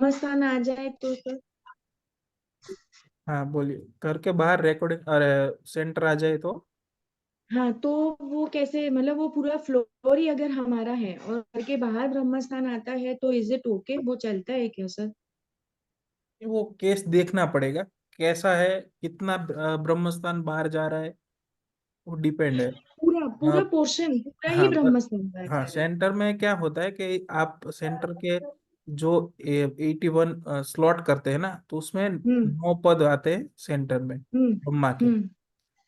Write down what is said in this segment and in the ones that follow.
ब्रह्मस्थान आ जाए तो सर। हाँ बोलिए, घर के बाहर रिकॉर्डिंग अरे सेंटर आ जाए तो। हाँ तो वो कैसे, मतलब वो पूरा फ्लोर ही अगर हमारा है और घर के बाहर ब्रह्मस्थान आता है तो इज इट ओके, वो चलता है क्या सर? वो केस देखना पड़ेगा कैसा है, कितना ब्रह्मस्थान बाहर जा रहा है, वो डिपेंड है। पूरा पूरा पोर्शन पूरा ही हाँ ब्रह्मस्थान का हाँ, है। सेंटर में क्या होता है कि आप सेंटर के जो 81 स्लॉट करते हैं ना, तो उसमें हम्म 9 पद आते हैं सेंटर में हम्म ब्रह्मा के। हम्म।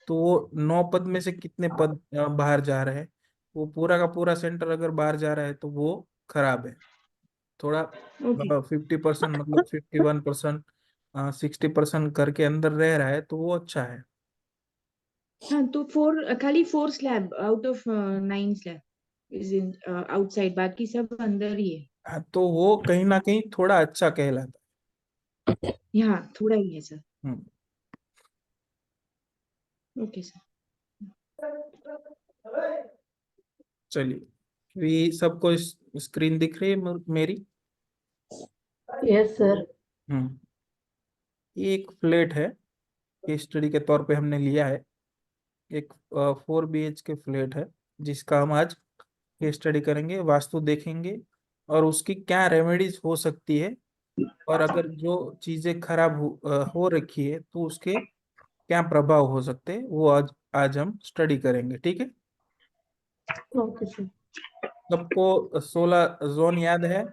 तो वो 9 पद में से कितने पद बाहर जा रहे हैं, वो पूरा का पूरा सेंटर अगर बाहर जा रहा है तो वो खराब है। थोड़ा ओके। 50% मतलब 51%, 60% करके अंदर रह रहा है तो वो अच्छा है। हाँ तो खाली 4 slab out of 9 slab is in outside, बाकी सब अंदर ही है। हाँ, तो वो कहीं ना कहीं थोड़ा अच्छा कहलाता यहाँ थोड़ा ही है सर। है। Okay sir. चलिए, अभी सबको स्क्रीन दिख रही है मेरी। Yes sir. हम्म ये एक फ्लैट है, केस स्टडी के तौर पे हमने लिया है। एक 4 BHK फ्लैट है, जिसका हम आज केस स्टडी करेंगे, वास्तु देखेंगे और उसकी क्या रेमेडीज हो सकती है। और अगर जो चीजें खराब हो रखी है तो उसके क्या प्रभाव हो सकते हैं, वो आज आज हम स्टडी करेंगे, ठीक है। Okay sir. सबको 16 जोन याद है?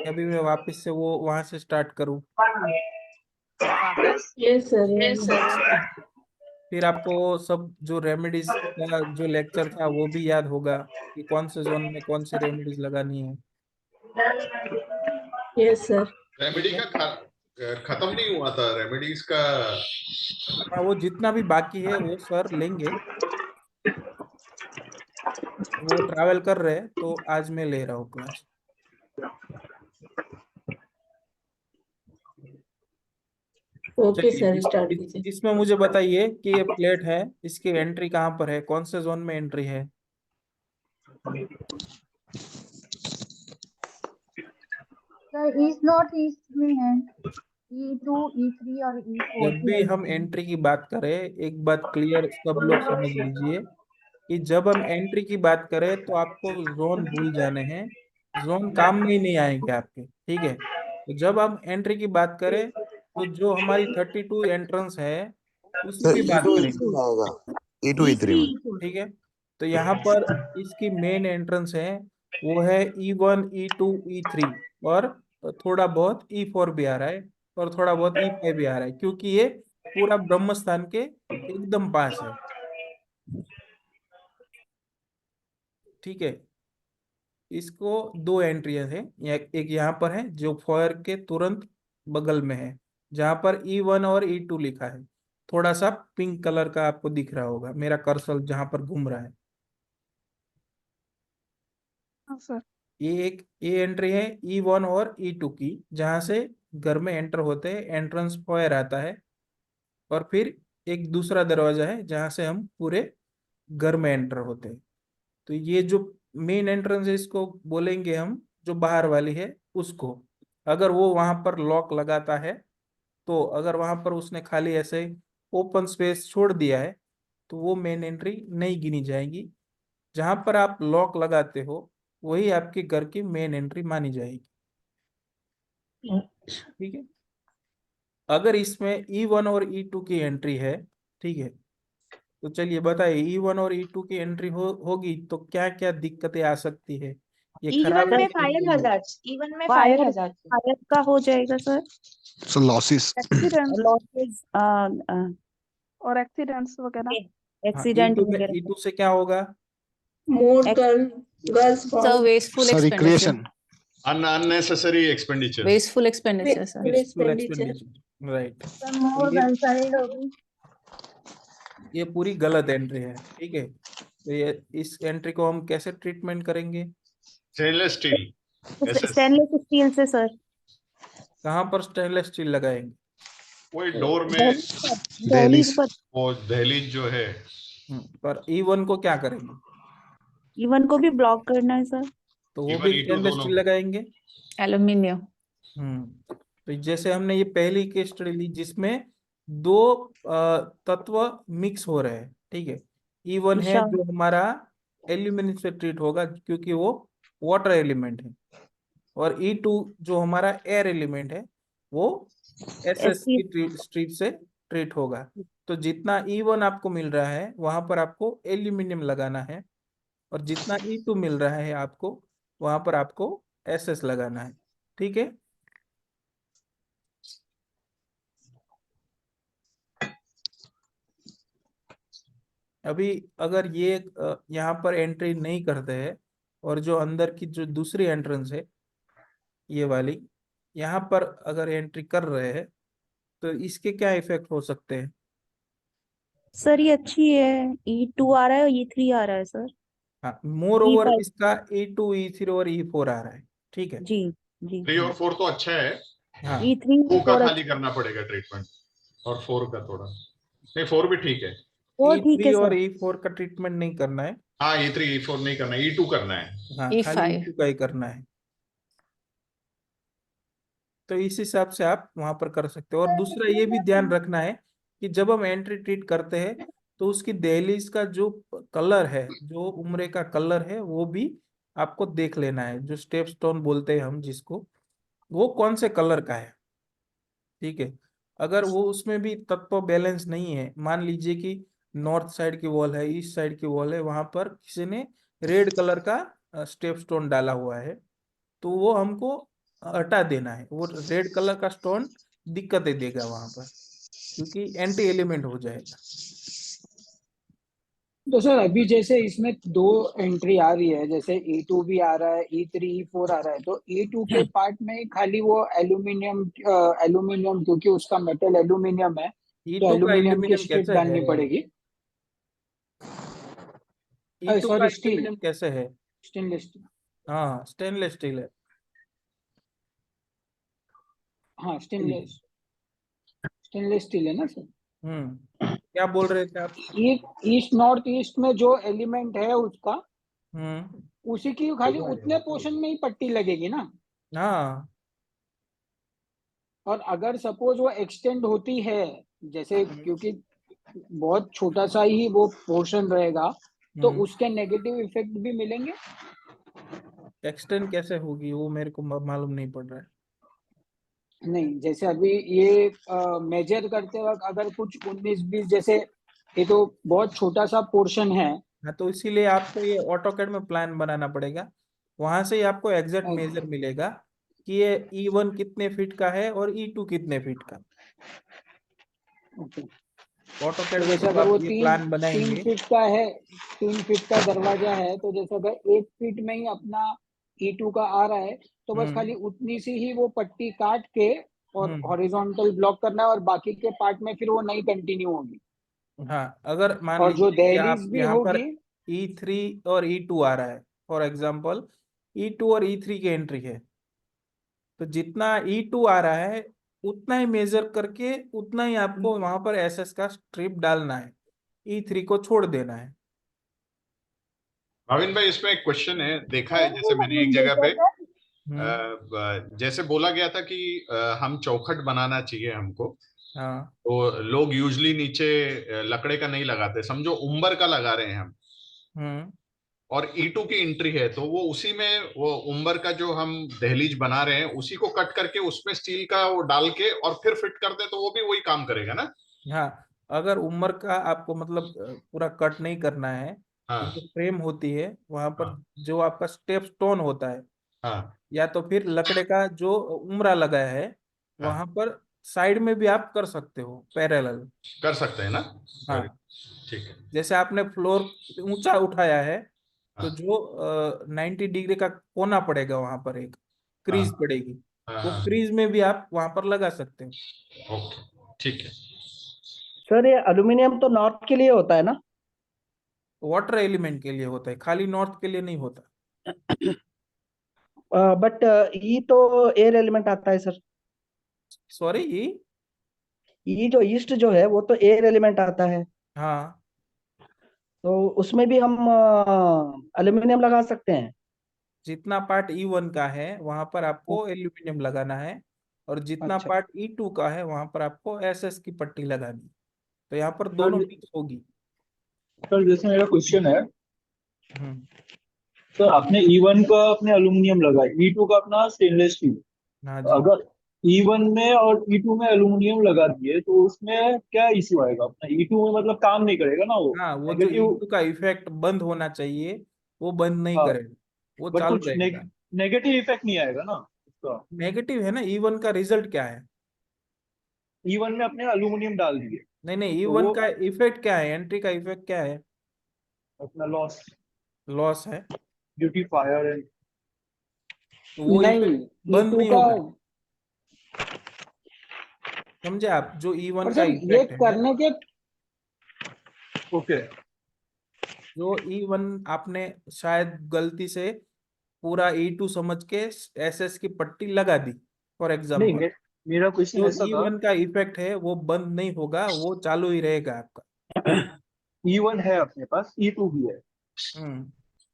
अभी मैं वापस से वो वहां से स्टार्ट करूँ? Yes sir. फिर आपको सब जो रेमेडीज का जो लेक्चर था वो भी याद होगा कि कौन से जोन में कौन सी रेमेडीज लगानी है। Yes sir. रेमेडी ठीक है। का खत्म नहीं हुआ था रेमेडीज का। हाँ, वो जितना भी बाकी है वो सर लेंगे, वो ट्रैवल कर रहे हैं तो आज मैं ले रहा हूँ क्लास। ओके चलिए, सर, स्टार्ट कीजिए। इसमें मुझे बताइए कि ये प्लेट है, इसकी एंट्री कहाँ पर है, कौन से जोन में एंट्री है? सर ईस्ट नॉर्थ ईस्ट में है। E2 E3 और E4 जब की भी राइट हम में। एंट्री की बात करें, एक बात क्लियर सब लोग समझ लीजिए कि जब हम एंट्री की बात करें तो आपको जोन भूल जाने हैं। जोन काम में ही नहीं आएंगे आपके, ठीक है। तो जब हम एंट्री की बात करें तो जो हमारी 32 एंट्रेंस है उसकी सर भी ई बात टू ई करेंगे, थ्री में आएगा, E2 E3 E3 में। E4। ठीक है। तो यहाँ पर इसकी मेन एंट्रेंस है, वो है E1 E2 E3, और थोड़ा बहुत E4 भी आ रहा है और थोड़ा बहुत E5 भी आ रहा है, क्योंकि ये पूरा ब्रह्म स्थान के एकदम पास है, ठीक है। इसको दो एंट्रियां हैं, एक यहाँ पर है जो फॉयर के तुरंत बगल में है, जहाँ पर E1 और E2 लिखा है। थोड़ा सा पिंक कलर का आपको दिख रहा होगा, मेरा कर्सर जहाँ पर घूम रहा है। हाँ सर। ये एंट्री है E1 और E2 की, जहाँ से घर में एंटर होते हैं, एंट्रेंस फॉयर आता है। और फिर एक दूसरा दरवाजा है जहाँ से हम पूरे घर में एंटर होते हैं। तो ये जो मेन एंट्रेंस है इसको बोलेंगे हम, जो बाहर वाली है उसको। अगर वो वहां पर लॉक लगाता है, तो अगर वहां पर उसने खाली ऐसे ओपन स्पेस छोड़ दिया है तो वो मेन एंट्री नहीं गिनी जाएगी। जहां पर आप लॉक लगाते हो वही आपके घर की मेन एंट्री मानी जाएगी, ठीक है। अगर इसमें E1 और E2 की एंट्री है, ठीक है, तो चलिए बताइए E1 और E2 की एंट्री होगी तो क्या क्या दिक्कतें आ सकती है, ये इवन खराब में रहेगी फायर नहीं? हजार्ड, इवन में फायर फायर हजार्ड। फायर का हो जाएगा sir. Sir losses. Accident losses और एक्सीडेंट्स वगैरह। हाँ, एक्सीडेंट E2 में, वगैरह। E2 से क्या होगा? More girls sir wasteful sir expenditure. Recreation. Unnecessary expenditure. Wasteful expenditure sir. Wasteful expenditure. Expenditure, right. Sir तो मोर गन साइड होगी। ये पूरी गलत एंट्री है, ठीक है। तो ये इस एंट्री को हम कैसे ट्रीटमेंट करेंगे? Stainless steel SS। Stainless steel से सर। कहाँ पर स्टेनलेस स्टील लगाएंगे? वही डोर में, दहलीज पर। दहलीज दहलीज। पर। वो दहलीज जो है। पर E1 को क्या करेंगे? इवन को भी ब्लॉक करना है सर। तो वो भी E1 E2 स्टेनलेस दोनों स्टील लगाएंगे। एल्यूमिनियम। तो जैसे हमने ये पहली केस स्टडी ली जिसमें दो तत्व मिक्स हो रहे हैं, ठीक है। E1 है ईशा जो हमारा एल्यूमिनियम से ट्रीट होगा क्योंकि वो वाटर एलिमेंट है, और E2 जो हमारा एयर एलिमेंट है वो SS एसपी की स्ट्रीप से ट्रीट होगा। तो जितना E1 आपको मिल रहा है वहां पर आपको एल्यूमिनियम लगाना है, और जितना E2 मिल रहा है आपको वहां पर आपको SS लगाना है, ठीक है। अभी अगर ये यहाँ पर एंट्री नहीं करते हैं, और जो अंदर की जो दूसरी एंट्रेंस है ये वाली, यहाँ पर अगर एंट्री कर रहे हैं तो इसके क्या इफेक्ट हो सकते हैं? सर ये अच्छी है। E2 आ रहा है और E3 आ रहा है सर। हाँ, मोर ओवर E5 इसका E2 E3 और E4 आ रहा है, ठीक है। जी जी। 3 और 4 तो अच्छा है, हाँ, 2 का 3 4 खाली करना पड़ेगा ट्रीटमेंट, और 4 का थोड़ा नहीं, 4 भी ठीक है। वो ठीक E3 है और सर। E4 का ट्रीटमेंट नहीं करना है। हाँ, E3 E4 नहीं करना, E2 करना है। हाँ, खाली E5. E2 का ही करना है। तो इस हिसाब से आप वहां पर कर सकते हो। और दूसरा ये भी ध्यान रखना है कि जब हम एंट्री ट्रीट करते हैं तो उसकी दहलीज का जो कलर है, जो उम्रे का कलर है, वो भी आपको देख लेना है। जो स्टेप स्टोन बोलते हैं हम जिसको, वो कौन से कलर का है, ठीक है। अगर वो उसमें भी तत्व बैलेंस नहीं है, मान लीजिए कि नॉर्थ साइड की वॉल है, ईस्ट साइड की वॉल है, वहां पर किसी ने रेड कलर का स्टेप स्टोन डाला हुआ है, तो वो हमको हटा देना है। वो रेड कलर का स्टोन दिक्कतें देगा वहां पर, क्योंकि एंटी एलिमेंट हो जाएगा। तो सर अभी जैसे इसमें दो एंट्री आ रही है, जैसे E2 भी आ रहा है, E3 E4 आ रहा है, तो E2 के पार्ट में खाली वो एल्यूमिनियम एल्यूमिनियम क्योंकि उसका मेटल एल्यूमिनियम है, तो E2 का एल्यूमिनियम की एल्यूमिनियम स्ट्रिप कैसे है? डालनी पड़ेगी। E2 का सॉरी, स्टील, एल्यूमिनियम कैसे है? स्टेनलेस। हाँ, स्टेनलेस स्टील है। हाँ, स्टेनलेस स्टेनलेस स्टील है ना सर। क्या बोल रहे थे आप? ईस्ट नॉर्थ ईस्ट में जो एलिमेंट है उसका, हम्म। उसी की खाली उतने पोर्शन में ही पट्टी लगेगी ना। हाँ। और अगर सपोज वो एक्सटेंड होती है, जैसे हम्म। क्योंकि बहुत छोटा सा ही वो पोर्शन रहेगा, तो हम्म। उसके नेगेटिव इफेक्ट भी मिलेंगे। एक्सटेंड कैसे होगी वो मेरे को मालूम नहीं पड़ रहा है। नहीं, जैसे अभी ये मेजर करते वक्त अगर कुछ 19-20 जैसे, ये तो बहुत छोटा सा पोर्शन है। हाँ, तो इसीलिए आपको ये ऑटोकैड में प्लान बनाना पड़ेगा। वहां से ही आपको एग्जैक्ट मेजर मिलेगा कि ये E1 कितने फीट का है और E2 कितने फीट का। ओके। ऑटोकैड तो में जैसे जब अगर आप वो ये तीन प्लान तीन बनाएंगे। फीट का है, 3 फीट का दरवाजा है, तो जैसे अगर 1 फीट में ही अपना E2 का आ रहा है, तो बस हम्म। खाली उतनी सी ही वो पट्टी काट के और हम्म। हॉरिजॉन्टल ब्लॉक करना है, और बाकी के पार्ट में फिर वो नहीं कंटिन्यू होगी। हाँ, अगर मान और जो लीजिए कि आप दहलीज भी यहाँ पर होगी। E3 और E2 आ रहा है, फॉर एग्जाम्पल E2 और E3 की एंट्री है, तो जितना E2 आ रहा है उतना ही मेजर करके उतना ही आपको वहां पर SS का स्ट्रिप डालना है, E3 को छोड़ देना है। भाविन भाई, इसमें एक क्वेश्चन है, देखा है जैसे मैंने एक जगह पे हम्म। जैसे बोला गया था कि हम चौखट बनाना चाहिए हमको, हाँ। तो लोग यूजली नीचे लकड़े का नहीं लगाते, समझो उम्बर का लगा रहे हैं हम, हम्म। और E2 की एंट्री है, तो वो उसी में वो उम्बर का जो हम दहलीज बना रहे हैं उसी को कट करके उसमें स्टील का वो डाल के और फिर फिट कर दे, तो वो भी वही काम करेगा ना? हाँ, अगर उम्र का आपको मतलब पूरा कट नहीं करना है, तो जो हाँ, फ्रेम होती है वहां पर हाँ, जो आपका स्टेप स्टोन होता है, हाँ, या तो फिर लकड़े का जो उम्रा लगाया है हाँ, वहां पर साइड में भी आप कर सकते हो पैरेलल। कर सकते हैं ना? वेरी, हाँ, ठीक है। जैसे आपने फ्लोर ऊंचा उठाया है, तो हाँ, जो 90 डिग्री का कोना पड़ेगा वहां पर एक हाँ, क्रीज पड़ेगी, हाँ, वो हाँ, क्रीज में भी आप वहां पर लगा सकते हो। ओके, ठीक है। सर ये एल्यूमिनियम तो नॉर्थ के लिए होता है ना? वाटर एलिमेंट के लिए होता है, खाली नॉर्थ के लिए नहीं होता। बट ई तो एयर एलिमेंट आता है सर। सॉरी, ये। ई जो ईस्ट जो है वो तो एयर एलिमेंट आता है, हाँ, तो उसमें भी हम एल्यूमिनियम लगा सकते हैं। जितना पार्ट E1 का है वहां पर आपको एल्यूमिनियम लगाना है, और जितना अच्छा पार्ट E2 का है वहां पर आपको SS की पट्टी लगानी है। तो यहाँ पर सर दोनों मिक्स होगी। सर जैसे मेरा क्वेश्चन है, हम्म। सर आपने E1 का अपने एल्यूमिनियम लगाया, E2 का अपना स्टेनलेस स्टील। हाँ जी। अगर E1 में और E2 में एल्यूमिनियम लगा दिए तो उसमें क्या इश्यू आएगा? अपना E2 में मतलब काम नहीं करेगा ना वो, हाँ, वो जो नेगेटिव। E2 का इफेक्ट बंद होना चाहिए वो बंद नहीं हाँ, करेगा, वो बट चालू कुछ रहेगा। नेगेटिव इफेक्ट नहीं आएगा ना उसका? नेगेटिव है ना, E1 का रिजल्ट क्या है? E1 में अपने एल्यूमिनियम डाल दिए नहीं नहीं, तो E1 वो का इफेक्ट क्या है, एंट्री का इफेक्ट क्या है? अपना लॉस लॉस है। Due to fire and. तो वो नहीं, इफेक्ट बंद E2 नहीं का। होगा, समझे आप? जो E1 और का सर ये इफेक्ट है, करने के ओके। जो E1 आपने शायद गलती से पूरा E2 समझ के SS की पट्टी लगा दी फॉर नहीं, एग्जाम्पल, मेरा क्वेश्चन जो ऐसा था, E1 का इफेक्ट है वो बंद नहीं होगा, वो चालू ही रहेगा आपका। E1 है अपने पास, E2 भी है, हम्म।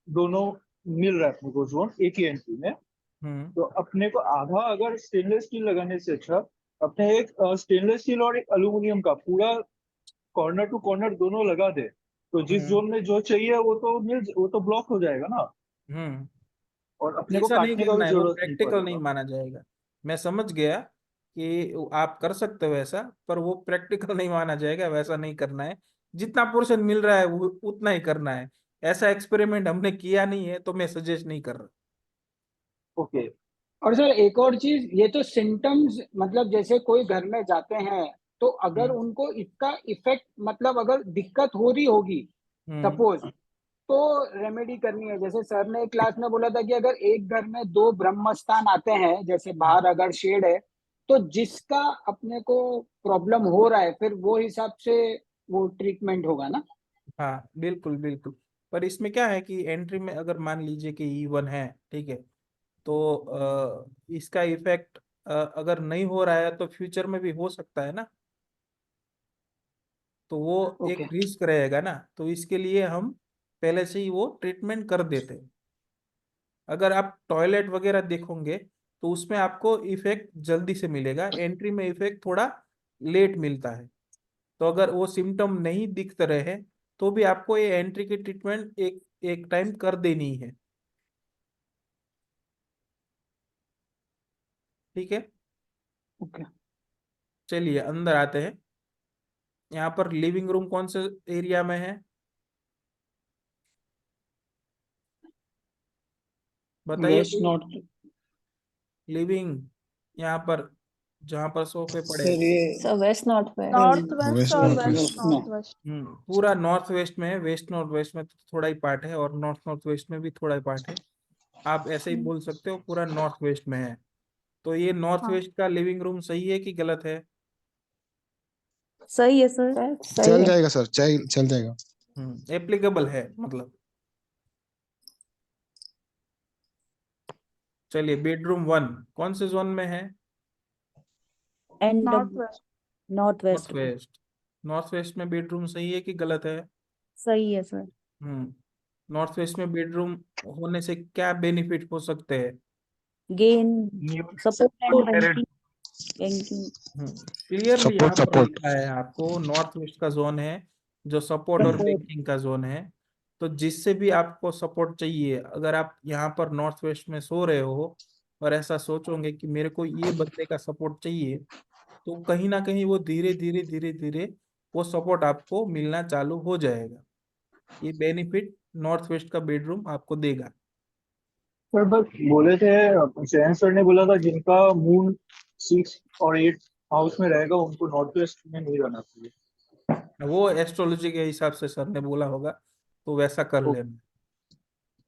दोनों मिल रहा है अपने को जोन एक ही एंट्री में। हम्म। तो अपने को आधा अगर स्टेनलेस स्टील लगाने से अच्छा अपने एक स्टेनलेस स्टील और एक अल्यूमिनियम का पूरा कॉर्नर टू कॉर्नर दोनों लगा दे, तो जिस हम्म। जोन में जो चाहिए वो तो ब्लॉक हो जाएगा ना, हम्म। और अपने को ऐसा नहीं काटने का करना भी है, वो जरूरत नहीं प्रैक्टिकल नहीं पड़ेगा। माना जाएगा। मैं समझ गया कि आप कर सकते हो ऐसा, पर वो प्रैक्टिकल नहीं माना जाएगा, वैसा नहीं करना है। जितना पोर्शन मिल रहा है वो उतना ही करना है। ऐसा एक्सपेरिमेंट हमने किया नहीं है, तो मैं सजेस्ट नहीं कर रहा। ओके। और सर एक और चीज, ये तो सिम्टम्स मतलब जैसे कोई घर में जाते हैं तो अगर हम्म। उनको इसका इफेक्ट मतलब अगर दिक्कत हो रही होगी हम्म। सपोज, तो रेमेडी करनी है। जैसे सर ने क्लास में बोला था कि अगर एक घर में दो ब्रह्मस्थान आते हैं, जैसे बाहर अगर शेड है, तो जिसका अपने को प्रॉब्लम हो रहा है फिर वो हिसाब से वो ट्रीटमेंट होगा ना। हाँ बिल्कुल बिल्कुल। पर इसमें क्या है कि एंट्री में अगर मान लीजिए कि E1 है, ठीक है, तो इसका इफेक्ट अगर नहीं हो रहा है तो फ्यूचर में भी हो सकता है ना, तो वो एक ओके। रिस्क रहेगा ना। तो इसके लिए हम पहले से ही वो ट्रीटमेंट कर देते हैं। अगर आप टॉयलेट वगैरह देखोगे तो उसमें आपको इफेक्ट जल्दी से मिलेगा, एंट्री में इफेक्ट थोड़ा लेट मिलता है। तो अगर वो सिम्टम नहीं दिख रहे तो भी आपको ये एंट्री की ट्रीटमेंट एक एक टाइम कर देनी है, ठीक है। ओके। चलिए अंदर आते हैं। यहाँ पर लिविंग रूम कौन से एरिया में है, बताइए वेस्ट कोई। नॉट। लिविंग, यहाँ पर जहाँ पर सोफे पड़े हैं। सर ये sir west not west. North west west और north west west. North west. पूरा नॉर्थ वेस्ट में है, वेस्ट नॉर्थ वेस्ट में तो थोड़ा ही पार्ट है, और नॉर्थ नॉर्थ वेस्ट में भी थोड़ा ही पार्ट है। आप ऐसे ही बोल सकते हो पूरा नॉर्थ वेस्ट में है। तो ये नॉर्थ हाँ, वेस्ट का लिविंग रूम सही है कि गलत है? सही है सर। सर सही चल है। जाएगा सर, चल जाएगा। एप्लीकेबल है मतलब। चलिए बेडरूम 1 कौन से जोन में है? And north west. North north west में। वेस्ट। नॉर्थ वेस्ट में बेडरूम सही है कि गलत है? सही है सर। हम्म। नॉर्थ वेस्ट में बेडरूम होने से क्या बेनिफिट हो सकते हैं? Gain, support and टेरेट। Banking. Clearly यहाँ सपोर्ट पर सपोर्ट। लिखा है आपको, नॉर्थ वेस्ट का जोन है जो सपोर्ट और सपोर्ट। बैंकिंग का जोन है। तो जिससे भी आपको सपोर्ट चाहिए, अगर आप यहाँ पर नॉर्थ वेस्ट में सो रहे हो और ऐसा सोचोगे कि मेरे को ये बंदे का सपोर्ट चाहिए, तो कहीं ना कहीं वो धीरे धीरे धीरे धीरे वो सपोर्ट आपको मिलना चालू हो जाएगा। ये बेनिफिट नॉर्थ वेस्ट का बेडरूम आपको देगा। सर बस बोले थे, जैन सर ने बोला था जिनका मून 6 और 8 हाउस में रहेगा उनको नॉर्थ वेस्ट में नहीं रहना चाहिए। वो एस्ट्रोलॉजी के हिसाब से सर ने बोला होगा, तो वैसा कर लेना।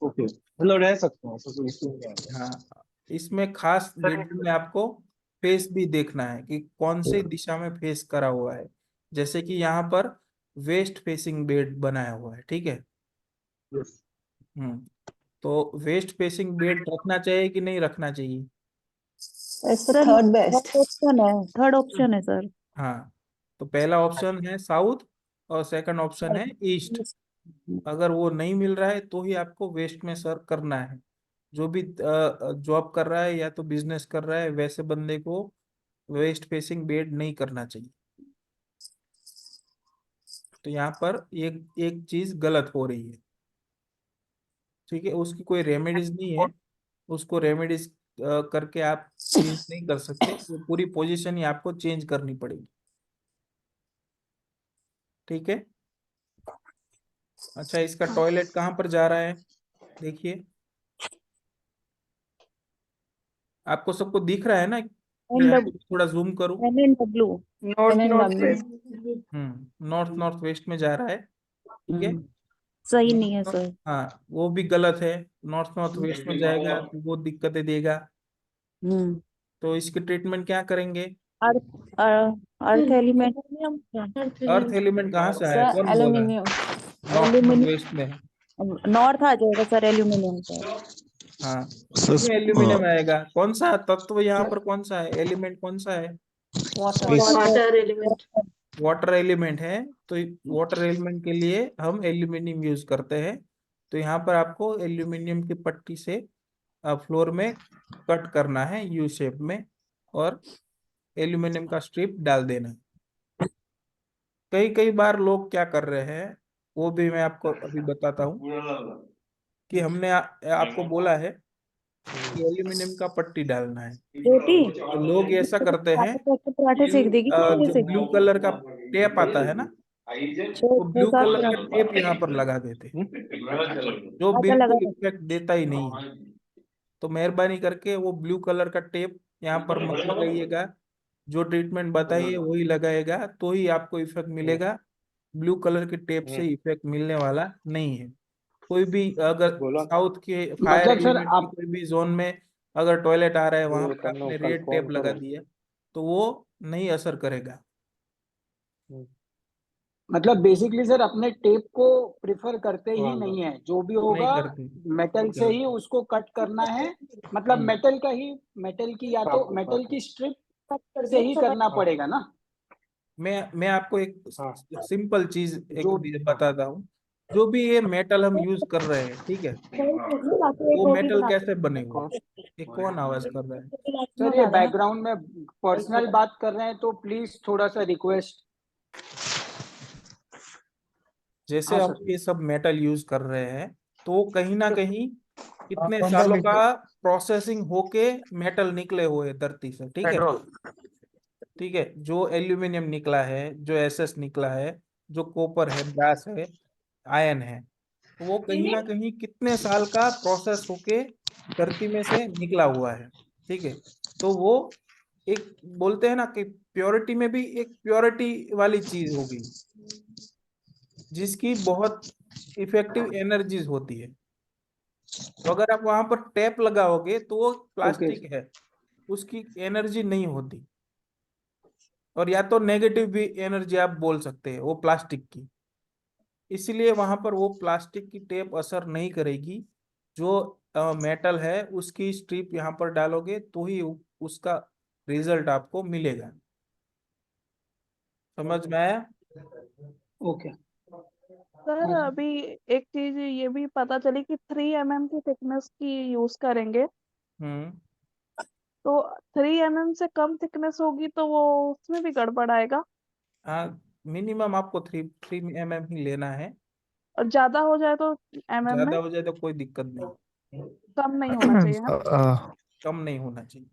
ओके, मतलब रह सकते हैं, ऐसा कोई इशू नहीं आएगा। हाँ, इसमें खास बेडरूम में आपको फेस भी देखना है कि कौन सी दिशा में फेस करा हुआ है। जैसे कि यहाँ पर वेस्ट फेसिंग बेड बनाया हुआ है, ठीक है। Yes. हम्म। तो वेस्ट फेसिंग बेड रखना चाहिए कि नहीं रखना चाहिए? It's sir third best. Third option है सर। हाँ, तो पहला ऑप्शन है साउथ और सेकंड ऑप्शन है ईस्ट। अगर वो नहीं मिल रहा है तो ही आपको वेस्ट में सर्व करना है। जो भी जॉब कर रहा है या तो बिजनेस कर रहा है, वैसे बंदे को वेस्ट फेसिंग बेड नहीं करना चाहिए। तो यहाँ पर एक एक चीज गलत हो रही है, ठीक है। उसकी कोई रेमेडीज नहीं है, उसको रेमेडीज करके आप चेंज नहीं कर सकते, वो पूरी पोजीशन ही आपको चेंज करनी पड़ेगी, ठीक है। अच्छा, इसका टॉयलेट कहाँ पर जा रहा है, देखिए आपको सबको दिख रहा है ना, मैं आपको थोड़ा जूम करूँ। NNW। North north NNW। West. North north west में जा रहा है, ठीक है। सही नहीं है सर। हाँ, वो भी गलत है। नॉर्थ नॉर्थ वेस्ट में जाएगा तो वो दिक्कतें देगा। हम्म। तो इसकी ट्रीटमेंट क्या करेंगे? अर्थ अर्थ एलिमेंट। अर्थ एलिमेंट कहाँ से आया, सर कौन बोला? एल्यूमिनियम। नॉर्थ नॉर्थ वेस्ट में है। नॉर्थ आ जाएगा सर एल्यूमिनियम का। हाँ, सर इसमें एल्यूमिनियम आएगा। कौन सा तत्व यहाँ पर, कौन सा है एलिमेंट, कौन सा है? Water. Please water element. Water element है। तो वाटर एलिमेंट के लिए हम एल्यूमिनियम यूज करते हैं। तो यहाँ पर आपको एल्यूमिनियम की पट्टी से फ्लोर में कट करना है यू शेप में, और एल्यूमिनियम का स्ट्रिप डाल देना है। कई कई बार लोग क्या कर रहे हैं, वो भी मैं आपको अभी बताता हूँ। कि हमने आपको बोला है कि एल्यूमिनियम का पट्टी डालना है, रोटी तो लोग ऐसा करते हैं पराठे सेक देगी कि तो जो सेक ब्लू कलर का टेप आता है ना, छह वो छह ब्लू सात कलर का पराठे टेप यहाँ पर लगा देते हैं, जो आधा लगा बिल्कुल दो। इफेक्ट देता ही नहीं है। तो मेहरबानी करके वो ब्लू कलर का टेप यहाँ पर मत लगाइएगा। जो ट्रीटमेंट बताइए वही लगाएगा तो ही आपको इफेक्ट मिलेगा। ब्लू कलर के टेप से इफेक्ट मिलने वाला नहीं है। कोई भी अगर साउथ के फायर मतलब सर एलिमेंट की आप कोई भी जोन में अगर टॉयलेट आ रहा है, वहां पर आपने रेड टेप लगा दिया तो वो नहीं असर करेगा। मतलब बेसिकली सर अपने टेप को प्रिफर करते ही नहीं है, जो भी नहीं होगा करते। मेटल से ही उसको कट करना है। मतलब हम्म। मेटल का ही, मेटल की या तो मेटल की स्ट्रिप से ही करना पड़ेगा ना। मैं आपको एक सिंपल चीज एक जो बताता हूँ। जो भी ये मेटल हम यूज कर रहे हैं, ठीक है, बाकी एक वो रोटी मेटल बना कैसे बने हुए? ये कौन आवाज कर रहा है? सर ये बैकग्राउंड में पर्सनल बात कर रहे हैं तो प्लीज थोड़ा सा रिक्वेस्ट। जैसे हाँ हम सर। ये सब मेटल यूज कर रहे हैं, तो वो कहीं ना कहीं कितने सालों का प्रोसेसिंग होके मेटल निकले हुए हैं धरती से, ठीक है। ठीक है, जो एल्यूमिनियम निकला है, जो एसएस निकला है, जो कॉपर है, ब्रास है, आयन है, तो वो कहीं ना कहीं कितने साल का प्रोसेस होके धरती में से निकला हुआ है, ठीक है। तो वो एक बोलते हैं ना कि प्योरिटी में भी एक प्योरिटी वाली चीज होगी, जिसकी बहुत इफेक्टिव एनर्जीज होती है। तो अगर आप वहां पर टैप लगाओगे तो वो ओके। प्लास्टिक है, उसकी एनर्जी नहीं होती। और या तो नेगेटिव भी एनर्जी आप बोल सकते हैं वो प्लास्टिक की। इसलिए वहां पर वो प्लास्टिक की टेप असर नहीं करेगी। जो मेटल है उसकी स्ट्रिप यहाँ पर डालोगे तो ही उसका रिजल्ट आपको मिलेगा। समझ में आया? ओके। सर अभी एक चीज ये भी पता चली कि 3 mm की थिकनेस की यूज करेंगे, हम्म। तो 3 mm से कम थिकनेस होगी तो वो उसमें भी गड़बड़ आएगा। हाँ, मिनिमम आपको 3 mm ही लेना है। और ज्यादा हो जाए तो mm ज्यादा में हो जाए तो कोई दिक्कत नहीं, कम नहीं होना चाहिए है। कम नहीं होना चाहिए।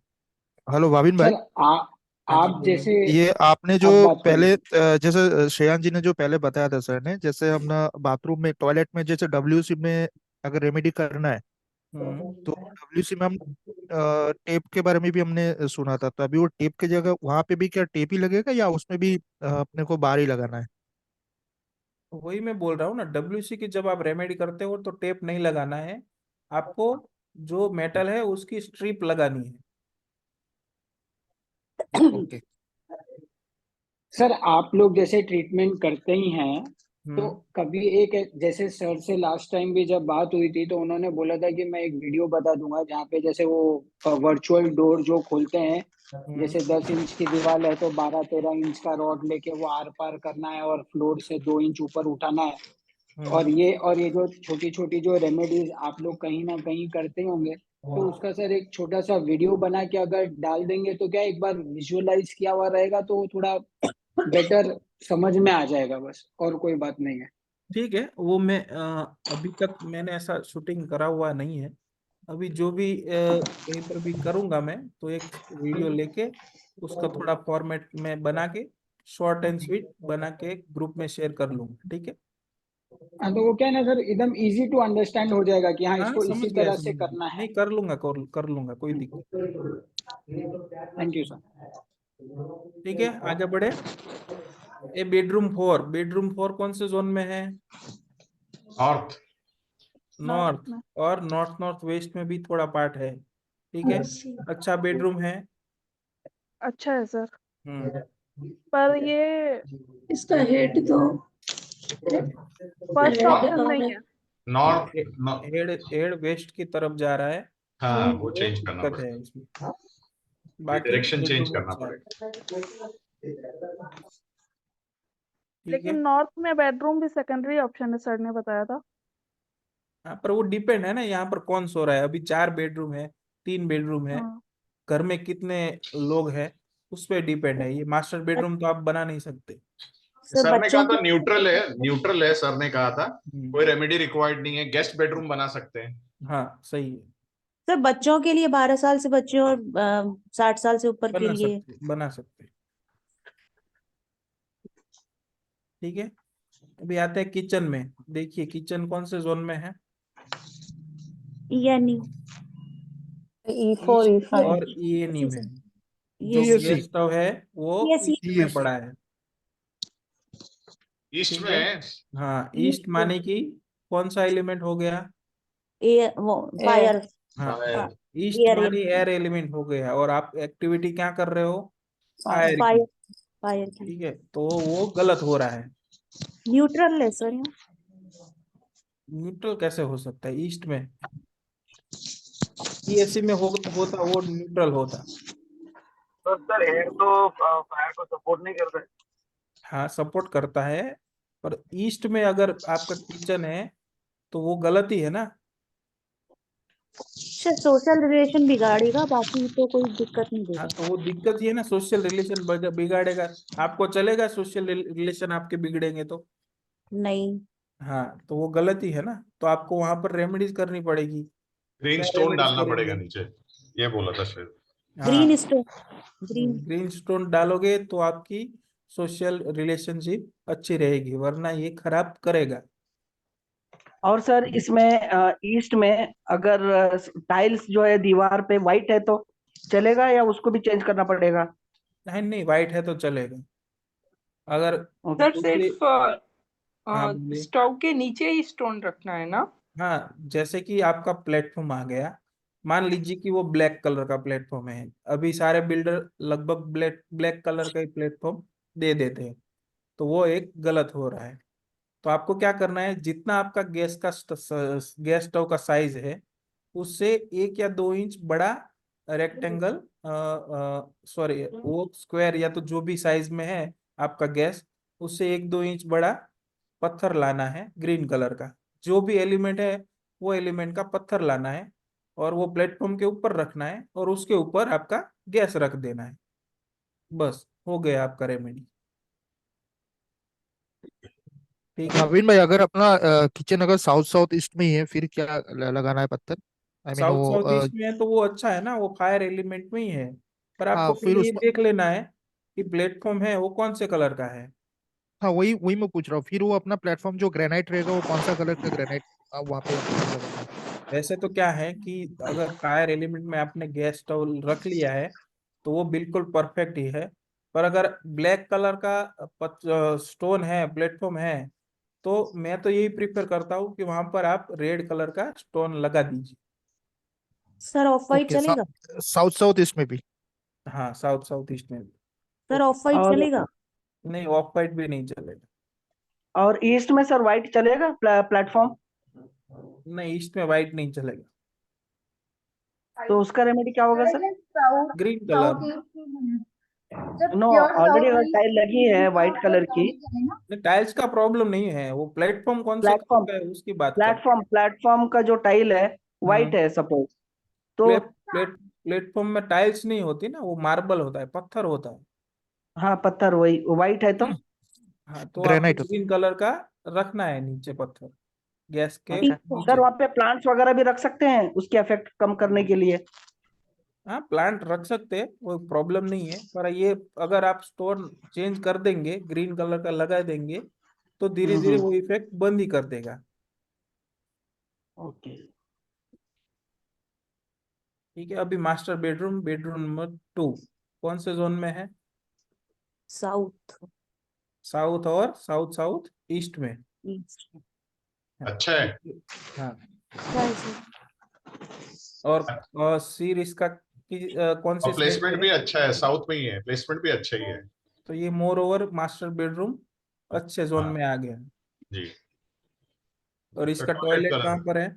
हेलो भाविन भाई। सर हाँ जी, आप बोलिए। जैसे ये आपने जो आप बात करिए। पहले जैसे श्रेयांश जी ने जो पहले बताया था सर ने, जैसे हम ना बाथरूम में टॉयलेट में जैसे डब्ल्यूसी में अगर रेमेडी करना है हम्म। तो डब्ल्यूसी में हम टेप के बारे में भी हमने सुना था। तो अभी वो टेप की जगह वहां पे भी क्या टेप ही लगेगा या उसमें भी अपने को बार ही लगाना है? तो वही मैं बोल रहा हूँ ना, डब्ल्यूसी की जब आप रेमेडी करते हो तो टेप नहीं लगाना है आपको। जो मेटल है उसकी स्ट्रिप लगानी है। ओके। सर आप लोग जैसे ट्रीटमेंट करते ही हैं, तो हम्म। कभी एक जैसे सर से लास्ट टाइम भी जब बात हुई थी तो उन्होंने बोला था कि मैं एक वीडियो बता दूंगा जहाँ पे जैसे वो वर्चुअल डोर जो खोलते हैं, हम्म। जैसे 10 इंच की दीवार है तो 12-13 इंच का रॉड लेके वो आर पार करना है और फ्लोर से 2 इंच ऊपर उठाना है। और ये जो छोटी छोटी जो रेमेडीज आप लोग कहीं ना कहीं करते होंगे, तो उसका सर एक छोटा सा वीडियो बना के अगर डाल देंगे तो क्या एक बार विजुअलाइज किया हुआ रहेगा तो वो थोड़ा बेटर समझ में आ जाएगा, बस और कोई बात नहीं है। ठीक है, वो मैं अभी तक मैंने ऐसा शूटिंग करा हुआ नहीं है। अभी जो भी कहीं पर भी करूंगा मैं, तो एक वीडियो लेके उसका थोड़ा फॉर्मेट में बना के शॉर्ट एंड स्वीट बना के ग्रुप में शेयर कर लूंगा, ठीक है। हाँ, तो वो क्या है ना सर, एकदम इजी टू अंडरस्टैंड हो जाएगा कि हाँ हाँ इसको समझ इसी गया, तरह समझ से गया, करना है। नहीं कर लूंगा, कर लूंगा, कोई दिक्कत। Thank you sir. ठीक है, आगे बढ़े। ये बेडरूम 4 कौन से जोन में है? नॉर्थ। नॉर्थ। नॉर्थ में। और नॉर्थ नॉर्थ वेस्ट में भी थोड़ा पार्ट है, ठीक है। अच्छा बेडरूम है। अच्छा है सर, हम्म। पर ये इसका हेड तो फर्स्ट हेड ऑप्शन नहीं है। नॉर्थ। हेड हेड वेस्ट की तरफ जा रहा है, हाँ, वो वो चेंज करना दिक्कत है पड़ेगा, इसमें। ये बाकी डायरेक्शन चेंज बेडरूम करना अच्छा है, पड़ेगा। ठीक लेकिन है। नॉर्थ में बेडरूम भी सेकेंडरी ऑप्शन है, सर ने बताया था। हाँ पर वो डिपेंड है ना, यहाँ पर कौन सो रहा है। अभी 4 बेडरूम है, 3 बेडरूम है, हाँ घर में कितने लोग हैं उस पर डिपेंड है। ये मास्टर बेडरूम तो आप बना नहीं सकते। सर सर ने कहा बच्चों था के न्यूट्रल है, न्यूट्रल है, सर ने कहा था हम्म, कोई रेमेडी रिक्वायर्ड नहीं है, गेस्ट बेडरूम बना सकते हैं। हाँ सही है, सर बच्चों के लिए 12 साल से बच्चे और 60 साल से ऊपर के लिए। बना सकते। ठीक है, अभी आते हैं किचन में। देखिए किचन कौन से जोन में है? यानी E4 ईस्ट E5 और ईएनई में। ये जो ESC गैस स्टव है वो यस ईस्ट में ESC पड़ा है, ईस्ट ठीक है। में। हाँ, ईस्ट माने कि कौन सा एलिमेंट हो गया? वो एयर फायर। हाँ, फायर। ईस्ट एयर माने एयर एलिमेंट हो गया, और आप एक्टिविटी क्या कर रहे हो? फायर फायर की। फायर फायर की ठीक है, तो वो गलत हो रहा है। न्यूट्रल है सर यहाँ। न्यूट्रल कैसे हो सकता है ईस्ट में? ईएससी में होता वो न्यूट्रल होता। तो सर हेड तो फायर को सपोर्ट नहीं करता है। हाँ सपोर्ट करता है, पर ईस्ट में अगर आपका किचन है तो वो गलत ही है ना। सर सोशल रिलेशन बिगाड़ेगा, बाकी तो कोई दिक्कत नहीं हाँ देगा। तो वो दिक्कत ही है ना, सोशल रिलेशन बिगाड़ेगा। आपको चलेगा सोशल रिलेशन आपके बिगड़ेंगे तो? नहीं। हाँ तो वो गलत ही है ना, तो आपको वहां पर रेमेडीज करनी पड़ेगी। ग्रीन क्या स्टोन रेमेडीज डालना पड़ेगा करेंगे? नीचे, ये बोला था शायद। ग्रीन हाँ, स्टोन। ग्रीन। ग्रीन स्टोन डालोगे तो आपकी सोशल रिलेशनशिप अच्छी रहेगी, वरना ये खराब करेगा। और सर इसमें ईस्ट में अगर टाइल्स जो है दीवार पे वाइट है तो चलेगा या उसको भी चेंज करना पड़ेगा? नहीं नहीं, वाइट है तो चलेगा। अगर ओके। सर दूसरे, सिर्फ हाँ बोलिए। स्टोव के नीचे ही स्टोन रखना है ना? हाँ जैसे कि आपका प्लेटफॉर्म आ गया, मान लीजिए कि वो ब्लैक कलर का प्लेटफॉर्म है। अभी सारे बिल्डर लगभग ब्लैक ब्लैक कलर का ही प्लेटफॉर्म दे देते हैं, तो वो एक गलत हो रहा है। तो आपको क्या करना है, जितना आपका गैस स्टोव का साइज है उससे 1 या 2 इंच बड़ा रेक्टेंगल, सॉरी वो स्क्वायर या तो जो भी साइज में है आपका गैस, उससे 1-2 इंच बड़ा पत्थर लाना है ग्रीन कलर का। जो भी एलिमेंट है वो एलिमेंट का पत्थर लाना है, और वो प्लेटफॉर्म के ऊपर रखना है, और उसके ऊपर आपका गैस रख देना है। बस हो गया आपका रेमेडी, ठीक है। नवीन भाई, अगर अपना किचन अगर साउथ साउथ ईस्ट में ही है फिर क्या लगाना है पत्थर? आई मीन साउथ वो साउथ ईस्ट में है तो वो अच्छा है ना, वो फायर एलिमेंट में ही है। पर हाँ आपको फिर पहले ये उसमें, देख लेना है कि प्लेटफॉर्म है वो कौन से कलर का है। हाँ वही वही मैं पूछ रहा हूँ, फिर वो अपना प्लेटफॉर्म जो ग्रेनाइट रहेगा वो कौन सा कलर का ग्रेनाइट वहाँ पे हमको लगाना है? वैसे तो क्या है कि अगर फायर एलिमेंट में आपने गैस स्टोव रख लिया है तो वो बिल्कुल परफेक्ट ही है। पर अगर ब्लैक कलर का स्टोन है, प्लेटफॉर्म है, तो मैं तो यही प्रीफर करता हूँ कि वहां पर आप रेड कलर का स्टोन लगा दीजिए। सर ऑफ वाइट ओके, चलेगा? साउथ साउथ ईस्ट में भी। हाँ साउथ साउथ ईस्ट में भी। सर ऑफ वाइट और चलेगा? नहीं, ऑफ वाइट भी नहीं चलेगा। और ईस्ट में सर वाइट चलेगा प्लेटफॉर्म? नहीं, ईस्ट में वाइट नहीं चलेगा। तो उसका रेमेडी क्या होगा sir? South green colour. South east में है। जब नो, प्योर ऑलरेडी साउथ अगर ईस्ट टाइल लगी है व्हाइट कलर की, टाइल्स का प्रॉब्लम नहीं है, वो प्लेटफॉर्म कौन से कलर प्लेटफॉर्म का है उसकी बात कर। प्लेटफॉर्म का जो टाइल है व्हाइट है सपोज, तो प्लेटफॉर्म में टाइल्स नहीं होती ना, वो मार्बल होता है, पत्थर होता है। हाँ पत्थर वही व्हाइट है तो हाँ, तो आपको ग्रेनाइट होता ग्रीन कलर का रखना है नीचे पत्थर, गैस के अच्छा। नीचे। सर वहाँ पे प्लांट्स वगैरह भी रख सकते हैं उसके इफेक्ट कम करने के लिए। हाँ, प्लांट रख सकते हैं, वो प्रॉब्लम नहीं है, पर ये अगर आप स्टोन चेंज कर देंगे, ग्रीन कलर का लगा देंगे, तो धीरे धीरे वो इफेक्ट बंद ही कर देगा। ओके ठीक है, अभी मास्टर बेडरूम, बेडरूम नंबर 2 कौन से जोन में है? साउथ साउथ और साउथ साउथ ईस्ट में। ईस्ट। अच्छा है। हाँ, क्या है सर? और सीर इसका कौन से और साइड प्लेसमेंट पे भी है? अच्छा है, साउथ में ही है, प्लेसमेंट भी अच्छा ही है। तो ये मोर ओवर मास्टर बेडरूम अच्छे जोन हाँ में आ गया। जी। और इसका इसका टॉयलेट टॉयलेट कहाँ पर है?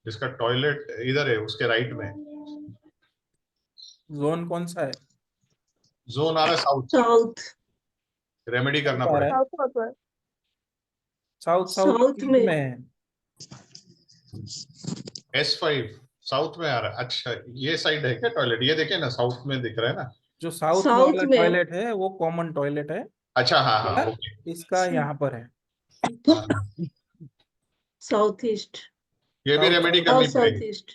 इसका टॉयलेट इधर है, उसके राइट में। जोन कौन सा है? जोन आ रहा है साउथ। साउथ रेमेडी करना आ रहा है पड़ेगा। South south south south east में में है। S5 साउथ में आ रहा है। अच्छा, ये साइड है क्या टॉयलेट? ये देखे ना, साउथ में दिख रहा है ना। जो साउथ साउथ वाला में टॉयलेट है वो कॉमन टॉयलेट है, अच्छा हाँ हाँ पर ओके। इसका यहाँ पर है। हाँ, साउथ ईस्ट ये भी साउथ रेमेडी साउथ और करनी साउथ पड़ेगी। ईस्ट।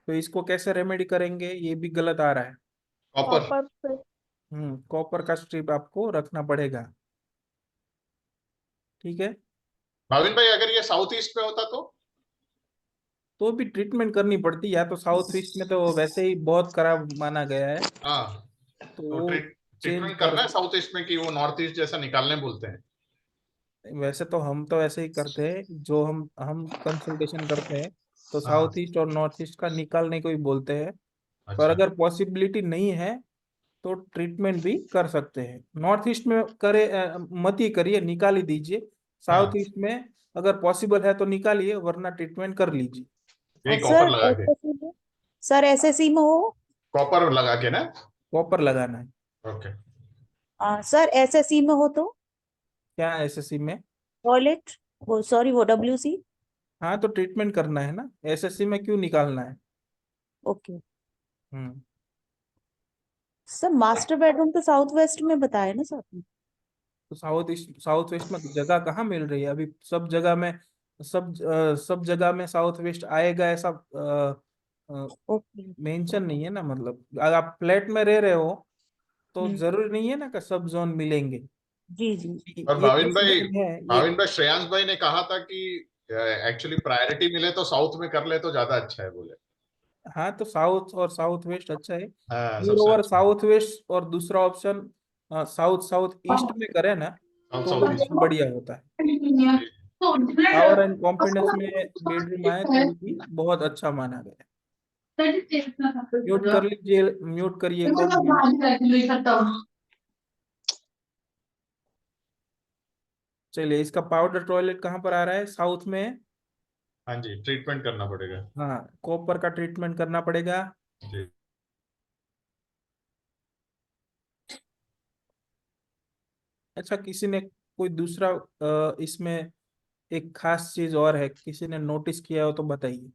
तो इसको कैसे रेमेडी करेंगे? ये भी गलत आ रहा है। कॉपर। कॉपर से। कॉपर का स्ट्रिप आपको रखना पड़ेगा। ठीक है, भाविन भाई, अगर ये साउथ ईस्ट में होता तो भी ट्रीटमेंट करनी पड़ती, या तो साउथ ईस्ट में तो वैसे ही बहुत खराब माना गया है, हाँ, तो तो वो चेंज ट्रीटमेंट कर। करना है साउथ ईस्ट में, कि वो नॉर्थ ईस्ट जैसा निकालने बोलते हैं। वैसे तो हम तो ऐसे ही करते हैं, जो हम कंसल्टेशन करते हैं तो हाँ साउथ ईस्ट और नॉर्थ ईस्ट का निकालने को ही बोलते हैं। पर अच्छा अगर पॉसिबिलिटी नहीं है तो ट्रीटमेंट भी कर सकते हैं। नॉर्थ ईस्ट में करे मत ही करिए, निकाल ही दीजिए। साउथ हाँ, ईस्ट में अगर पॉसिबल है तो निकालिए, वरना ट्रीटमेंट कर लीजिए। यही और कॉपर सर लगा के। एसएससी में, सर एसएससी में हो? कॉपर लगा के ना। कॉपर लगाना है। ओके। सर एसएससी में हो तो क्या एसएससी में? टॉयलेट, वो सॉरी वो डब्ल्यूसी। हाँ, तो ट्रीटमेंट करना है ना, एसएससी में क्यों निकालना है? ओके हम्म सर, मास्टर बेडरूम तो साउथ वेस्ट में बताया ना सर? तो साउथ ईस्ट साउथ वेस्ट में जगह कहाँ मिल रही है अभी? सब जगह में, सब जगह में साउथ वेस्ट आएगा ऐसा ओके। मेंशन नहीं है ना। मतलब अगर आप फ्लैट में रह रहे हो तो हम्म, जरूरी नहीं है ना कि सब जोन मिलेंगे। जी जी। और ये डिसीजन है ये। भाविन भाई, श्रेयांश भाई ने कहा था कि एक्चुअली प्रायोरिटी मिले तो साउथ में कर ले तो ज्यादा अच्छा है बोले। हाँ, तो साउथ और साउथ वेस्ट अच्छा है। हाँ मोर सबसे ओवर अच्छा। साउथ वेस्ट और दूसरा ऑप्शन साउथ साउथ ईस्ट में करें ना, साउथ तो साउथ वो ईस्ट। बढ़िया होता है। पावर एंड कॉन्फिडेंस में बेडरूम आए तो वो भी बहुत अच्छा माना गया है। म्यूट कर लीजिए, म्यूट करिए कौन है। चलिए, इसका पाउडर टॉयलेट कहाँ पर आ रहा है? साउथ में है। हाँ जी, ट्रीटमेंट करना पड़ेगा। हाँ, कॉपर का ट्रीटमेंट करना पड़ेगा। जी। अच्छा, किसी ने कोई दूसरा इसमें एक खास चीज और है, किसी ने नोटिस किया हो तो बताइए।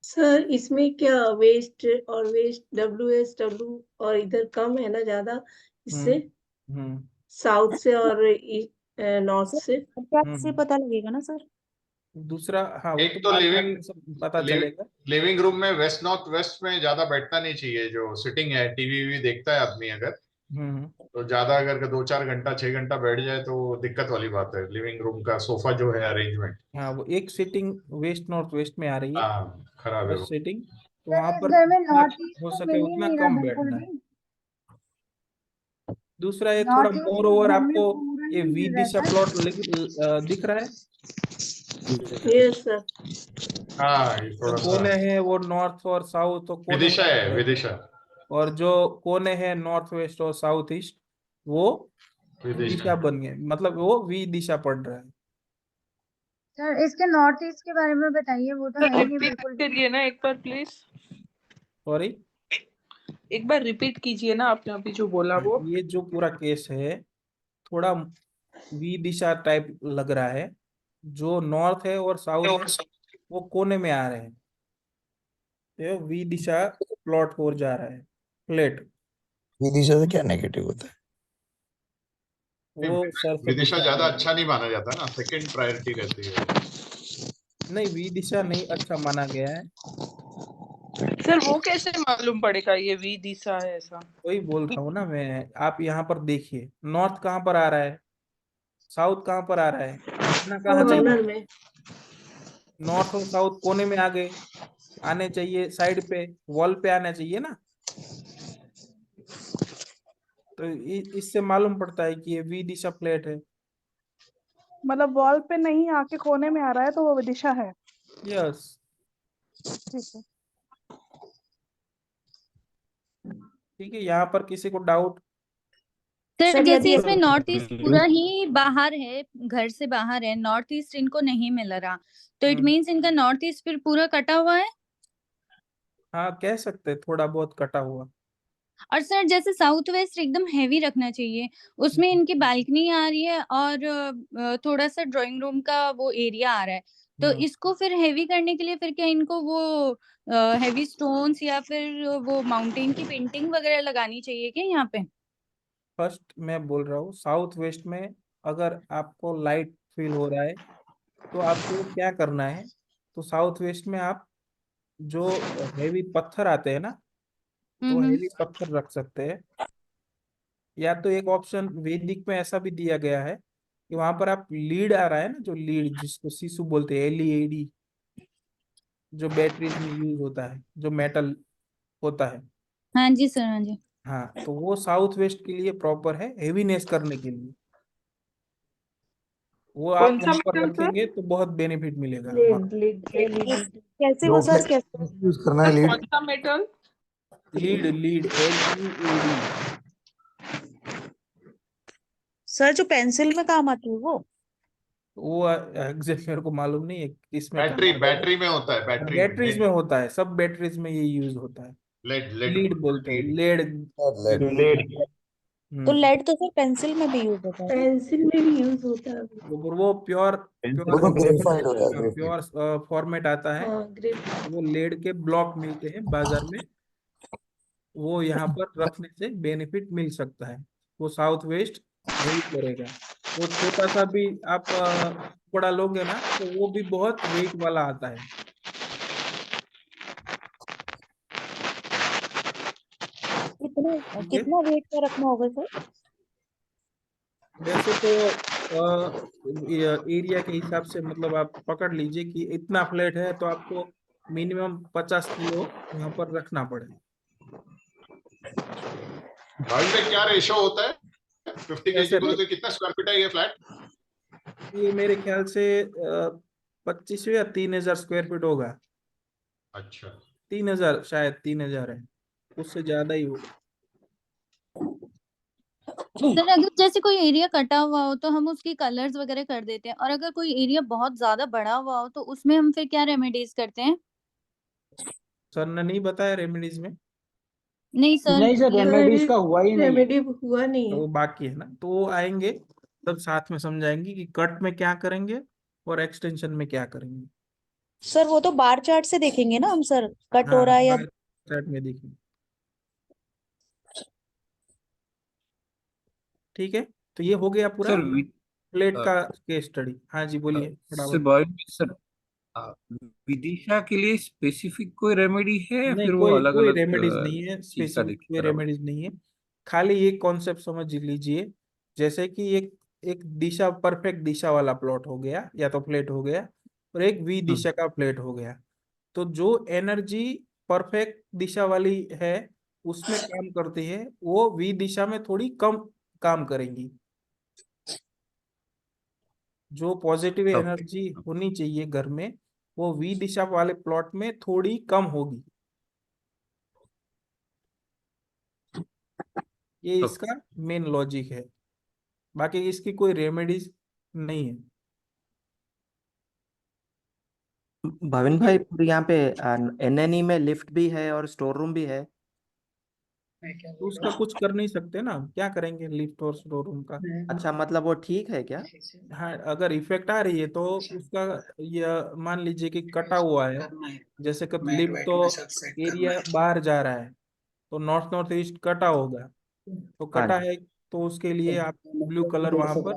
सर इसमें क्या वेस्ट और वेस्ट WSW और इधर कम है ना ज्यादा हम्म इससे, हम्म साउथ से और नॉर्थ सर से। क्या से हम्म पता लगेगा ना सर? दूसरा, हाँ, वो तो एक तो बाद में लिविंग आपको सब पता चलेगा। लिविंग रूम में वेस्ट नॉर्थ वेस्ट में ज्यादा बैठना नहीं चाहिए। जो सिटिंग है, टीवी वी देखता है आदमी अगर, हम्म तो ज्यादा अगर 2-4 घंटा 6 घंटा बैठ जाए तो दिक्कत वाली बात है। लिविंग रूम का सोफा जो है अरेंजमेंट, हाँ, वो एक सीटिंग वेस्ट नॉर्थ वेस्ट में आ रही है, हाँ खराब है फर्स्ट वो। सीटिंग, तो सर वहां इस पर घर में जितना नॉर्थ ईस्ट हो तो सके मिल ही उतना नहीं रहा कम बिल्कुल बैठना है। भी। दूसरा, ये थोड़ा नॉर्थ ईस्ट मोर इस ओवर घर में आपको पूरा ही ये नहीं वी मिल रहा दिशा सर। प्लॉट दिख रहा है। Yes sir. हाँ ये जो थोड़ा सा कोने हैं वो नॉर्थ और साउथ और कोने विदिशा है, है, विदिशा। और जो कोने हैं नॉर्थ वेस्ट और साउथ ईस्ट, वो विदिशा। दिशा बन गए, मतलब वो वी दिशा पड़ रहा है। सर इसके नॉर्थ ईस्ट के बारे में बताइए, वो तो है ही नहीं रिपीट बिल्कुल भी। करिए ना एक बार प्लीज। सॉरी। एक बार रिपीट कीजिए ना, आपने अभी जो बोला वो। ये जो पूरा केस है थोड़ा वी दिशा टाइप लग रहा है। जो नॉर्थ है और साउथ है वो कोने में आ रहे हैं, तो वी दिशा प्लॉट हो जा रहा है प्लेट। विदिशा से क्या नेगेटिव होता है? वो सर से विदिशा पूछना ज्यादा पड़ेगा। अच्छा नहीं माना जाता ना, सेकंड प्रायोरिटी रहती है। नहीं, वी दिशा नहीं अच्छा माना गया है। सर वो कैसे मालूम पड़ेगा ये वी दिशा है ऐसा? वही बोल रहा हूँ ना मैं, आप यहाँ पर देखिए नॉर्थ कहाँ पर आ रहा है, साउथ कहाँ पर आ रहा है, आना कहाँ चाहिए। कॉर्नर में। नॉर्थ और साउथ कोने में आ गए, आने चाहिए साइड पे, वॉल पे आना चाहिए ना। तो इससे मालूम पड़ता है कि ये वी दिशा प्लेट है। मतलब वॉल पे नहीं आके कोने में आ रहा है तो वो दिशा है। यस। ठीक है। ठीक है, यहाँ पर किसी को डाउट? सर सर जैसे यदि इसमें नॉर्थ ईस्ट पूरा ही बाहर है, घर से बाहर है, नॉर्थ ईस्ट इनको नहीं मिल रहा, तो इट मीन्स इनका नॉर्थ ईस्ट फिर पूरा कटा हुआ है। हाँ कह सकते हैं, थोड़ा बहुत कटा हुआ। और सर जैसे साउथ वेस्ट एकदम हैवी रखना चाहिए, उसमें इनकी बालकनी आ रही है और थोड़ा सा ड्राइंग रूम का वो एरिया आ रहा है, तो इसको फिर हैवी करने के लिए फिर क्या इनको वो हैवी स्टोन्स या फिर वो माउंटेन की पेंटिंग वगैरह लगानी चाहिए क्या यहाँ पे? फर्स्ट मैं बोल रहा हूँ साउथ वेस्ट में अगर आपको लाइट फील हो रहा है तो आपको क्या करना है, तो साउथ वेस्ट में आप जो हेवी पत्थर आते हैं ना, तो हम्म। हेवी पत्थर रख सकते हैं। या तो एक ऑप्शन वैदिक में ऐसा भी दिया गया है कि वहां पर आप लीड आ रहा है ना, जो लीड जिसको सीसू बोलते हैं, एलईडी, जो बैटरीज में यूज होता है, जो मेटल होता है। हाँ जी सर, हाँ जी। हाँ, तो वो साउथ वेस्ट के लिए प्रॉपर है हेवीनेस करने के लिए। वो आप कौन सा वहां पर मेटल सर? रखेंगे तो बहुत बेनिफिट मिलेगा वहाँ। Lead lead LED. कैसे वो लो सर, फ्लेक्स कैसे? यूज करना है सर लीड। कौन सा metal? Lead lead LEAD। Sir जो पेंसिल में काम आती है वो? वो एग्जैक्ट मेरे को मालूम नहीं है इसमें काम बैटरी आता है। बैटरी में होता है, बैटरी में बैटरीज लेड। में होता है, सब बैटरीज में ये यूज होता है। लेड लेड लीड बोलते हैं, लीड लेड। लेड। तो हम्म। लेड तो सर पेंसिल में भी यूज होता है क्या? पेंसिल में भी यूज होता है। वो प्योर वो प्योर तो ग्रेफाइट हो गया, ग्रेफाइट। प्योर फॉर्मेट आता है। हाँ ग्रेप। वो लेड के ब्लॉक मिलते हैं बाजार में, वो यहाँ पर रखने से बेनिफिट मिल सकता है। वो साउथ वेस्ट हेल्प करेगा। वो छोटा सा भी आप टुकड़ा लोगे ना तो वो भी बहुत वेट वाला आता है। कितना ठीक है, कितना वेट का रखना होगा सर? वैसे तो एरिया के हिसाब से मतलब आप पकड़ लीजिए कि इतना फ्लैट है तो आपको मिनिमम 50 किलो वहां पर रखना पड़ेगा। भाई में क्या रेशो होता है? 50 kg कैसे बोले भाई? तो कितना स्क्वायर फीट है ये फ्लैट? ये मेरे ख्याल से 25 या 3,000 स्क्वायर फीट होगा। अच्छा। 3,000, शायद 3,000 है, उससे ज्यादा ही होगा। सर अगर जैसे कोई एरिया कटा हुआ हो तो हम उसकी कलर्स वगैरह कर देते हैं, और अगर कोई एरिया बहुत ज्यादा बड़ा हुआ हो तो उसमें हम फिर क्या रेमेडीज करते हैं? सर ने नहीं बताया रेमेडीज में, नहीं सर, नहीं सर, ये रेमेडीज का हुआ ही नहीं है। रेमेडी हुआ नहीं तो है। वो बाकी है ना, तो वो आएंगे तब साथ में समझाएंगे कि कट में क्या करेंगे और एक्सटेंशन में क्या करेंगे। सर वो तो बार चार्ट से देखेंगे ना हम सर, कट हो हाँ, रहा है या। बाय चार्ट में देखिए। ठीक है, तो ये हो गया पूरा सर प्लेट का केस स्टडी। हाँ जी बोलिए सर फटाफट। सर विदिशा के लिए स्पेसिफिक कोई रेमेडी है या नहीं, फिर वो कोई अलग कोई अलग रेमेडीज नहीं है, चीज का स्पेसिफिक देखिए कोई बराबर? रेमेडीज नहीं है। खाली एक कॉन्सेप्ट समझ लीजिए, जैसे कि एक एक दिशा, परफेक्ट दिशा वाला प्लॉट हो गया या तो प्लेट हो गया, और एक वी दिशा का प्लेट हो गया। तो जो एनर्जी परफेक्ट दिशा वाली है उसमें काम करती है, वो वी दिशा में थोड़ी कम काम करेंगी। जो पॉजिटिव ओके। एनर्जी होनी चाहिए घर में, वो वी दिशा वाले प्लॉट में थोड़ी कम होगी। ये ओके। इसका मेन लॉजिक है, बाकी इसकी कोई रेमेडीज नहीं है। भाविन भाई, फिर यहाँ पे एनएनई में लिफ्ट भी है और स्टोर रूम भी है। तो उसका कुछ कर नहीं सकते ना, हम क्या करेंगे लिफ्ट और स्टोर रूम का। अच्छा, मतलब वो ठीक है क्या? हाँ, अगर इफेक्ट आ रही है तो उसका, यह मान लीजिए कि कटा हुआ है, जैसे कब लिफ्ट तो एरिया बाहर जा रहा है, तो नॉर्थ नॉर्थ ईस्ट कटा होगा, तो हाँ कटा जी। है, तो उसके लिए आप ब्लू कलर वहां पर,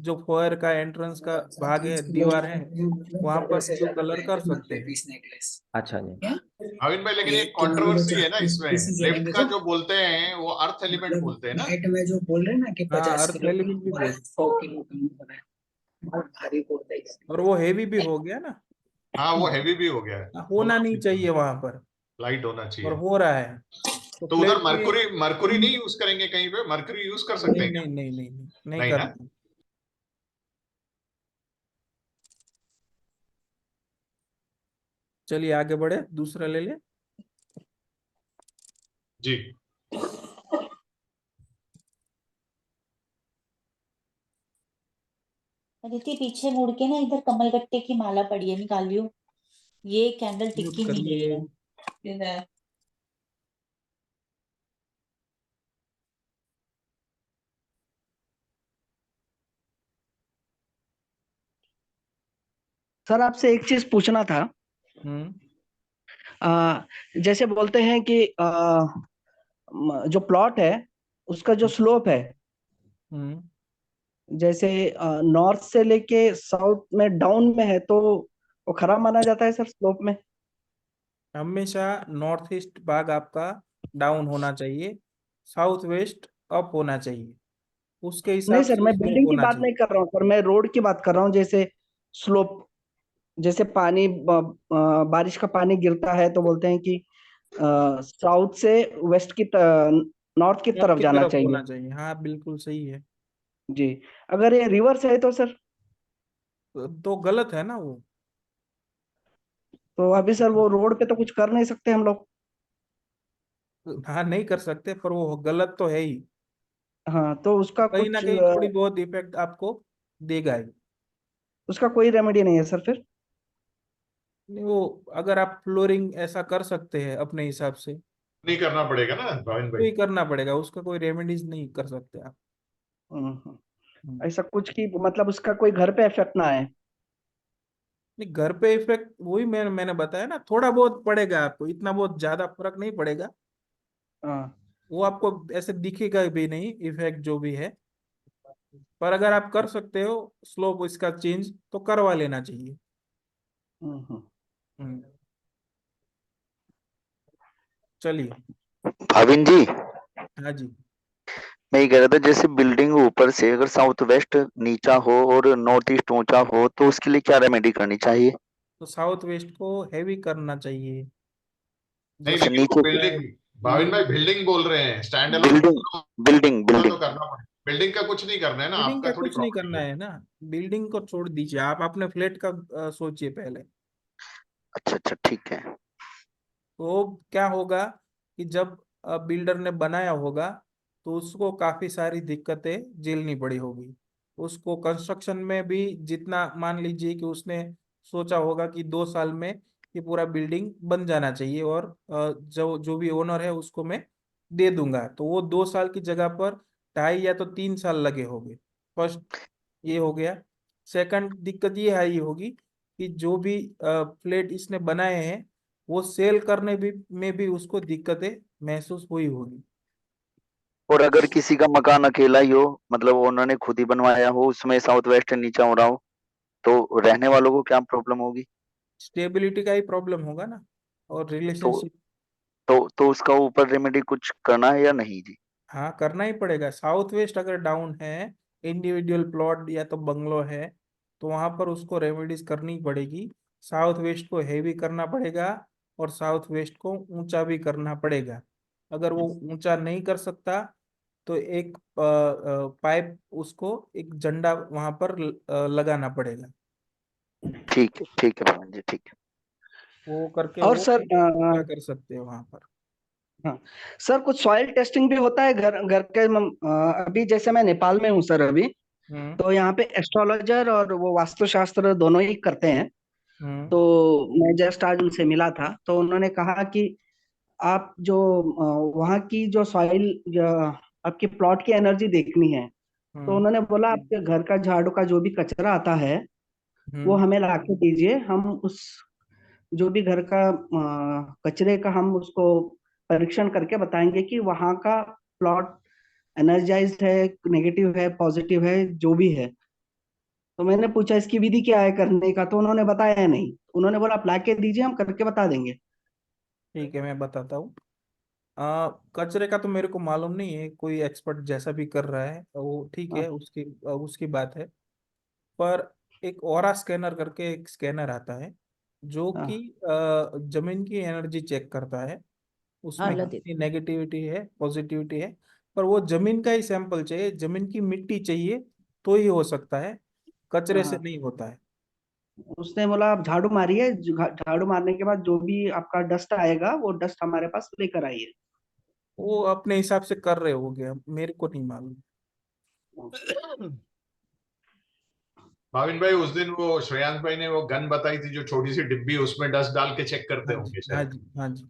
जो फोयर का एंट्रेंस का भाग है, दीवार है, वहां पर ब्लू कलर कर सकते हैं। अच्छा जी। भाविन भाई, लेकिन एक कंट्रोवर्सी है ना इसमें, लेफ्ट का जो बोलते हैं वो अर्थ एलिमेंट बोलते हैं ना। हाँ, अर्थ एलिमेंट भी बोल, और वो हेवी भी हो गया ना। हाँ, वो हैवी भी हो गया है, होना होना नहीं भी चाहिए वहां पर, लाइट होना और चाहिए। हो रहा है, तो तो उधर फ्लैट में। मरकुरी मरकुरी नहीं यूज करेंगे कहीं पे? मरकुरी यूज कर सकते नहीं हैं क्या? नहीं नहीं नहीं नहीं, नहीं नहीं ना। करना। चलिए आगे बढ़े, दूसरा ले ले। जी। अदिति पीछे मुड़ के ना, इधर कमलगट्टे की माला पड़ी है, निकालियो। ये कैंडल म्यूट टिक्की नहीं करिए। रही है। सर आपसे एक चीज पूछना था। हम्म। जैसे बोलते हैं कि जो प्लॉट है उसका जो स्लोप है, हम्म। जैसे नॉर्थ से लेके साउथ में डाउन में है, तो वो खराब माना जाता है सर स्लोप में? हमेशा नॉर्थ ईस्ट भाग आपका डाउन होना चाहिए, साउथ वेस्ट अप होना चाहिए, उसके नहीं हिसाब सर, से मैं स्लोप बिल्डिंग की होना बात चाहिए। नहीं कर रहा हूँ सर, मैं रोड की बात कर रहा हूँ। जैसे स्लोप, जैसे पानी बारिश का पानी गिरता है तो बोलते हैं कि साउथ से वेस्ट की नॉर्थ की अप तरफ की जाना तरफ चाहिए। होना चाहिए, हाँ बिल्कुल सही है। जी। अगर ये रिवर्स है तो सर? तो गलत है ना वो। तो अभी सर वो रोड पे तो कुछ कर नहीं सकते हम लोग। हाँ, नहीं कर सकते, पर वो गलत तो है ही। हाँ, तो उसका कहीं ना कुछ कहीं थोड़ी बहुत इफेक्ट आपको देगा ही। उसका कोई रेमेडी नहीं है सर फिर? नहीं, वो अगर आप फ्लोरिंग ऐसा कर सकते हैं अपने हिसाब से, नहीं करना पड़ेगा ना भाविन तो भाई। ही करना पड़ेगा, उसका कोई रेमेडीज नहीं कर सकते आप। ऐसा कुछ की मतलब उसका कोई घर पे इफेक्ट ना आए? नहीं, घर पे इफेक्ट वही मैंने बताया ना, थोड़ा बहुत पड़ेगा आपको, इतना बहुत ज्यादा फर्क नहीं पड़ेगा। हाँ। वो आपको ऐसे दिखेगा भी नहीं इफेक्ट जो भी है, पर अगर आप कर सकते हो स्लोप इसका चेंज, तो करवा लेना चाहिए। हम्म। चलिए। भाविन जी, हाँ जी। मैं ये कह रहा था जैसे बिल्डिंग ऊपर से अगर साउथ वेस्ट नीचा हो और नॉर्थ ईस्ट ऊंचा हो तो उसके लिए क्या रेमेडी करनी चाहिए? तो साउथ वेस्ट को हैवी करना चाहिए, जो नहीं, अच्छा, लेकिन वो नीचे बिल्डिंग, भाविन भाई बिल्डिंग बोल रहे हैं, स्टैंड अलोन बिल्डिंग बिल्डिंग तो बिल्डिंग करना पड़ेगा। बिल्डिंग का कुछ नहीं करना है ना, बिल्डिंग आपका का थोड़ी कुछ नहीं प्रॉपर्टी करना है। है ना, बिल्डिंग को छोड़ दीजिए, आप अपने फ्लैट का सोचिए पहले। अच्छा अच्छा, ठीक है। तो क्या होगा कि जब बिल्डर ने बनाया होगा, तो उसको काफी सारी दिक्कतें झेलनी पड़ी होगी। उसको कंस्ट्रक्शन में भी जितना, मान लीजिए कि उसने सोचा होगा कि 2 साल में ये पूरा बिल्डिंग बन जाना चाहिए, और जो जो भी ओनर है उसको मैं दे दूंगा, तो वो 2 साल की जगह पर 2.5 या तो 3 साल लगे होंगे। फर्स्ट ये हो गया। सेकंड दिक्कत ये आई होगी कि जो भी फ्लैट इसने बनाए हैं, वो सेल करने भी में भी उसको दिक्कतें महसूस हुई होगी। और अगर किसी का मकान अकेला ही हो, मतलब उन्होंने खुद ही बनवाया हो, उसमें साउथ वेस्ट नीचा हो रहा हो, तो रहने वालों को क्या प्रॉब्लम होगी? स्टेबिलिटी का ही प्रॉब्लम होगा ना, और तो रिलेशनशिप। तो उसका ऊपर रेमेडी कुछ करना है या नहीं जी? हाँ, करना ही पड़ेगा। साउथ वेस्ट अगर डाउन है, इंडिविजुअल प्लॉट या तो बंगलो है, तो वहां पर उसको रेमेडीज करनी पड़ेगी। साउथ वेस्ट को हेवी करना पड़ेगा, और साउथ वेस्ट को ऊंचा भी करना पड़ेगा। अगर वो ऊंचा नहीं कर सकता, तो एक पाइप, उसको एक झंडा वहां पर लगाना पड़ेगा। ठीक है भावन जी, ठीक है। वो करके और वो सर क्या कर सकते हैं वहां पर। हाँ सर, कुछ सॉइल टेस्टिंग भी होता है घर घर के अभी जैसे मैं नेपाल में हूँ सर अभी, हम्म। तो यहाँ पे एस्ट्रोलॉजर और वो वास्तुशास्त्र दोनों ही करते हैं। हम्म। तो मैं जस्ट आज उनसे मिला था, तो उन्होंने कहा कि आप जो वहाँ की जो सॉइल आपके प्लॉट की एनर्जी देखनी है, तो उन्होंने बोला आपके घर का झाड़ू का जो भी कचरा आता है वो हमें ला के दीजिए, हम उस जो भी घर का कचरे का हम उसको परीक्षण करके बताएंगे कि वहाँ का प्लॉट एनर्जाइज्ड है, नेगेटिव है, पॉजिटिव है, जो भी है। तो मैंने पूछा इसकी विधि क्या है करने का, तो उन्होंने बताया नहीं। उन्होंने बोला आप ला के दीजिए, हम करके बता देंगे। ठीक है, मैं बताता हूँ। कचरे का तो मेरे को मालूम नहीं है, कोई एक्सपर्ट जैसा भी कर रहा है तो वो ठीक है, उसकी उसकी बात है। पर एक ऑरा स्कैनर करके एक स्कैनर आता है जो कि जमीन की एनर्जी चेक करता है, उसमें कितनी नेगेटिविटी है, पॉजिटिविटी है। पर वो जमीन का ही सैंपल चाहिए, जमीन की मिट्टी चाहिए तो ही हो सकता है, कचरे से नहीं होता है। उसने बोला आप झाड़ू मारिए, झाड़ू मारने के बाद जो भी आपका डस्ट आएगा वो डस्ट हमारे पास लेकर आइए। वो अपने हिसाब से कर रहे होंगे, मेरे को नहीं मालूम। भाविन भाई, उस दिन वो श्रेयांश भाई ने वो गन बताई थी जो छोटी सी डिब्बी, उसमें डस्ट डाल के चेक करते होंगे हाँ शायद। जी, हाँ जी।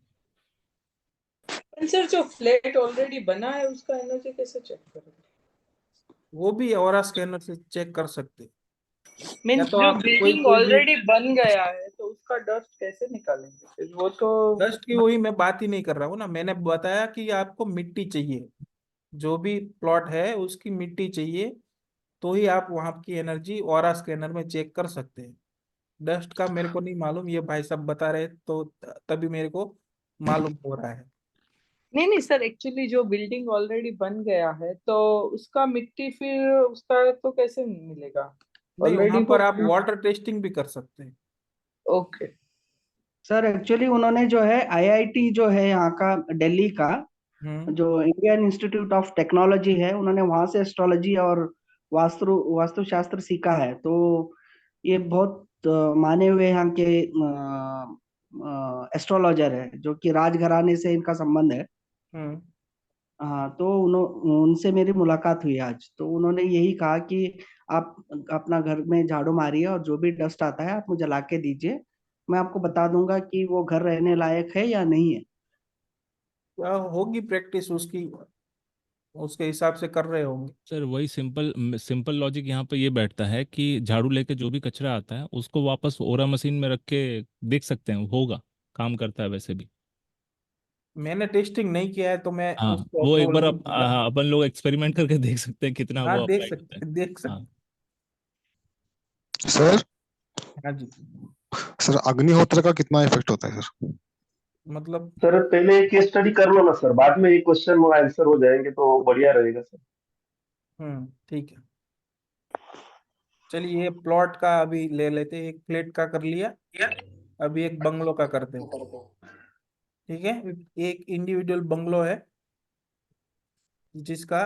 सर जो फ्लैट ऑलरेडी बना है उसका एनर्जी कैसे चेक करेंगे? वो भी ऑरा स्कैनर से चेक कर सकते हैं। मीन्स तो जो आप बिल्डिंग कोई भी ऑलरेडी बन गया है तो उसका डस्ट कैसे निकालेंगे? वो तो डस्ट की वही मैं बात ही नहीं कर रहा हूँ ना, मैंने बताया कि आपको मिट्टी चाहिए, जो भी प्लॉट है उसकी मिट्टी चाहिए, तो ही आप वहां की एनर्जी ऑरा स्कैनर में चेक कर सकते हैं। डस्ट का मेरे को नहीं मालूम, ये भाई साहब बता रहे तो तभी मेरे को मालूम हो रहा है। नहीं सर, एक्चुअली जो बिल्डिंग ऑलरेडी बन गया है तो उसका मिट्टी फिर उसका तो कैसे मिलेगा? नहीं, वहां ऑलरेडी पर तो आप वाटर टेस्टिंग भी कर सकते हैं। ओके सर एक्चुअली उन्होंने जो है आईआईटी जो है यहाँ का दिल्ली का, जो इंडियन इंस्टीट्यूट ऑफ टेक्नोलॉजी है, उन्होंने वहां से एस्ट्रोलॉजी और वास्तुशास्त्र सीखा है। तो ये बहुत माने हुए यहाँ के एस्ट्रोलॉजर है, जो कि राजघराने से इनका संबंध है। हाँ, तो उनसे मेरी मुलाकात हुई आज, तो उन्होंने यही कहा कि आप अपना घर में झाड़ू मारिए और जो भी डस्ट आता है आप मुझे ला के दीजिए, मैं आपको बता दूंगा कि वो घर रहने लायक है या नहीं है। होगी प्रैक्टिस उसकी, उसके हिसाब से कर रहे होंगे। सर वही सिंपल सिंपल लॉजिक यहाँ पे ये बैठता है कि झाड़ू लेके जो भी कचरा आता है उसको वापस ओरा मशीन में रख के देख सकते हैं, होगा, काम करता है वैसे भी। मैंने टेस्टिंग नहीं किया है तो मैं हाँ, उसको वो एक अप्रूवल बार नहीं दूंगा। अपन लोग एक्सपेरिमेंट करके देख सकते हैं कितना हाँ, वो देख अप्लाई होता है। सकते, देख हाँ सकते। सर हाँ जी। सर अग्निहोत्र का कितना इफेक्ट होता है सर? मतलब सर पहले एक केस स्टडी कर लो ना सर, बाद में ये क्वेश्चन आंसर हो जाएंगे तो बढ़िया रहेगा सर। ठीक है, चलिए ये प्लॉट का अभी ले लेते हैं, एक फ्लैट का कर लिया, अभी एक बंगलो का करते हैं। ठीक है, एक इंडिविजुअल बंगलो है जिसका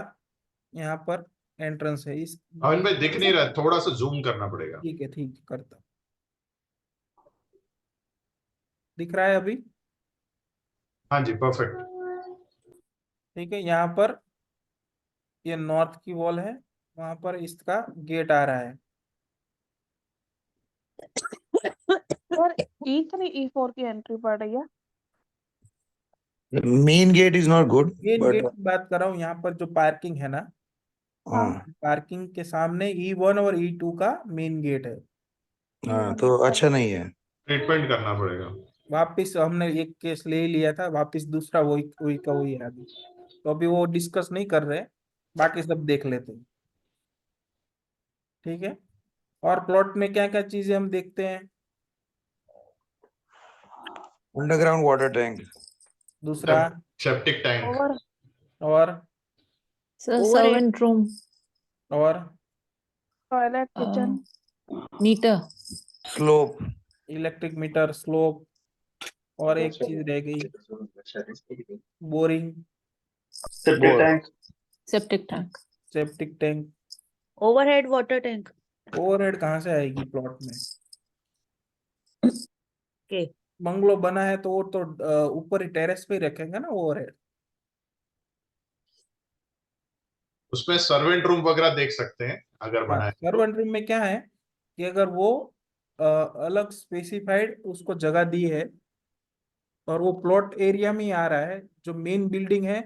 यहाँ पर एंट्रेंस है। इस भाविन भाई दिख नहीं रहा, थोड़ा सा जूम करना पड़ेगा। ठीक है, ठीक है, करता हूं। दिख रहा है अभी? हाँ जी, परफेक्ट। ठीक है, यहाँ पर ये नॉर्थ की वॉल है, वहां पर इसका गेट आ रहा है। सर E3 E4 की एंट्री पड़ रही है। Main gate is not good main but gate की बात कर रहा हूँ, यहाँ पर जो पार्किंग है ना, पार्किंग के सामने E1 और E2 का मेन गेट है। हाँ, तो अच्छा नहीं है। ट्रीटमेंट करना पड़ेगा। वापिस हमने एक केस ले ही लिया था, वापिस दूसरा वही वही का वही है अभी, तो अभी वो डिस्कस नहीं कर रहे, बाकी सब देख लेते हैं। ठीक है, और प्लॉट में क्या क्या चीजें हम देखते हैं? अंडरग्राउंड वाटर टैंक, दूसरा सेप्टिक टैंक, और सर्वेंट रूम, और toilet, kitchen, meter, slope, electric meter, slope, और एक चीज रह गई, boring, septic tank, septic tank, septic tank, overhead water tank. Overhead कहाँ से आएगी प्लॉट में? के बंगलो बना है तो वो तो ऊपर ही टेरेस पे ही रखेंगे ना ओवरहेड। उसमें सर्वेंट रूम वगैरह देख सकते हैं अगर बनाए। सर्वेंट रूम में क्या है कि अगर वो अलग स्पेसिफाइड उसको जगह दी है और वो प्लॉट एरिया में ही आ रहा है, जो मेन बिल्डिंग है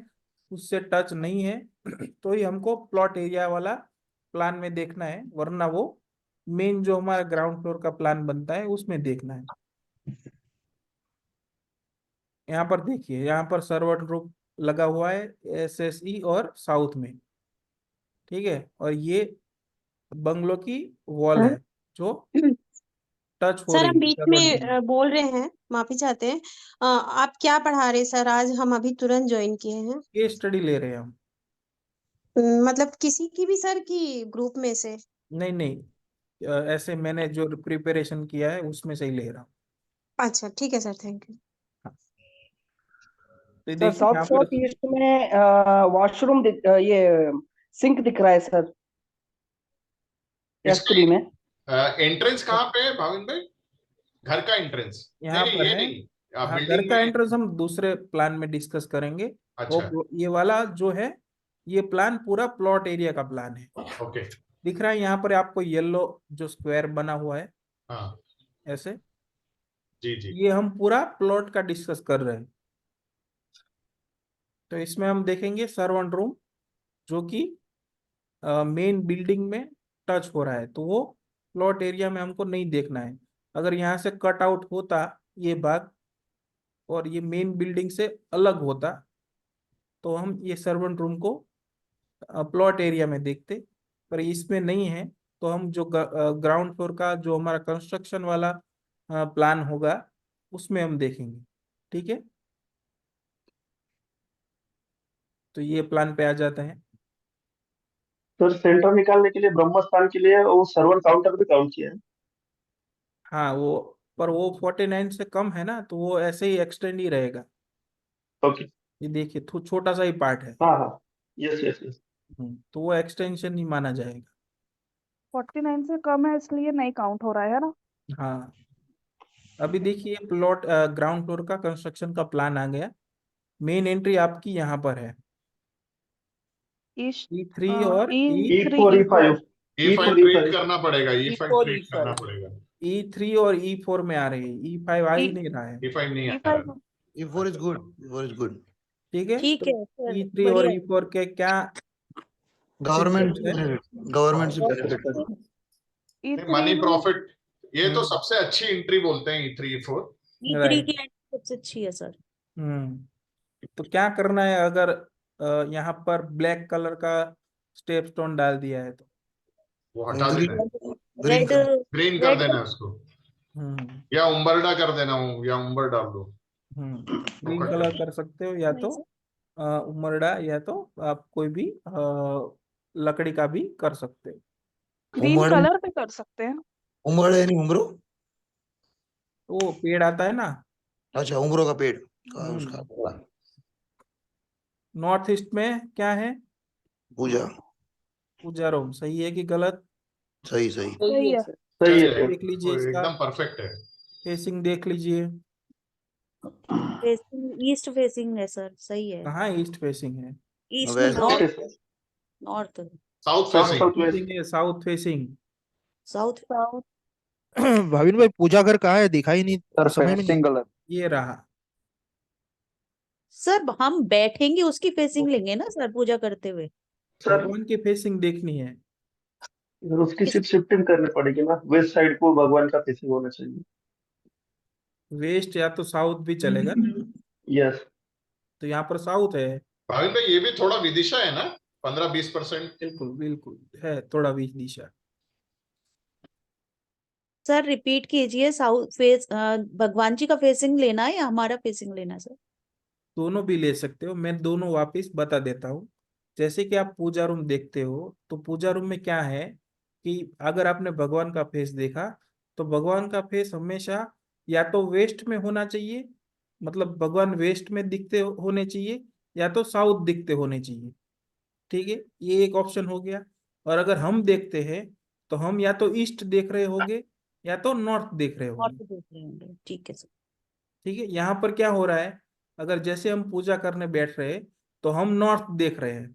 उससे टच नहीं है, तो ही हमको प्लॉट एरिया वाला प्लान में देखना है, वरना वो मेन जो हमारा ग्राउंड फ्लोर का प्लान बनता है उसमें देखना है। यहाँ पर देखिए, यहाँ पर सर्वेंट रूम लगा हुआ है SSE और साउथ में, ठीक है, और ये बंगलो की वॉल है जो टच हो सर रही हम है बीच सर्वेंट रूम। में बोल रहे हैं, माफी चाहते हैं। आप क्या पढ़ा रहे हैं सर? आज हम अभी तुरंत ज्वाइन किए हैं। केस स्टडी ले रहे हैं हम। मतलब किसी की भी सर की ग्रुप में से? नहीं नहीं, ऐसे मैंने जो प्रिपरेशन किया है उसमें से ही ले रहा हूँ। अच्छा ठीक है सर, थैंक यू। तो सर देखिए साउथ यहाँ साउथ पर ईस्ट में वॉशरूम ये सिंक दिख रहा है सर S3 में। एंट्रेंस कहाँ पे है भाविन भाई? घर का एंट्रेंस? यहाँ नहीं पर ये है। नहीं, हाँ, घर बिल्डिंग का में। एंट्रेंस हम दूसरे प्लान में डिस्कस करेंगे। अच्छा। और ये वाला जो है, ये प्लान पूरा प्लॉट एरिया का प्लान है। ओके। दिख रहा है यहाँ पर आपको येलो जो स्क्वायर बना हुआ है हाँ ऐसे, जी जी। ये हम पूरा प्लॉट का डिस्कस कर रहे हैं। तो इसमें हम देखेंगे सर्वेंट रूम जो कि मेन बिल्डिंग में टच हो रहा है, तो वो प्लॉट एरिया में हमको नहीं देखना है। अगर यहाँ से कट आउट होता ये भाग और ये मेन बिल्डिंग से अलग होता, तो हम ये सर्वेंट रूम को प्लॉट एरिया में देखते, पर इसमें नहीं है। तो हम जो ग्राउंड फ्लोर का जो हमारा कंस्ट्रक्शन वाला प्लान होगा उसमें हम देखेंगे, ठीक है। तो ये प्लान पे आ जाते हैं। सर सेंटर निकालने के लिए ब्रह्म स्थान के लिए वो सर्वर काउंटर भी काउंट किया है। हाँ वो, पर वो 49 से कम है ना, तो वो ऐसे ही एक्सटेंड ही रहेगा। ओके। ये देखिए छोटा सा ही पार्ट है। हाँ हाँ, यस यस यस। तो वो एक्सटेंशन नहीं माना जाएगा। 49 से कम है इसलिए नहीं काउंट हो रहा है ना? हाँ, अभी देखिए प्लॉट ग्राउंड फ्लोर का कंस्ट्रक्शन का प्लान आ गया। मेन एंट्री आपकी यहाँ पर है, ईस्ट E3 और E4 E5 E5 E4 treat करना पड़ेगा, E5 E4 ट्रीट करना पड़ेगा। E3 और E4 में आ रही है, E5 आ ही नहीं रहा है। E5 नहीं आ रहा। E4 is good. E4 is good. ठीक है, ठीक तो है सर, E3 और बढ़िया। E4 के क्या गवर्नमेंट features है? गवर्नमेंट से बेनिफिट है। मनी E3 प्रॉफिट, ये तो हम्म। सबसे अच्छी एंट्री बोलते हैं E3 E4। E3 right. की एंट्री सबसे अच्छी है सर। तो क्या करना है, अगर यहाँ पर ब्लैक कलर का स्टेप स्टोन डाल दिया है तो वो हटा देना है, रेड ग्रीन कर देना है उसको, हम्म या उम्बरडा कर देना हूँ, या उम्बर डाल दो। ग्रीन कलर कर सकते हो, या तो उमरडा, या तो आप कोई भी लकड़ी का भी कर सकते हो। ग्रीन उमड़ कलर पे कर सकते हैं। उमड़ है नहीं उमरो। वो पेड़ आता है ना, अच्छा उमरो का पेड़ का उसका नॉर्थ ईस्ट में क्या है, पूजा। पूजा रूम। सही है कि गलत? सही सही। सही है। सही है सर। देख लीजिए इसका एकदम परफेक्ट है। फेसिंग देख लीजिए, फेसिंग ईस्ट फेसिंग है सर, सही है। कहाँ ईस्ट फेसिंग है? ईस्ट में वैसे north, north south south facing. South west. South facing. South south Bhavin भाई पूजा घर कहाँ है? दिखाई नहीं, सर समय में नहीं। गलत। ये रहा। सर हम बैठेंगे उसकी फेसिंग लेंगे ना सर पूजा करते हुए? सर भगवान की फेसिंग देखनी है। सर उसकी सिर्फ शिफ्टिंग करनी पड़ेगी ना, वेस्ट साइड को भगवान का फेसिंग होना चाहिए। वेस्ट या तो साउथ भी चलेगा ना, यस। तो यहाँ पर साउथ है। भाविन भाई ये भी थोड़ा विदिशा है ना, 15-20%। बिल्कुल बिल्कुल है, थोड़ा बीच दिशा। सर रिपीट कीजिए, साउथ फेस भगवान जी का फेसिंग लेना है या हमारा फेसिंग लेना है सर? दोनों भी ले सकते हो, मैं दोनों वापस बता देता हूँ। जैसे कि आप पूजा रूम देखते हो, तो पूजा रूम में क्या है कि अगर आपने भगवान का फेस देखा, तो भगवान का फेस हमेशा या तो वेस्ट में होना चाहिए, मतलब भगवान वेस्ट में दिखते होने चाहिए, या तो साउथ दिखते होने चाहिए। ठीक है, ये एक ऑप्शन हो गया। और अगर हम देखते हैं तो हम या तो ईस्ट देख रहे होंगे या तो नॉर्थ देख रहे नॉर्थ होंगे। देख रहे होंगे, ठीक है सर। ठीक है, यहाँ पर क्या हो रहा है, अगर जैसे हम पूजा करने बैठ रहे हैं तो हम नॉर्थ देख रहे हैं,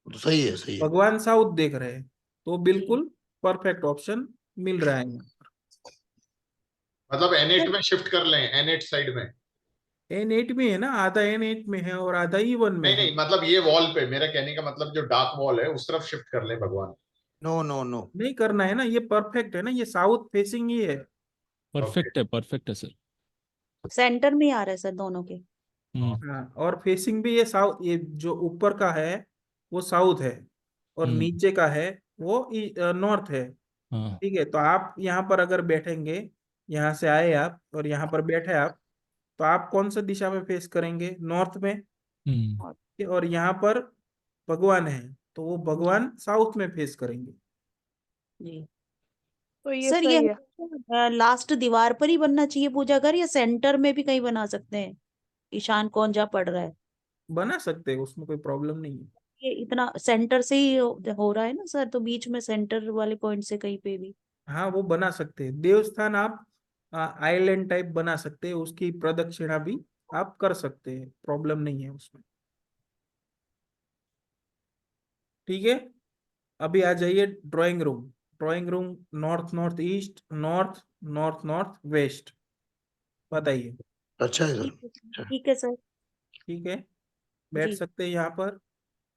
तो सही है सही है। भगवान साउथ देख रहे हैं, तो बिल्कुल परफेक्ट ऑप्शन मिल रहा है यहाँ। मतलब N8 में शिफ्ट कर लें, N8 साइड में। N8 में है ना, आधा N8 में है और आधा E1 में नहीं है। नहीं, मतलब ये वॉल पे, मेरा कहने का मतलब जो डार्क वॉल है उस तरफ शिफ्ट कर ले भगवान। नो नो नो, नहीं करना है ना, ये परफेक्ट है ना, ये साउथ फेसिंग ही है। परफेक्ट है सर। सेंटर में ही आ रहा है सर दोनों के। हाँ, और फेसिंग भी ये साउथ, ये जो ऊपर का है वो साउथ है और नीचे का है वो नॉर्थ है। हाँ। ठीक है, तो आप यहाँ पर अगर बैठेंगे, यहाँ से आए आप और यहाँ पर बैठे आप, तो आप कौन सा दिशा में फेस करेंगे? नॉर्थ में। और यहाँ पर भगवान है तो वो भगवान साउथ में फेस करेंगे। जी तो ये सर, सही है। लास्ट दीवार पर ही बनना चाहिए पूजा घर, या सेंटर में भी कहीं बना सकते हैं? ईशान कौन जहाँ पड़ रहा है बना सकते हैं, उसमें कोई प्रॉब्लम नहीं है। ये इतना सेंटर से ही हो रहा है ना सर, तो बीच में सेंटर वाले पॉइंट से कहीं पे भी। हाँ, वो बना सकते हैं। देवस्थान आप आइलैंड टाइप बना सकते हैं, उसकी प्रदक्षिणा भी आप कर सकते हैं, प्रॉब्लम नहीं है उसमें। ठीक है, अभी आ जाइए drawing room. Drawing room north north east, north north north waste, बताइए। अच्छा है सर। ठीक है सर। ठीक है, बैठ जी सकते हैं यहाँ पर।